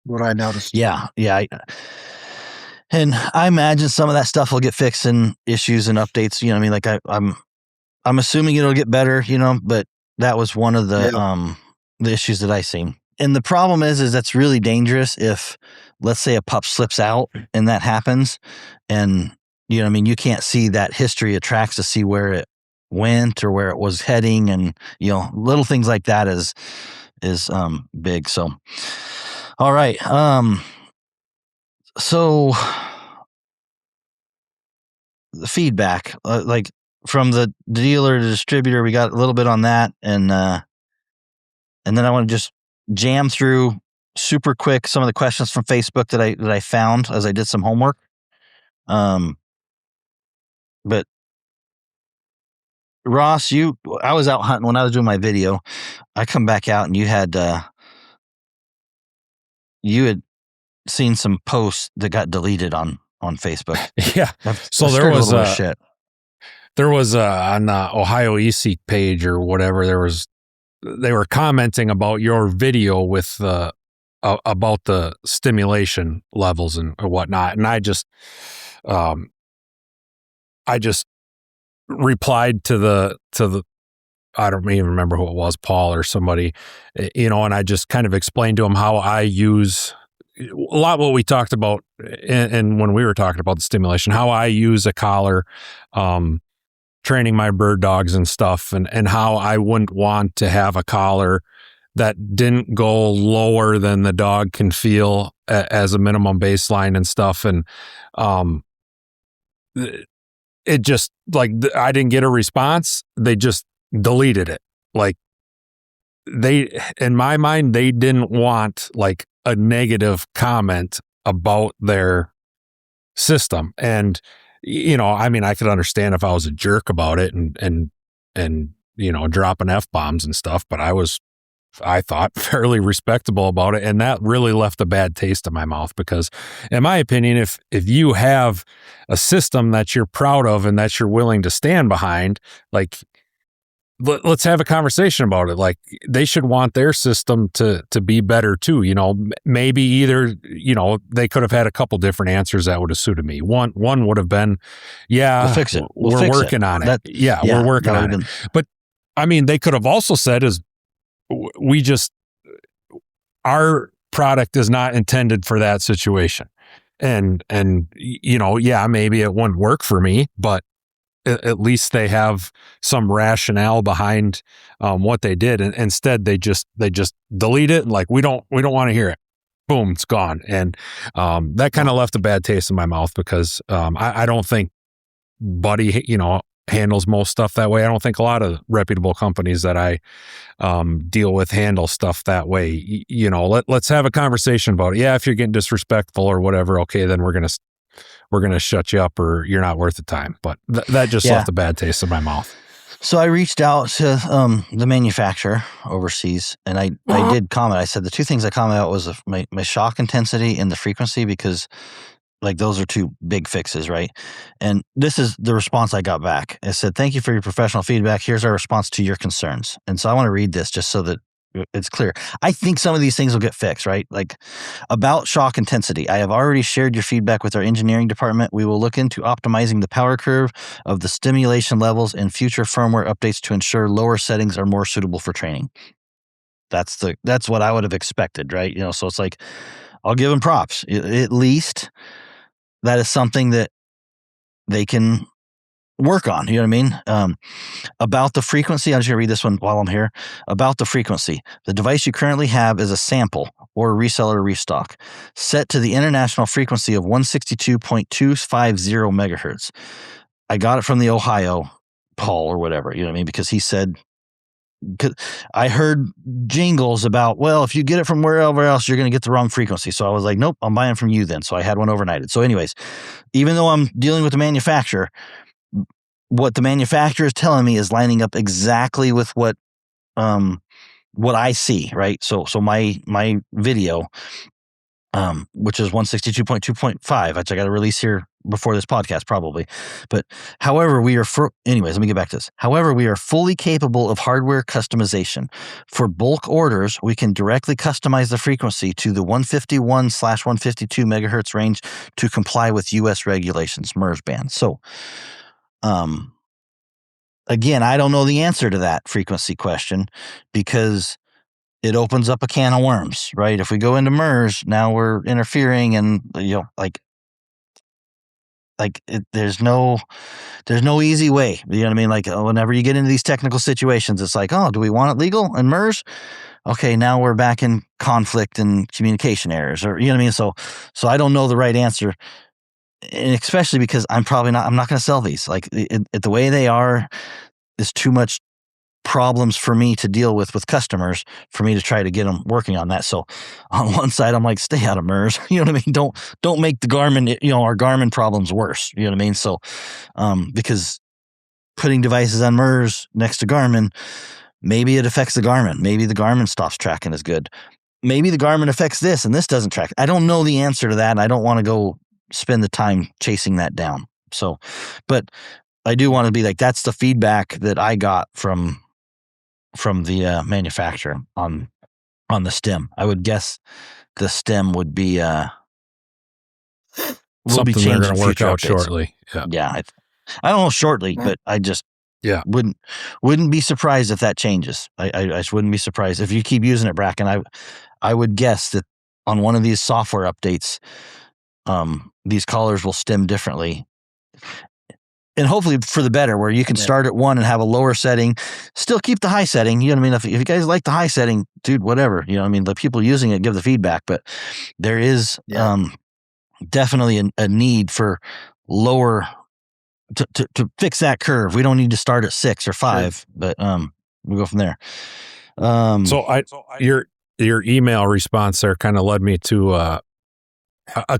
What I noticed. Yeah. And I imagine some of that stuff will get fixed in issues and updates. You know what I mean? Like I'm assuming it'll get better, but that was one of the issues that I seen. And the problem is that's really dangerous if, let's say, a pup slips out and that happens, and you know what I mean, you can't see that history of tracks to see where it went or where it was heading, and little things like that is big. So, all right, so the feedback, like from the dealer to distributor, we got a little bit on that, and then I want to just jam through super quick some of the questions from Facebook that I found as I did some homework. But Ross, I was out hunting when I was doing my video. I come back out and you had seen some posts that got deleted on Facebook. Yeah. So there was on the Ohio eSEEK page or whatever, they were commenting about your video with about the stimulation levels and whatnot, and I just replied to the I don't even remember who it was, Paul or somebody, and I just kind of explained to him how I use a lot what we talked about, and when we were talking about the stimulation, how I use a collar, training my bird dogs and stuff, and how I wouldn't want to have a collar that didn't go lower than the dog can feel as a minimum baseline and stuff. And it just, like, I didn't get a response. They just deleted it. Like, in my mind, they didn't want like a negative comment about their system. And I mean, I could understand if I was a jerk about it and and dropping F-bombs and stuff, but I thought fairly respectable about it. And that really left a bad taste in my mouth because, in my opinion, if you have a system that you're proud of and that you're willing to stand behind, like, let's have a conversation about it. Like, they should want their system to be better too. Maybe either, they could have had a couple different answers that would have suited me. One would have been, yeah, we'll fix it. We're working on it. We're working on it. But I mean, they could have also said our product is not intended for that situation. And maybe it wouldn't work for me, but at least they have some rationale behind what they did. And instead they just delete it. And like, we don't want to hear it. Boom, it's gone. And that kind of left a bad taste in my mouth because I don't think Buddy, handles most stuff that way. I don't think a lot of reputable companies that I deal with handle stuff that way. Let's have a conversation about it. Yeah, if you're getting disrespectful or whatever, okay, then we're gonna shut you up or you're not worth the time. But that just left a bad taste in my mouth. So I reached out to the manufacturer overseas, and I did comment. I said the two things I commented out was my shock intensity and the frequency, because like those are two big fixes, right? And this is the response I got back. I said, "Thank you for your professional feedback. Here's our response to your concerns." And so I want to read this just so that it's clear. I think some of these things will get fixed, right? Like about shock intensity. I have already shared your feedback with our engineering department. We will look into optimizing the power curve of the stimulation levels and future firmware updates to ensure lower settings are more suitable for training. That's what I would have expected, right? So it's like, I'll give them props. At least that is something that they can work on. You know what I mean? About the frequency, I'm just going to read this one while I'm here. About the frequency, the device you currently have is a sample or a reseller restock set to the international frequency of 162.250 megahertz. I got it from the Ohio Paul or whatever, you know what I mean? Because he said, I heard jingles about, well, if you get it from wherever else, you're going to get the wrong frequency. So I was like, nope, I'm buying from you then. So I had one overnighted. So anyways, even though I'm dealing with the manufacturer, what the manufacturer is telling me is lining up exactly with what I see, right? So my video, which is 162.2.5, which I got to release here before this podcast probably. But however, anyways, let me get back to this. However, we are fully capable of hardware customization. For bulk orders, we can directly customize the frequency to the 151/152 megahertz range to comply with U.S. regulations, MERS band. So, again, I don't know the answer to that frequency question because it opens up a can of worms, right? If we go into MERS, now we're interfering, and there's no easy way. You know what I mean? Like whenever you get into these technical situations, it's like, oh, do we want it legal in MERS? Okay, now we're back in conflict and communication errors, or you know what I mean? So I don't know the right answer, and especially because I'm not going to sell these. Like the way they are is too much problems for me to deal with customers for me to try to get them working on that. So on one side, I'm like, stay out of MERS. You know what I mean? Don't make the Garmin, our Garmin problems worse. You know what I mean? So, because putting devices on MERS next to Garmin, maybe it affects the Garmin. Maybe the Garmin stops tracking as good. Maybe the Garmin affects this and this doesn't track. I don't know the answer to that. And I don't want to go spend the time chasing that down. So, but I do want to be like, that's the feedback that I got from the manufacturer on the stem. I would guess the stem would be something they're going to work out updates shortly. Yeah, I don't know shortly, but I just wouldn't be surprised if that changes. I just wouldn't be surprised if you keep using it, Bracken. I would guess that on one of these software updates, these collars will stem differently. And hopefully for the better, where you can start at 1 and have a lower setting, still keep the high setting. You know what I mean? If you guys like the high setting, dude, whatever. You know what I mean? The people using it give the feedback, but there is definitely a need for lower to fix that curve. We don't need to start at 6 or 5, but we'll go from there. Your email response there kind of led me to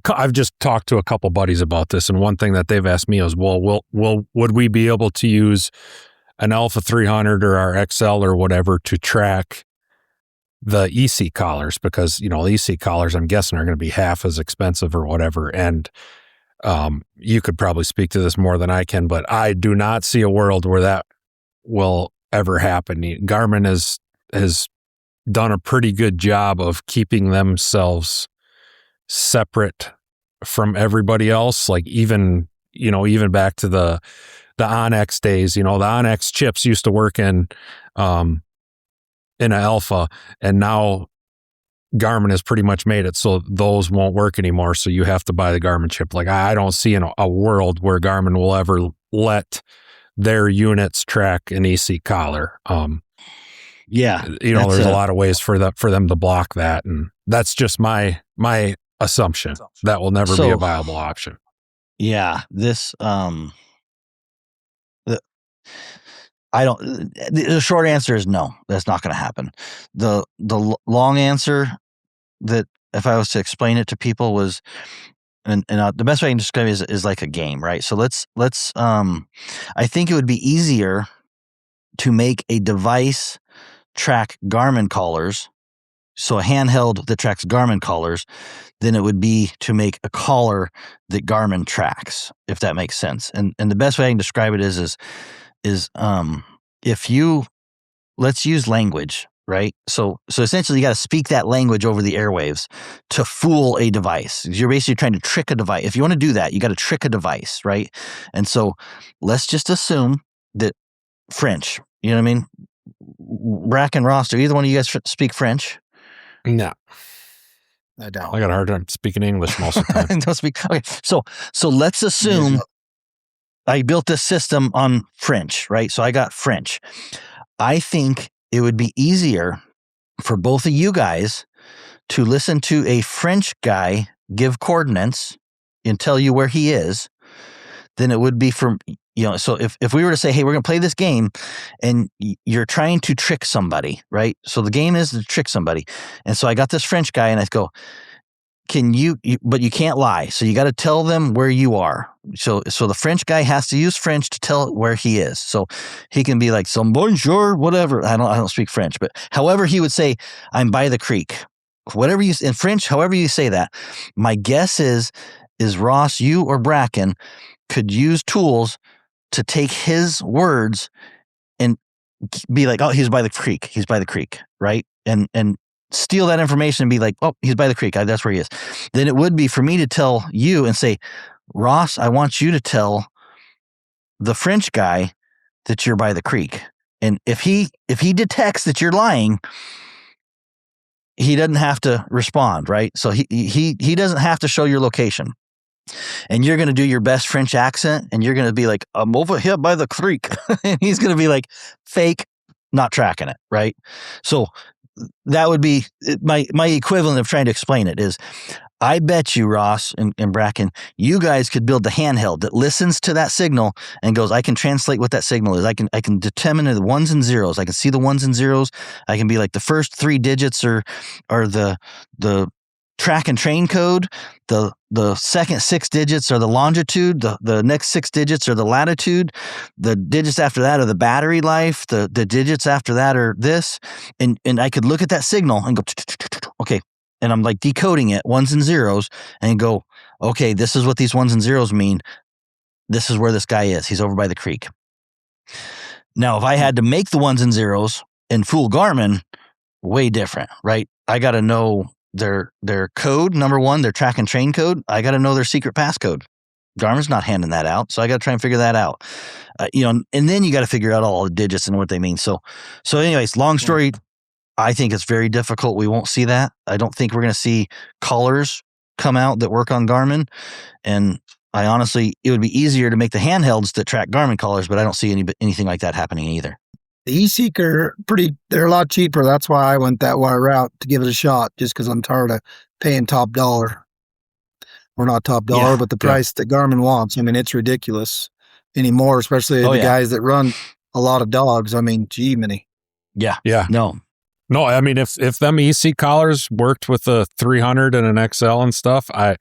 I've just talked to a couple buddies about this, and one thing that they've asked me is, would we be able to use an Alpha 300 or our XL or whatever to track the eSEEK collars, because, the eSEEK collars, I'm guessing, are going to be half as expensive or whatever. And you could probably speak to this more than I can, but I do not see a world where that will ever happen. Garmin has done a pretty good job of keeping themselves separate from everybody else. Like even back to the Onyx days, the Onyx chips used to work in an Alpha, and now Garmin has pretty much made it so those won't work anymore. So you have to buy the Garmin chip. Like, I don't see a world where Garmin will ever let their units track an eSEEK collar. There's a lot of ways for them to block that, and that's just my assumption. That will never be a viable option. Yeah, the short answer is no, that's not going to happen. The long answer, that if I was to explain it to people, was, and the best way I can describe it is like a game, right? So let's I think it would be easier to make a device track Garmin collars, so a handheld that tracks Garmin collars, than it would be to make a collar that Garmin tracks, if that makes sense. And the best way I can describe it is if you, let's use language, right? So essentially you got to speak that language over the airwaves to fool a device. You're basically trying to trick a device. If you want to do that, you got to trick a device, right? And so let's just assume that French, you know what I mean? Brack and Ross, do either one of you guys speak French? No. I don't. I got a hard time speaking English most of the time. Don't speak. Okay, so let's assume I built this system on French, right? So I got French. I think it would be easier for both of you guys to listen to a French guy give coordinates and tell you where he is than it would be for, so if we were to say, hey, we're going to play this game, and you're trying to trick somebody, right? So the game is to trick somebody. And so I got this French guy, and I go, but you can't lie. So you got to tell them where you are. So the French guy has to use French to tell where he is. So he can be like, some bonjour, whatever. I don't speak French, but however he would say, I'm by the creek, whatever you, in French, however you say that. My guess is Ross, you or Bracken could use tools to take his words and be like, oh, he's by the creek, right? And steal that information and be like, oh, he's by the creek, that's where he is. Then it would be for me to tell you and say, Ross, I want you to tell the French guy that you're by the creek. And if he detects that you're lying, he doesn't have to respond, right? So he doesn't have to show your location. And you're going to do your best French accent, and you're going to be like, I'm over here by the creek. And he's going to be like, fake, not tracking it, right? So that would be my equivalent of trying to explain it is, I bet you, Ross and Bracken, you guys could build the handheld that listens to that signal and goes, I can translate what that signal is. I can determine the ones and zeros. I can see the ones and zeros. I can be like, the first 3 digits are the track and train code. The second 6 digits are the longitude. The next 6 digits are the latitude. The digits after that are the battery life. The digits after that are this. And I could look at that signal and go, okay. And I'm like decoding it, ones and zeros, and go, okay, this is what these ones and zeros mean. This is where this guy is. He's over by the creek. Now, if I had to make the ones and zeros and fool Garmin, way different, right? I got to know their code, number one, their track and train code. I got to know their secret passcode. Garmin's not handing that out, so I got to try and figure that out. And then you got to figure out all the digits and what they mean. So anyways, long story. I think it's very difficult. We won't see that. I don't think we're going to see collars come out that work on Garmin. And I honestly, it would be easier to make the handhelds that track Garmin collars, but I don't see anything like that happening either. The eSEEK are they're a lot cheaper. That's why I went that wire route to give it a shot, just because I'm tired of paying top dollar. Or not top dollar, but the price that Garmin wants. I mean, it's ridiculous anymore, especially the guys that run a lot of dogs. I mean, gee, many. Yeah. No, I mean, if them eSEEK collars worked with a 300 and an XL and stuff, I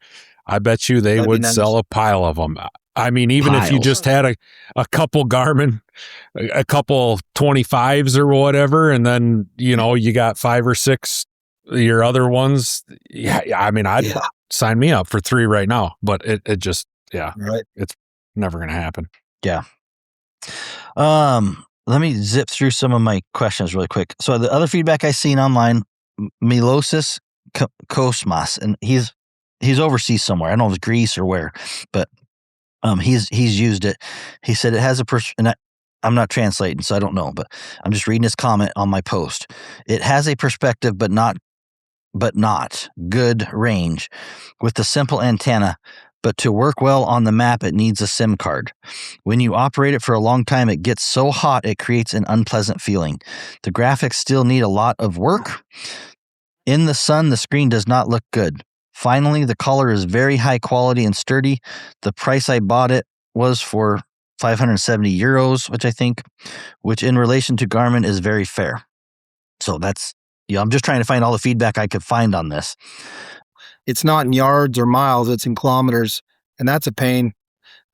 bet you they would sell a pile of them. I mean, even if you Piles. just had a couple Garmin, a couple 25s or whatever, and then, you got 5 or 6 your other ones. Yeah. I mean, I'd sign me up for 3 right now, but it just, Right. it's never going to happen. Yeah. Let me zip through some of my questions really quick. So the other feedback I seen online, Milosis Kosmas, and he's overseas somewhere. I don't know if it's Greece or where, but he's used it. He said it has and I'm not translating, so I don't know, but I'm just reading his comment on my post. It has a perspective, but not good range with the simple antenna. But to work well on the map, it needs a SIM card. When you operate it for a long time, it gets so hot it creates an unpleasant feeling. The graphics still need a lot of work. In the sun, the screen does not look good. Finally, the collar is very high quality and sturdy. The price I bought it was for 570 euros, which in relation to Garmin is very fair. So that's, I'm just trying to find all the feedback I could find on this. It's not in yards or miles, it's in kilometers, and that's a pain.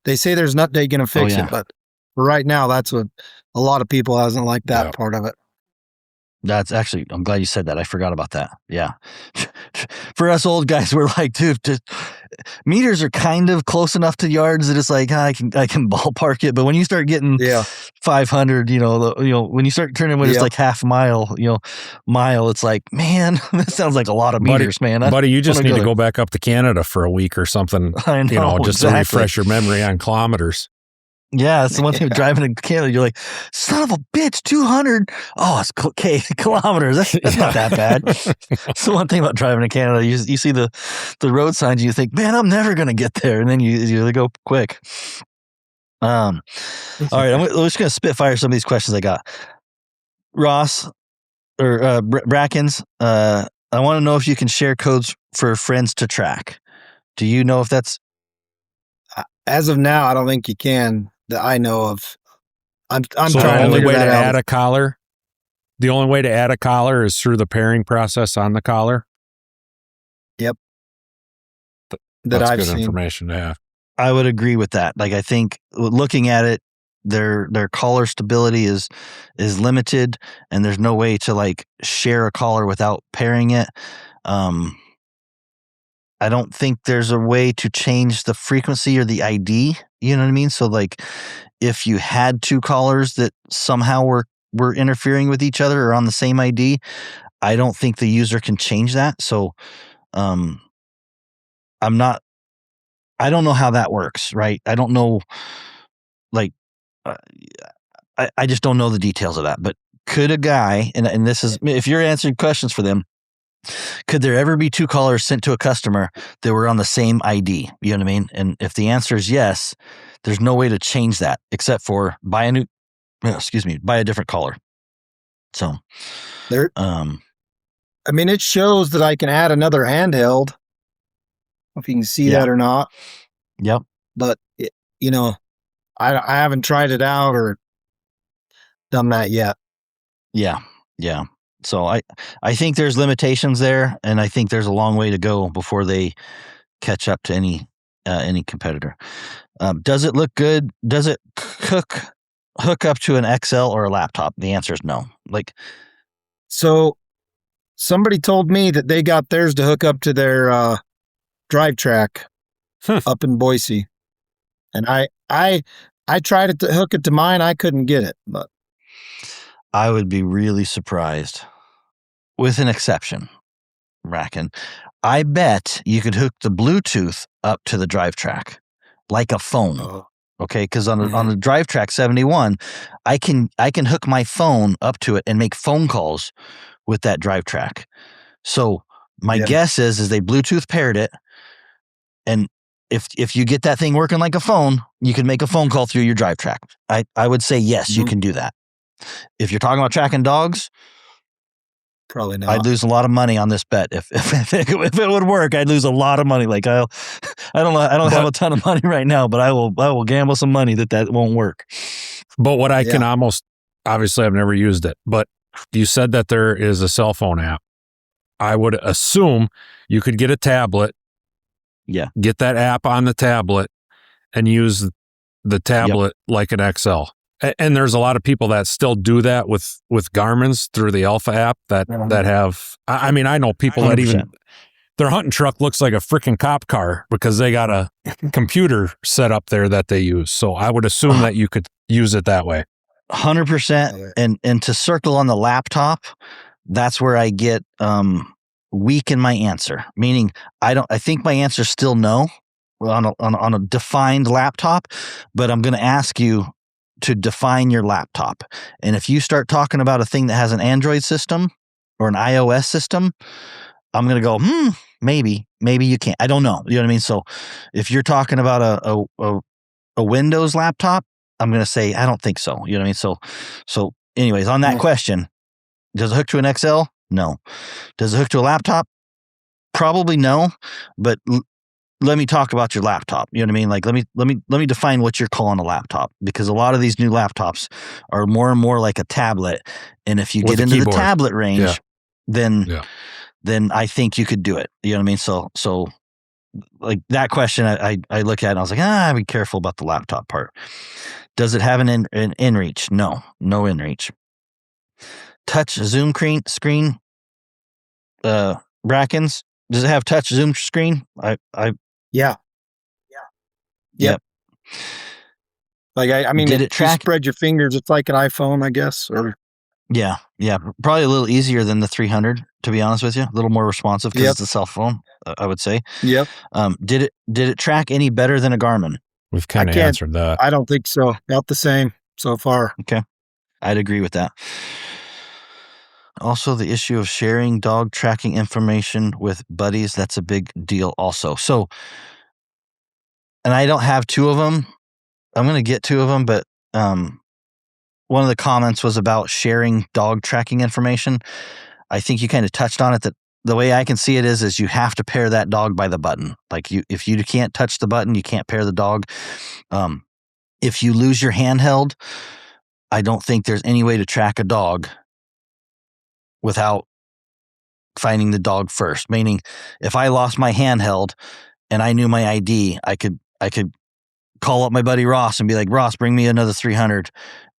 They say there's an update going to fix it, but for right now, that's what a lot of people hasn't liked that part of it. That's actually, I'm glad you said that. I forgot about that. Yeah. For us old guys, we're like, dude, meters are kind of close enough to yards that it's like, I can ballpark it. But when you start getting 500, when you start turning when it's like half mile, mile, it's like, man, that sounds like a lot of meters, man. Buddy, you just need to go back up to Canada for a week or something, I know, just to refresh your memory on kilometers. Yeah, that's the one thing with driving in Canada. You're like, son of a bitch, 200. Oh, it's kilometers. That's not that bad. It's the one thing about driving in Canada. You see the road signs, and you think, man, I'm never going to get there. And then you go quick. All right, I'm just going to spitfire some of these questions I got. Ross, or Brackens, I want to know if you can share codes for friends to track. Do you know if that's... As of now, I don't think you can. That I know of. I'm so trying to figure that out. Add a collar. The only way to add a collar is through the pairing process on the collar. Yep. That's good information to have. I would agree with that. Like, I think looking at it, their collar stability is limited, and there's no way to like share a collar without pairing it. I don't think there's a way to change the frequency or the ID. You know what I mean? So like if you had 2 collars that somehow were interfering with each other or on the same ID, I don't think the user can change that. So I don't know how that works, right? I don't know, like, I just don't know the details of that. But could a guy, and this is, if you're answering questions for them, could there ever be 2 collars sent to a customer that were on the same ID? You know what I mean? And if the answer is yes, there's no way to change that except for buy a different collar. So there, I mean, it shows that I can add another handheld. I don't know if you can see that or not. Yep. But I haven't tried it out or done that yet. Yeah. So I think there's limitations there, and I think there's a long way to go before they catch up to any competitor. Does it look good? Does it hook up to an XL or a laptop? The answer is no. Like, so somebody told me that they got theirs to hook up to their drive track up in Boise, and I tried to hook it to mine. I couldn't get it, but I would be really surprised. With an exception, Bracken, I bet you could hook the Bluetooth up to the drive track like a phone. Okay, because on the drive track 71, I can hook my phone up to it and make phone calls with that drive track. So my guess is they Bluetooth paired it, and if you get that thing working like a phone, you can make a phone call through your drive track. I would say yes, you can do that. If you're talking about tracking dogs, probably not. I'd lose a lot of money on this bet. If it would work, I'd lose a lot of money. Like I don't have a ton of money right now, but I will gamble some money that won't work. But what I can almost, obviously I've never used it, but you said that there is a cell phone app. I would assume you could get a tablet. Yeah. Get that app on the tablet and use the tablet like an XL. And there's a lot of people that still do that with Garmin's through the Alpha app that have, I mean, I know people 100%. That even, their hunting truck looks like a freaking cop car because they got a computer set up there that they use. So I would assume that you could use it that way. 100%. And to circle on the laptop, that's where I get weak in my answer. Meaning, I think my answer is still no on a defined laptop, but I'm going to ask you to define your laptop. And if you start talking about a thing that has an Android system or an iOS system, I'm going to go, maybe you can't. I don't know. You know what I mean? So if you're talking about a Windows laptop, I'm going to say, I don't think so. You know what I mean? So anyways, on that question, does it hook to an XL? No. Does it hook to a laptop? Probably no, but let me talk about your laptop. You know what I mean? Like, let me define what you're calling a laptop, because a lot of these new laptops are more and more like a tablet. And if you get into the tablet range, then I think you could do it. You know what I mean? So like that question, I look at it and I was like, be careful about the laptop part. Does it have an in-reach? No in-reach. Touch zoom screen, Brackens. Does it have touch zoom screen? Yeah. Yep. Like I mean, did it track? You spread your fingers. It's like an iPhone, I guess. Or yeah, probably a little easier than the 300. To be honest with you, a little more responsive because it's a cell phone. I would say. Yep. Did it track any better than a Garmin? We've kind of answered that. I don't think so. About the same so far. Okay, I'd agree with that. Also, the issue of sharing dog tracking information with buddies, that's a big deal also. So, and I don't have two of them. I'm going to get two of them, but one of the comments was about sharing dog tracking information. I think you kind of touched on it, that the way I can see it is you have to pair that dog by the button. Like if you can't touch the button, you can't pair the dog. If you lose your handheld, I don't think there's any way to track a dog without finding the dog first. Meaning, if I lost my handheld and I knew my ID, I could call up my buddy Ross and be like, Ross, bring me another 300,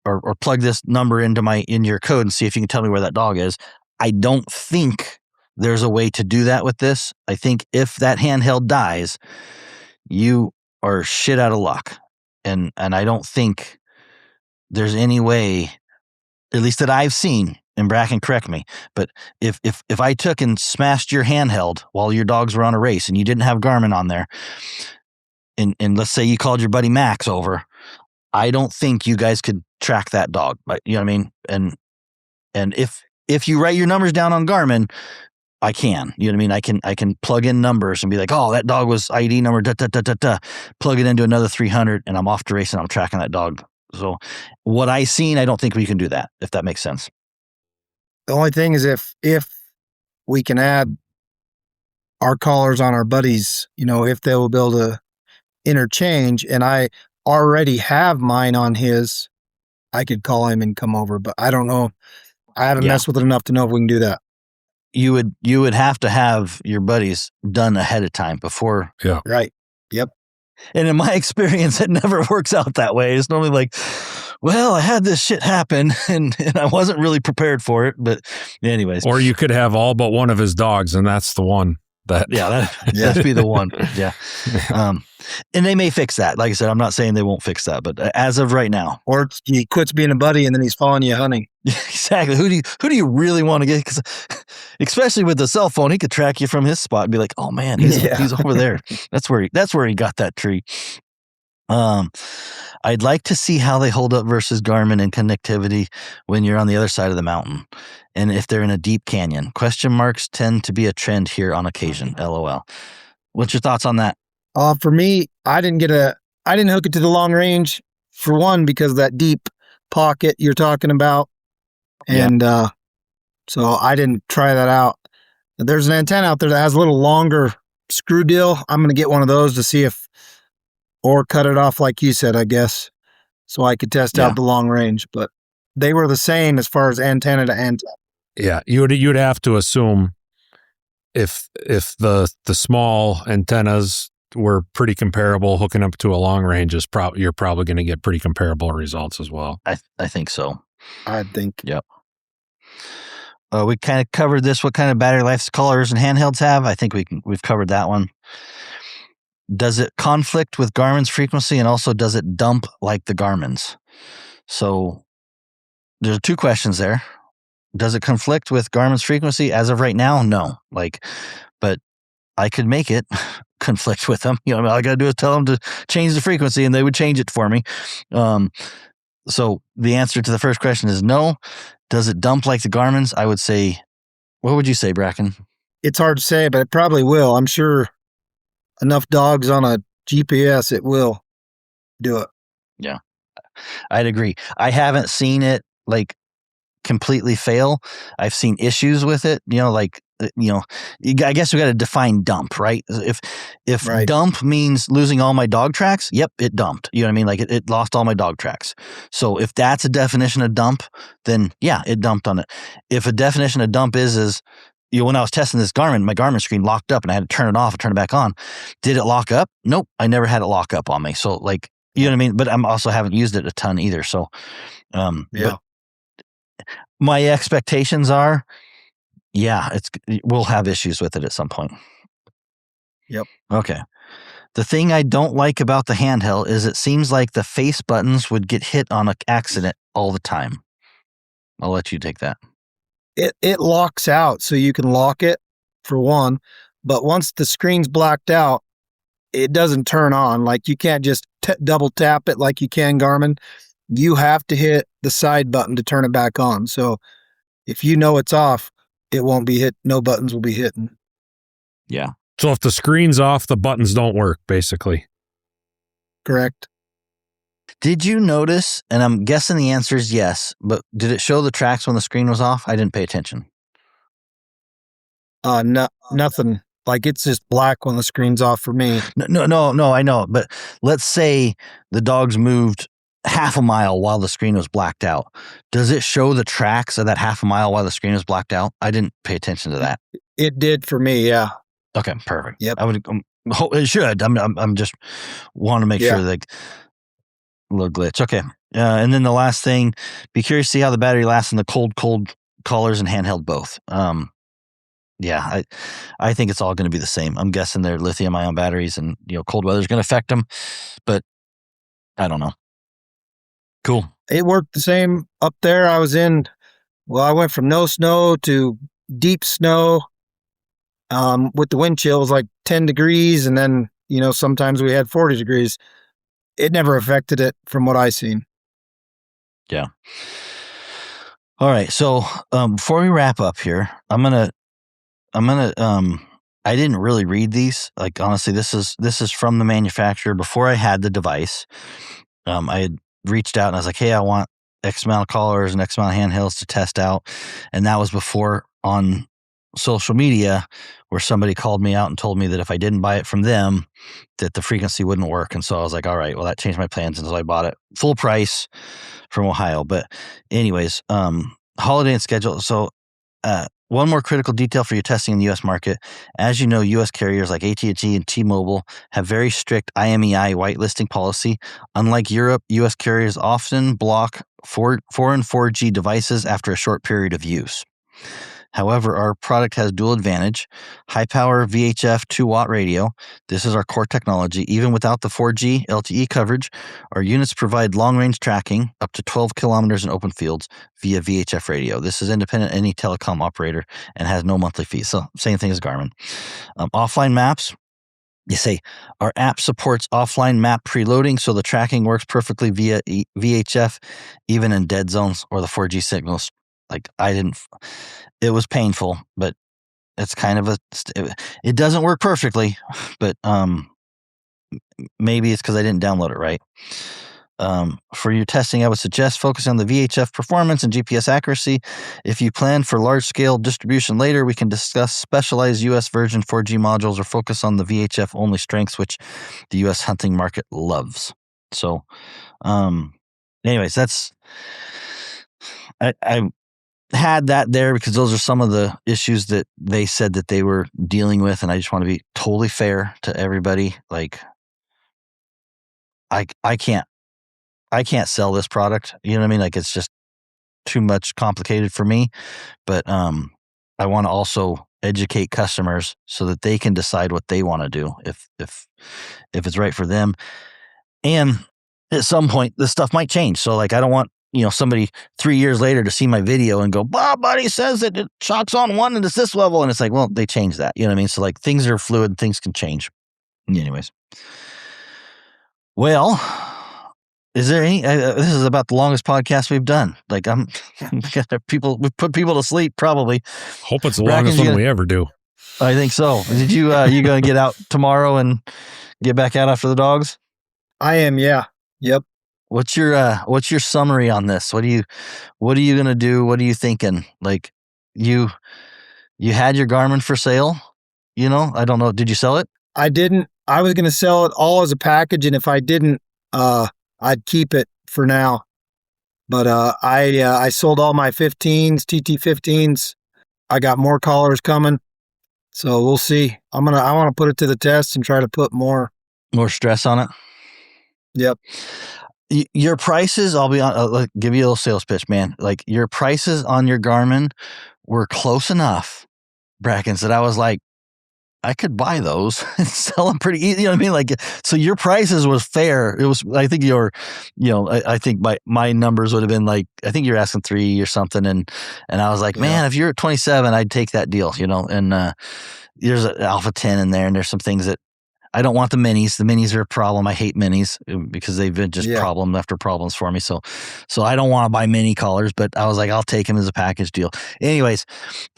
or plug this number in your code and see if you can tell me where that dog is. I don't think there's a way to do that with this. I think if that handheld dies, you are shit out of luck. And I don't think there's any way, at least that I've seen, and Bracken, correct me, but if I took and smashed your handheld while your dogs were on a race and you didn't have Garmin on there, and let's say you called your buddy Max over, I don't think you guys could track that dog. You know what I mean? And if you write your numbers down on Garmin, I can. You know what I mean? I can plug in numbers and be like, oh, that dog was ID number, plug it into another 300, and I'm off to race and I'm tracking that dog. So what I seen, I don't think we can do that, if that makes sense. The only thing is if we can add our callers on our buddies, if they will be able to interchange, and I already have mine on his, I could call him and come over, but I don't know. I haven't messed with it enough to know if we can do that. You would have to have your buddies done ahead of time before. Yeah. Right. Yep. And in my experience, it never works out that way. It's normally like, well, I had this shit happen and I wasn't really prepared for it. But anyways. Or you could have all but one of his dogs, and that's the one that. That'd be the one. Yeah. And they may fix that. Like I said, I'm not saying they won't fix that, but as of right now. Or he quits being a buddy and then he's following you hunting. Exactly. Who do you really want to get? Because especially with the cell phone, he could track you from his spot and be like, oh man, he's over there. That's where he got that tree. I'd like to see how they hold up versus Garmin in connectivity when you're on the other side of the mountain, and if they're in a deep canyon. Question marks tend to be a trend here on occasion. LOL. What's your thoughts on that? For me, I didn't hook it to the long range, for one, because of that deep pocket you're talking about. And so I didn't try that out. There's an antenna out there that has a little longer screw deal. I'm going to get one of those to see or cut it off like you said, I guess, so I could test out the long range. But they were the same as far as antenna to antenna. Yeah, you'd have to assume if the small antennas were pretty comparable. Hooking up to a long range is you're probably going to get pretty comparable results as well. I think so. I think. Yep. We kind of covered this. What kind of battery life colors and handhelds have? I think we've covered that one. Does it conflict with Garmin's frequency, and also does it dump like the Garmin's? So there's 2 questions there. Does it conflict with Garmin's frequency? As of right now, no. But I could make it conflict with them. All I got to do is tell them to change the frequency, and they would change it for me. So the answer to the first question is no. Does it dump like the Garmin's? I would say, what would you say, Bracken? It's hard to say, but it probably will. I'm sure enough dogs on a GPS, it will do it. Yeah, I'd agree. I haven't seen it completely fail. I've seen issues with it. I guess we got to define dump, right? If Right. Dump means losing all my dog tracks, yep, it dumped. You know what I mean? It lost all my dog tracks. So if that's a definition of dump, then yeah, it dumped on it. If a definition of dump is when I was testing this Garmin, my Garmin screen locked up and I had to turn it off and turn it back on. Did it lock up? Nope, I never had it lock up on me. So you know what I mean? But I'm also haven't used it a ton either. So, Yeah. But my expectations are, yeah, we'll have issues with it at some point. Yep. Okay. The thing I don't like about the handheld is it seems like the face buttons would get hit on an accident all the time. I'll let you take that. It locks out, so you can lock it for one, but once the screen's blacked out, it doesn't turn on. You can't just double tap it like you can Garmin. You have to hit the side button to turn it back on. So if you know it's off, it won't be hit. No buttons will be hitting. Yeah. So if the screen's off, the buttons don't work, basically. Correct. Did you notice, and I'm guessing the answer is yes, but did it show the tracks when the screen was off? I didn't pay attention. No, nothing. It's just black when the screen's off for me. No, I know. But let's say the dogs moved half a mile while the screen was blacked out. Does it show the tracks of that half a mile while the screen was blacked out? I didn't pay attention to that. It did for me, yeah. Okay, perfect. Yep. I would. It should. I'm just want to make sure that a little glitch. Okay, and then the last thing, be curious to see how the battery lasts in the cold colors and handheld both. Yeah, I think it's all going to be the same. I'm guessing they're lithium-ion batteries, and cold weather is going to affect them, but I don't know. Cool. It worked the same up there. I went from no snow to deep snow. With the wind chill, it was 10 degrees, and then sometimes we had 40 degrees. It never affected it from what I seen. Yeah. All right. So before we wrap up here, I'm gonna I didn't really read these. Honestly, this is from the manufacturer. Before I had the device, I had reached out and I was like, hey, I want X amount of collars and X amount of handhelds to test out. And that was before on social media where somebody called me out and told me that if I didn't buy it from them, that the frequency wouldn't work. And so I was like, all right, well, that changed my plans. And so I bought it full price from Ohio. But anyways, holiday and schedule. So one more critical detail for your testing in the U.S. market. As you know, U.S. carriers like AT&T and T-Mobile have very strict IMEI whitelisting policy. Unlike Europe, U.S. carriers often block 4 and 4G devices after a short period of use. However, our product has dual advantage, high power VHF 2-watt radio. This is our core technology. Even without the 4G LTE coverage, our units provide long-range tracking up to 12 kilometers in open fields via VHF radio. This is independent of any telecom operator and has no monthly fee. So same thing as Garmin. Offline maps. You say our app supports offline map preloading, so the tracking works perfectly via VHF, even in dead zones or the 4G signals. It was painful, but it's kind of it doesn't work perfectly, but maybe it's because I didn't download it right. For your testing, I would suggest focusing on the VHF performance and GPS accuracy. If you plan for large-scale distribution later, we can discuss specialized U.S. version 4G modules or focus on the VHF-only strengths, which the U.S. hunting market loves. So, anyways, that's had that there because those are some of the issues that they said that they were dealing with, and I just want to be totally fair to everybody. Like, I can't sell this product. You know what I mean? Like, it's just too much complicated for me. But I want to also educate customers so that they can decide what they want to do if it's right for them. And at some point, this stuff might change. So, like, I don't want somebody 3 years later to see my video and go, "Bob, buddy says that it shocks on one and it's this level," and it's like, well, they changed that. You know what I mean? So, like, things are fluid, things can change. Anyways, well, is there any? This is about the longest podcast we've done. Like, we've put people to sleep probably. Hope it's the longest one we ever do. I think so. Did you gonna get out tomorrow and get back out after the dogs? I am. Yeah. Yep. What's your summary on this? What are you gonna do? What are you thinking? Like, you had your Garmin for sale, I don't know. Did you sell it? I didn't. I was going to sell it all as a package, and if I didn't, I'd keep it for now. But I sold all my 15s, TT15s. I got more collars coming, so we'll see. I want to put it to the test and try to put more stress on it. Yep. Your prices, I'll give you a little sales pitch, man. Like, your prices on your Garmin were close enough, Brackens, that I was like, I could buy those and sell them pretty easy. You know what I mean? Like, so your prices was fair. It was, I think I think my numbers would have been like, I think you're asking 3 or something. And I was like, man, if you're at 27, I'd take that deal, and there's an Alpha 10 in there, and there's some things that I don't want. The minis. The minis are a problem. I hate minis because they've been just problem after problems for me. So I don't want to buy mini collars, but I was like, I'll take them as a package deal. Anyways,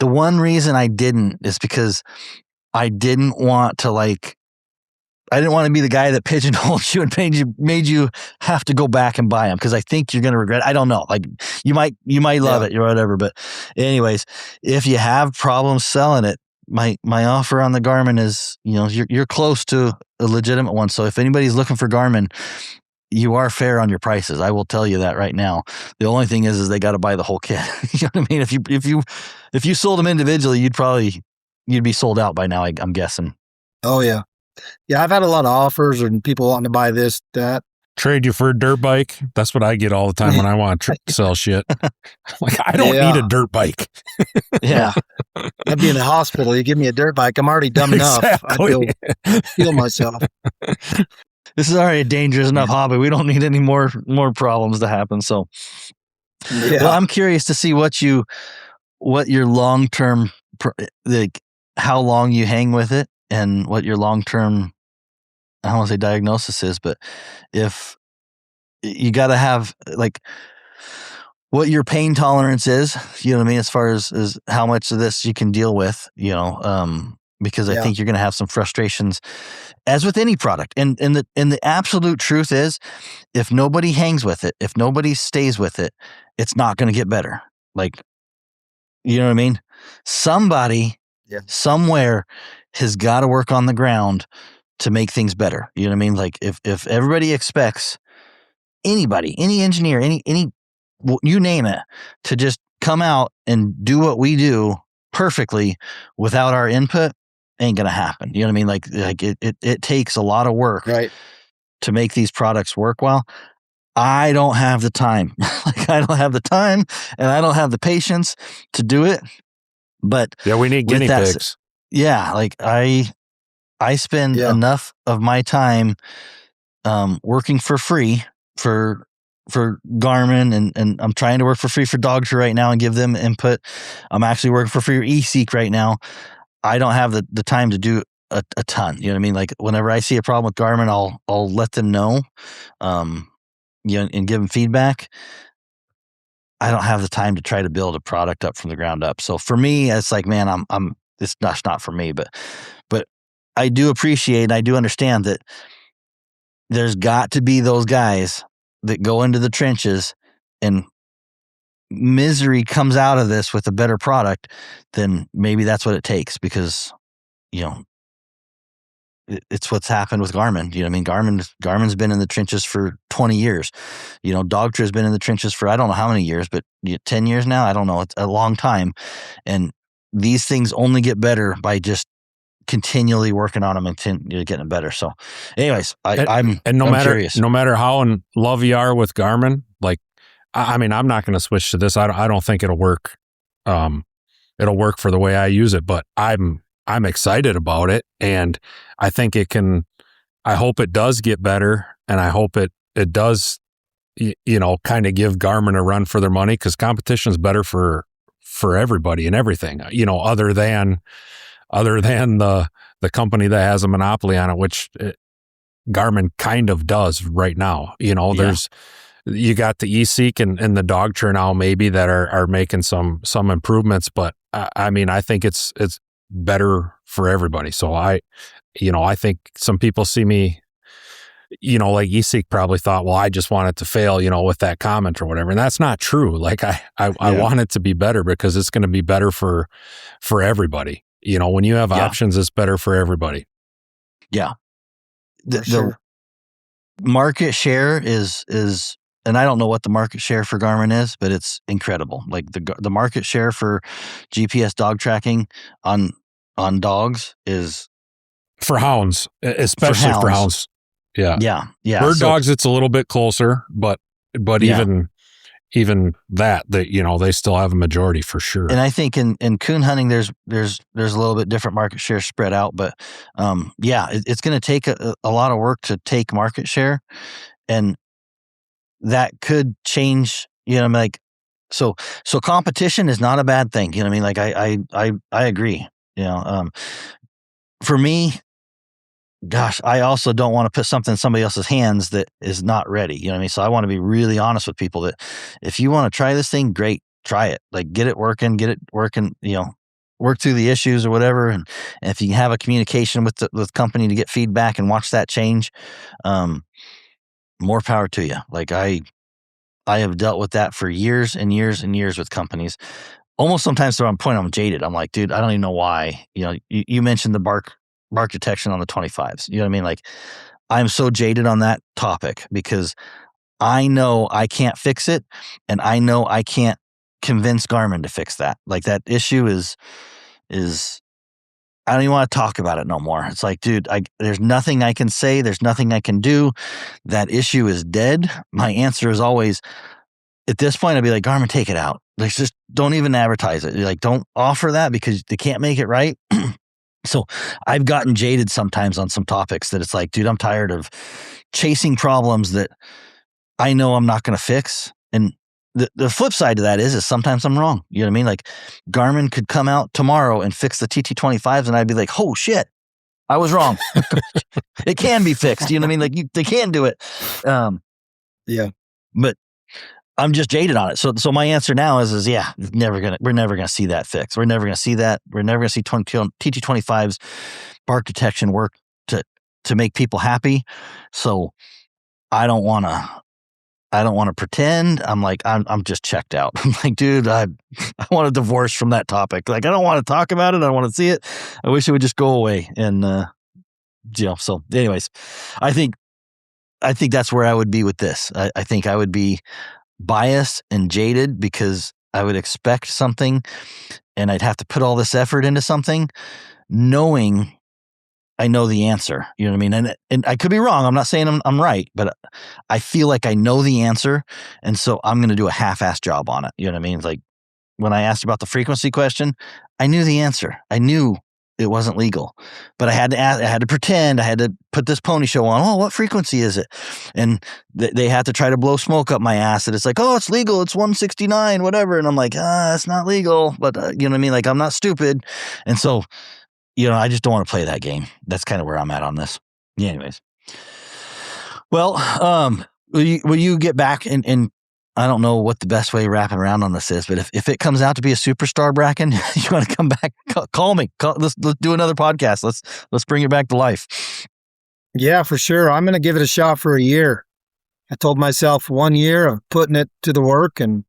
the one reason I didn't is because I didn't want to be the guy that pigeonholed you and made you have to go back and buy them, because I think you're going to regret it. I don't know. Like, you might love it or whatever. But anyways, if you have problems selling it, my offer on the Garmin is, you're close to a legitimate one. So if anybody's looking for Garmin, you are fair on your prices. I will tell you that right now. The only thing is they got to buy the whole kit. You know what I mean? If you sold them individually, you'd be sold out by now, I'm guessing. Oh yeah. Yeah. I've had a lot of offers and people wanting to buy this, that. Trade you for a dirt bike. That's what I get all the time when I want to sell shit. Like, I don't need a dirt bike. Yeah. I'd be in the hospital. You give me a dirt bike, I'm already dumb enough. Exactly. I feel myself. This is already a dangerous enough hobby. We don't need any more problems to happen. So, well, I'm curious to see what your long-term, like, how long you hang with it and what your long-term, I don't want to say diagnosis is, but if you got to have, like, what your pain tolerance is, you know what I mean? As far as how much of this you can deal with, because I think you're going to have some frustrations, as with any product. And the absolute truth is, if nobody hangs with it, if nobody stays with it, it's not going to get better. Like, you know what I mean? Somebody somewhere has got to work on the ground to make things better. You know what I mean? Like, if everybody expects anybody, any engineer, any you name it, to just come out and do what we do perfectly without our input, ain't gonna happen. You know what I mean? Like it takes a lot of work to make these products work well. I don't have the time. Like, I don't have the time and I don't have the patience to do it. But we need guinea pigs. Yeah, like I spend enough of my time working for free for Garmin, and I'm trying to work for free for Dogtra right now and give them input. I'm actually working for free for eSEEK right now. I don't have the time to do a ton. You know what I mean? Like, whenever I see a problem with Garmin, I'll let them know, and give them feedback. I don't have the time to try to build a product up from the ground up. So for me, it's like, man, it's not for me, but I do appreciate, I do understand that there's got to be those guys that go into the trenches, and misery comes out of this with a better product. Then maybe that's what it takes, because it's what's happened with Garmin. You know, I mean, Garmin's been in the trenches for 20 years. You know, Dogtra's been in the trenches for I don't know how many years, but 10 years now. I don't know. It's a long time, and these things only get better by just continually working on them and getting better. So, anyways, I'm curious. No matter how in love you are with Garmin, like I mean, I'm not going to switch to this. I don't think it'll work. It'll work for the way I use it, but I'm excited about it, and I think it can. I hope it does get better, and I hope it does, kind of give Garmin a run for their money, because competition is better for everybody and everything. Other than the company that has a monopoly on it, which Garmin kind of does right now. There's you got the eSEEK and the Dogtra now maybe that are making some improvements, but I mean, I think it's better for everybody. So I think some people see me, like eSEEK probably thought, well, I just want it to fail, with that comment or whatever. And that's not true. Like I want it to be better, because it's going to be better for everybody. When you have options, it's better for everybody. Yeah. The market share is, and I don't know what the market share for Garmin is, but it's incredible. Like the market share for GPS dog tracking on dogs is for hounds, especially for hounds. Yeah. Yeah. Bird dogs, it's a little bit closer, but even that, they still have a majority for sure. And I think in coon hunting, there's a little bit different market share spread out, but it's going to take a lot of work to take market share, and that could change. So competition is not a bad thing. You know what I mean? Like I agree. For me, gosh, I also don't want to put something in somebody else's hands that is not ready. You know what I mean? So I want to be really honest with people that if you want to try this thing, great, try it. Like get it working, work through the issues or whatever. And if you have a communication with the company to get feedback and watch that change, more power to you. Like I have dealt with that for years and years and years with companies. Almost sometimes to the point I'm jaded. I'm like, dude, I don't even know why. You mentioned the bark detection on the 25s. You know what I mean? Like I'm so jaded on that topic because I know I can't fix it, and I know I can't convince Garmin to fix that. Like that issue is I don't even want to talk about it no more. It's like, dude, there's nothing I can say. There's nothing I can do. That issue is dead. My answer is always, at this point, I'd be like, Garmin, take it out. Like, just don't even advertise it. Like, don't offer that because they can't make it right. So I've gotten jaded sometimes on some topics that it's like, dude, I'm tired of chasing problems that I know I'm not going to fix. And the flip side to that is sometimes I'm wrong. You know what I mean? Like Garmin could come out tomorrow and fix the TT25s, and I'd be like, oh shit, I was wrong. It can be fixed. You know what I mean? Like they can do it. But I'm just jaded on it. So my answer now is we're never gonna see that fix. We're never gonna see that. We're never gonna see TT25s bark detection work to make people happy. So I don't want to pretend. I'm like, I'm just checked out. I'm like, dude, I want a divorce from that topic. Like, I don't want to talk about it. I don't want to see it. I wish it would just go away. And, so anyways, I think that's where I would be with this. I think I would be biased and jaded because I would expect something and I'd have to put all this effort into something knowing I know the answer. You know what I mean? And I could be wrong. I'm not saying I'm right, but I feel like I know the answer. And so I'm going to do a half-assed job on it. You know what I mean? It's like when I asked about the frequency question, I knew the answer. I knew it wasn't legal, but I had to pretend. I had to put this pony show on. Oh, what frequency is it? And they had to try to blow smoke up my ass. And it's like, oh, it's legal. It's 169, whatever. And I'm like, it's not legal. But you know what I mean? Like I'm not stupid. And so, I just don't want to play that game. That's kind of where I'm at on this. Yeah, anyways. Well, will you get back and I don't know what the best way wrapping around on this is, but if it comes out to be a superstar, Bracken, you want to come back, call me. Let's do another podcast. Let's bring it back to life. Yeah, for sure. I'm going to give it a shot for a year. I told myself 1 year of putting it to the work, and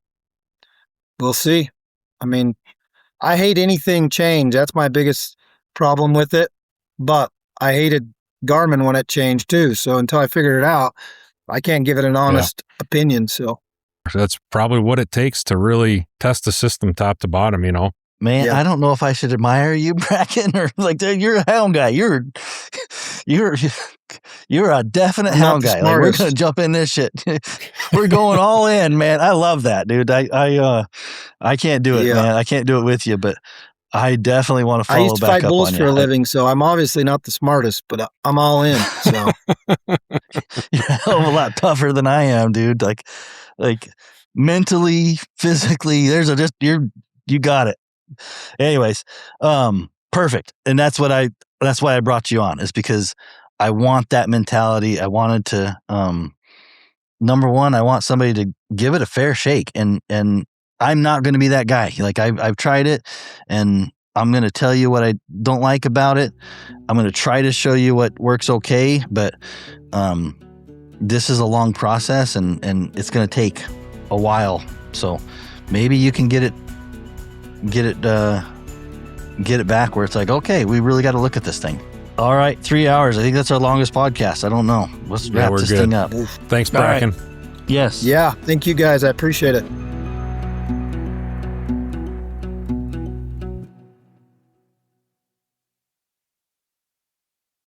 we'll see. I mean, I hate anything change. That's my biggest problem with it. But I hated Garmin when it changed too. So until I figured it out, I can't give it an honest opinion. So that's probably what it takes to really test the system top to bottom, you know. Man, I don't know if I should admire you, Bracken, or like you're a hound guy. You're a definite hound guy. Like, we're gonna jump in this shit. We're going all in, man. I love that, dude. I can't do it, man. I can't do it with you, but I definitely want to follow back up on you. I used to fight bulls for a living, so I'm obviously not the smartest, but I'm all in. So you're a hell of a lot tougher than I am, dude. Like mentally, physically, you got it. Anyways, perfect. And that's why I brought you on, is because I want that mentality. I wanted to, number one, I want somebody to give it a fair shake, and I'm not going to be that guy. Like I've tried it, and I'm going to tell you what I don't like about it. I'm going to try to show you what works okay, but, this is a long process, and it's going to take a while. So maybe you can get it back where it's like, okay, we really got to look at this thing. All right, 3 hours. I think that's our longest podcast. I don't know. Let's wrap this thing up. Thanks, Bracken. Right. Yes. Yeah. Thank you guys. I appreciate it.